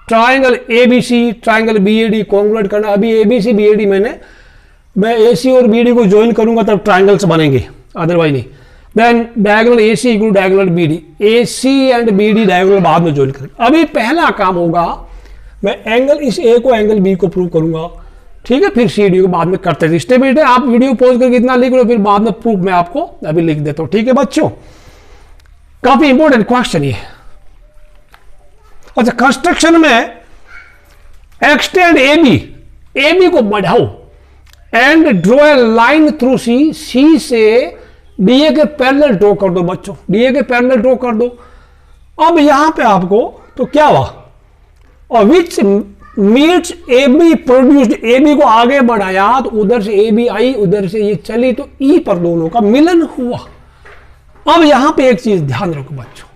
triangle A B C, triangle B A D congruent करना। अभी A B C B A D मैं ए सी और बी डी को ज्वाइन करूंगा तब ट्राइंगल्स बनेंगे, अदरवाइज नहीं। Then diagonal A C equal diagonal B D, A C and B D diagonal बाद में ज्वाइन करेंगे। अभी पहला काम होगा, मैं एंगल इस ए को एंगल बी को प्रूव करूंगा। ठीक है, फिर सी डी को बाद में करते हैं। स्टेप बाय स्टेप आप वीडियो पॉज करके इतना लिख लो, फिर बाद में प्रूफ मैं आपको अभी लिख देता हूं। ठीक है बच्चों, काफी इंपॉर्टेंट क्वेश्चन ये। अच्छा, कंस्ट्रक्शन में एक्सटेंड ए बी को बढ़ाओ and draw a line through C, C से डीए के पैरेलल ड्रॉ कर दो बच्चों, डीए के पैरेलल ड्रॉ कर दो। अब यहां पे आपको तो क्या हुआ, और which meets A B produced, A B को आगे बढ़ाया तो उधर से ए बी आई, उधर से ये चली तो ई पर दोनों का मिलन हुआ। अब यहां पे एक चीज ध्यान रखो बच्चों,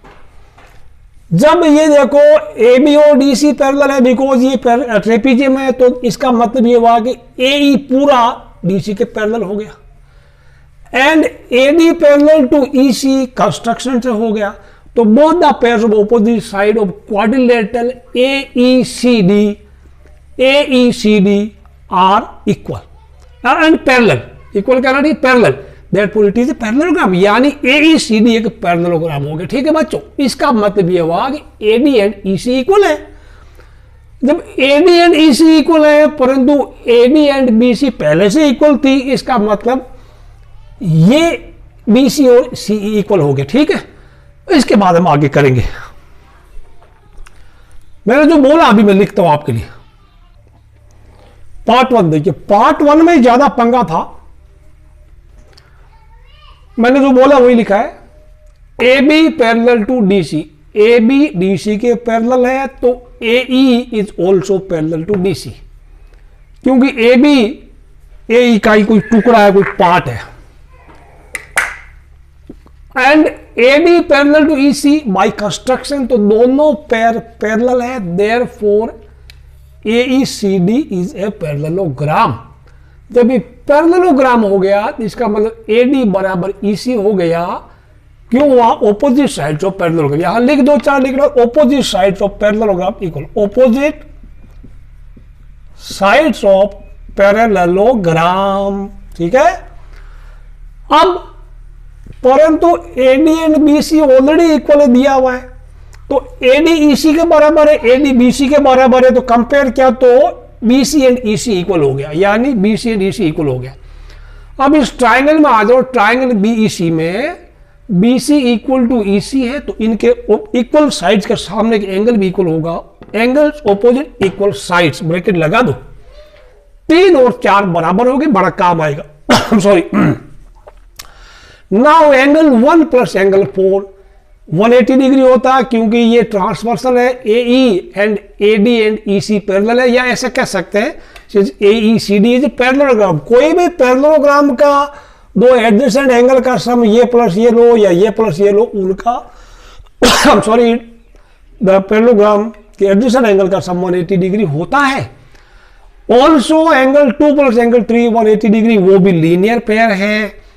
जब ये देखो ए बी और डी सी पैरेलल है, बिकॉज ये ट्रेपीजियम है, तो इसका मतलब ये हुआ कि ए ई पूरा डी सी के पैरेलल हो गया, and A D parallel to E C construction से हो गया। तो both the pairs of opposite side of quadrilateral A E C D are equal and parallel. Equal क्या है, parallel, therefore it is a parallelogram, यानी A E C D एक parallelogram हो गया। ठीक है बच्चों, इसका मतलब यह हुआ कि A D and E C equal है। जब A D and E C equal है, परंतु A D and B C पहले से इक्वल थी, इसका मतलब ये बी सी और सी इक्वल हो गया। ठीक है, इसके बाद हम आगे करेंगे। मैंने जो बोला अभी मैं लिखता हूं आपके लिए। पार्ट 1 देखिए, पार्ट 1 में ज्यादा पंगा था, मैंने जो बोला वही लिखा है। A B parallel to D C, A B D C के पैरेलल है, तो A E is also parallel to D C, क्योंकि ए बी ए ई का ही कोई टुकड़ा है, कोई पार्ट है। And A B parallel to E C by construction, तो दोनों पैर पैरेलल है, therefore A E C D is a parallelogram. जब ये पैरेललोग्राम हो गया तो इसका मतलब ए डी बराबर ई सी हो गया। क्यों हुआ, ऑपोजिट साइड्स ऑफ पैरेललोग्राम, यहां लिख दो, चार लिख दो, opposite sides of parallelogram equal opposite sides of parallelogram. ठीक है, अब परंतु AD and BC already equal दिया हुआ है, तो एडी ईसी के बराबर है, एडी बीसी के बराबर है, तो कंपेयर किया तो बीसी एंड ईसी इक्वल हो गया, यानी बीसी एंड ईसी इक्वल हो गया। अब इस ट्राइंगल में आ जाओ, ट्राइंगल बीईसी में बीसी इक्वल टू ईसी है, तो इनके इक्वल साइड्स के सामने के एंगल भी इक्वल होगा, angles opposite equal sides, bracket लगा दो, 3 और 4 बराबर हो गए, बड़ा काम आएगा। Sorry, now angle 1 plus angle 4 180 degree होता है, क्योंकि ये ट्रांसवर्सल है, A E and A D and E C parallel है, या ऐसे कह सकते हैं A E C D is parallelogram. कोई भी पैरेललोग्राम का दो एडजेसेंट एंगल का सम ये प्लस ये लो या ये प्लस ये लो, उनका सॉरी द पैरेललोग्राम के एडजेसेंट एंगल का सम 180 डिग्री होता है। Also angle 2 plus angle 3 180 degree, वो भी लीनियर पेयर है।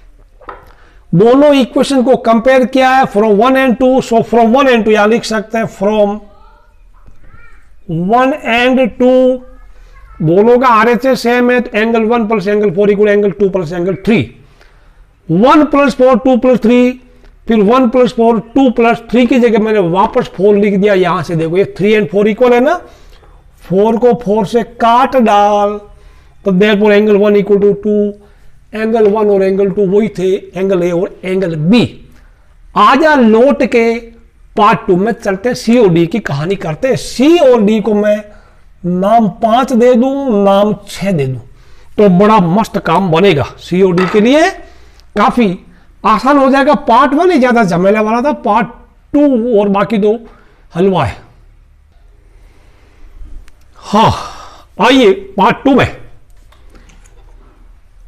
दोनों इक्वेशन को कंपेयर किया है from 1 and 2, so from 1 and 2 यहां लिख सकते हैं फ्रॉम 1 एंड 2, दोनों का आरएचएस सेम है, तो angle 1 plus angle 4 equal angle 2 plus angle 3, 1 plus 4 2 plus 3, फिर 1 प्लस 4 2 प्लस 3 की जगह मैंने वापस 4 लिख दिया। यहां से देखो ये 3 एंड 4 इक्वल है ना, 4 को 4 से काट डाल, तो therefore angle 1 equal to 2, angle 1 और एंगल 2 वही थे, एंगल ए और एंगल बी। आजा लौट के पार्ट 2 में चलते हैं, सी और डी की कहानी करते हैं। सी और डी को मैं नाम 5 दे दूं, नाम 6 दे दूं, तो बड़ा मस्त काम बनेगा। सी और डी के लिए काफी आसान हो जाएगा। पार्ट 1 ही ज्यादा झमेला वाला था, पार्ट 2 और बाकी 2 हलवा है। हाँ, आइए पार्ट 2 में।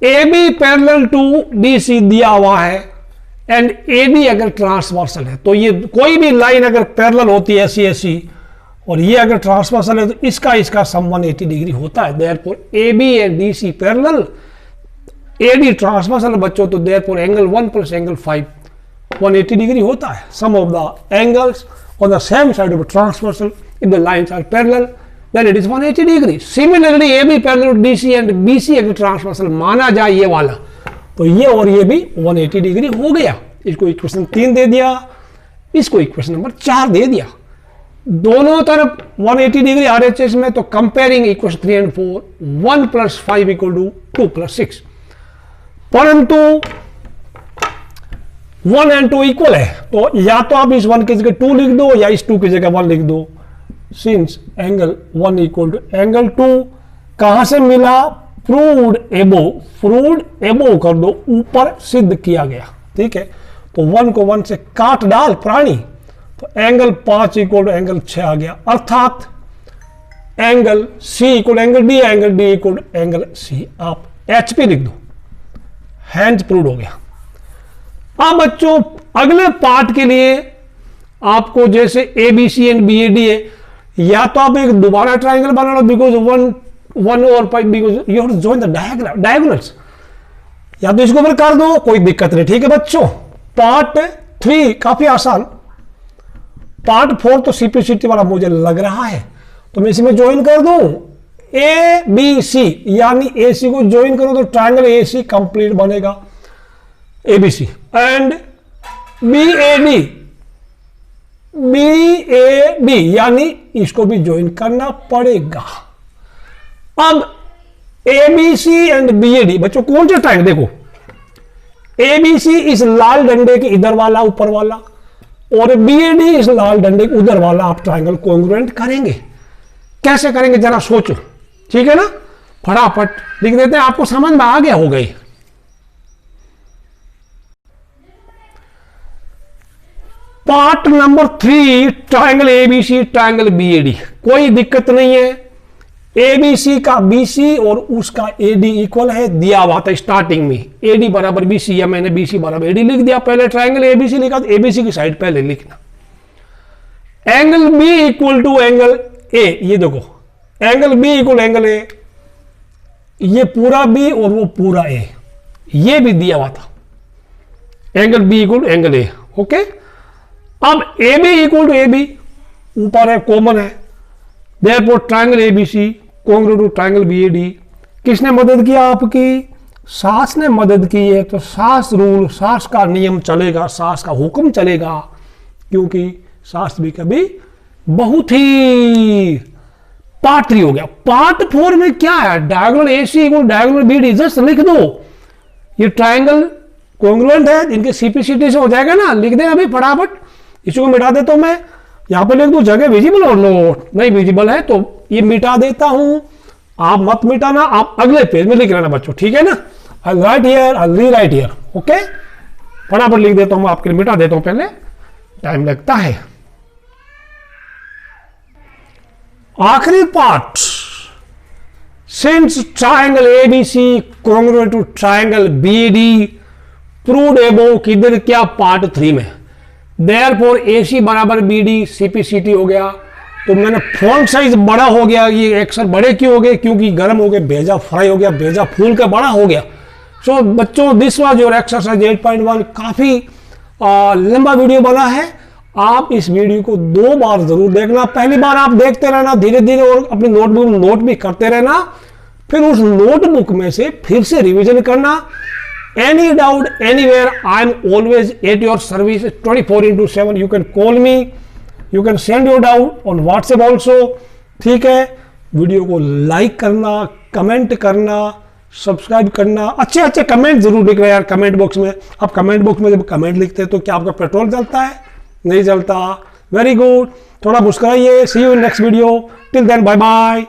A B parallel to B C दिया हुआ है एंड ए डी अगर ट्रांसवर्सल है, तो ये कोई भी लाइन अगर पैरेलल होती है ऐसी ऐसी और ये अगर ट्रांसवर्सल है तो इसका सम 180 डिग्री होता है। Therefore A B and D C parallel, A D transversal बच्चों, तो therefore angle 1 plus angle 5 180 degree होता है। Sum of the angles on the same side of transversal if the lines are parallel then it is 180 degree. Similarly, AB parallel to DC and BC अगर transversal माना जाए ये वाला, तो ये और ये भी 180 डिग्री हो गया। इसको इक्वेशन 3 दे दिया, इसको इक्वेशन नंबर 4 दे दिया। दोनों तरफ 180 डिग्री RHS में, तो comparing equation 3 and 4, 1 plus 5 equal to 2 plus 6, परंतु 1 एंड 2 इक्वल है, तो या तो आप इस 1 की जगह 2 लिख दो या इस 2 की जगह 1 लिख दो। Since angle 1 equal to angle 2 कहां से मिला? प्रूव्ड एबो, प्रूव्ड एबो कर दो, ऊपर सिद्ध किया गया। ठीक है, तो 1 को 1 से काट डाल प्राणी, तो एंगल 5 इक्वल टू एंगल 6 आ गया, अर्थात angle C equal angle D, angle D equal angle C. आप एच पी लिख दो, हैंज प्रूव्ड हो गया। अब बच्चों अगले पार्ट के लिए आपको जैसे A B C and B A D है, या तो आप एक दोबारा ट्राइंगल बना लो, बिकॉज वन और 5 because you have to join the diagonals, या तो इसको फिर कर दो, कोई दिक्कत नहीं। ठीक है बच्चों, पार्ट 3 काफी आसान, पार्ट 4 तो सीपीसीटी वाला मुझे लग रहा है, तो मैं इसमें ज्वाइन कर दूं ए बी सी, यानी ए सी को ज्वाइन करो तो ट्राइंगल ए सी कंप्लीट बनेगा, A B C and B A D, B A D, यानी इसको भी ज्वाइन करना पड़ेगा। अब A B C and B A D बच्चों कौन सा ट्राइंगल? देखो ए बी सी इस लाल डंडे के इधर वाला ऊपर वाला, और बी ए डी इस लाल डंडे के उधर वाला आप ट्राइंगल कॉन्ग्रुएंट करेंगे। कैसे करेंगे जरा सोचो, ठीक है ना? फटाफट लिख देते हैं, आपको समझ में आ गया हो गई। Part number 3 triangle ABC, triangle BOD, कोई दिक्कत नहीं है। एबीसी का बीसी और उसका एडी इक्वल है, दिया हुआ था स्टार्टिंग में, एडी बराबर बीसी, या मैंने बीसी बराबर एडी लिख दिया। पहले ट्राइंगल एबीसी लिखा तो एबीसी की साइड पहले लिखना। Angle B equal to angle A, ये देखो angle B equal angle A, ये पूरा बी और वो पूरा ए, ये भी दिया हुआ था। Angle B equal angle A, okay. अब A B equal to A B ऊपर है, कॉमन है, therefore triangle ABC congruent to triangle BAD. किसने मदद किया? आपकी सास ने मदद की है, तो सास रूल, सास का नियम चलेगा, सास का हुक्म चलेगा, क्योंकि सास भी कभी बहुत ही। पार्ट 3 हो गया। पार्ट 4 में क्या है? Diagonal AC equal diagonal BD, just लिख दो। ये ट्राइंगल कॉन्ग्रुएंट है, इनके सीपीसीटी से हो जाएगा ना, लिख दे अभी फटाफट। इसको मिटा देता हूं मैं, यहां पे लिख दो जगह विजिबल और नोट, नहीं विजिबल है तो ये मिटा देता हूं। आप मत मिटाना, आप अगले पेज में लिख लेना बच्चों, ठीक है ना? I write here, I rewrite here, okay. फटाफट लिख देता हूं, आपके लिए मिटा देता हूं, पहले टाइम लगता है। आखिरी part, since triangle ABC congruent to triangle BD proved above, किधर क्या? पार्ट 3 में। देयरफॉर एसी बराबर बीडी, सीपीसीटी हो गया। तो मैंने फॉन्ट साइज बड़ा हो गया, ये अक्षर बड़े क्यों हो गए? क्योंकि गर्म हो गए, भेजा फ्राई हो गया, भेजा फूल के बड़ा हो गया। सो बच्चों, दिस वाज योर एक्सरसाइज 8.1। काफी लंबा वीडियो बना है, आप इस वीडियो को 2 बार जरूर देखना। पहली बार आप देखते रहना धीरे धीरे, और अपनी नोटबुक में नोट भी करते रहना, फिर उस नोटबुक में से फिर से रिविजन करना। Any doubt, anywhere, I am always at your service 24/7. You can call me, you can send your doubt on WhatsApp also. ठीक है, वीडियो को लाइक करना, कमेंट करना, सब्सक्राइब करना, अच्छे अच्छे कमेंट जरूर लिख रहे हैं यार कमेंट बॉक्स में। आप कमेंट बॉक्स में जब कमेंट लिखते हैं तो क्या आपका पेट्रोल जलता है? नहीं जलता। वेरी गुड, थोड़ा मुस्कुराइए। See you in next video, till then bye bye.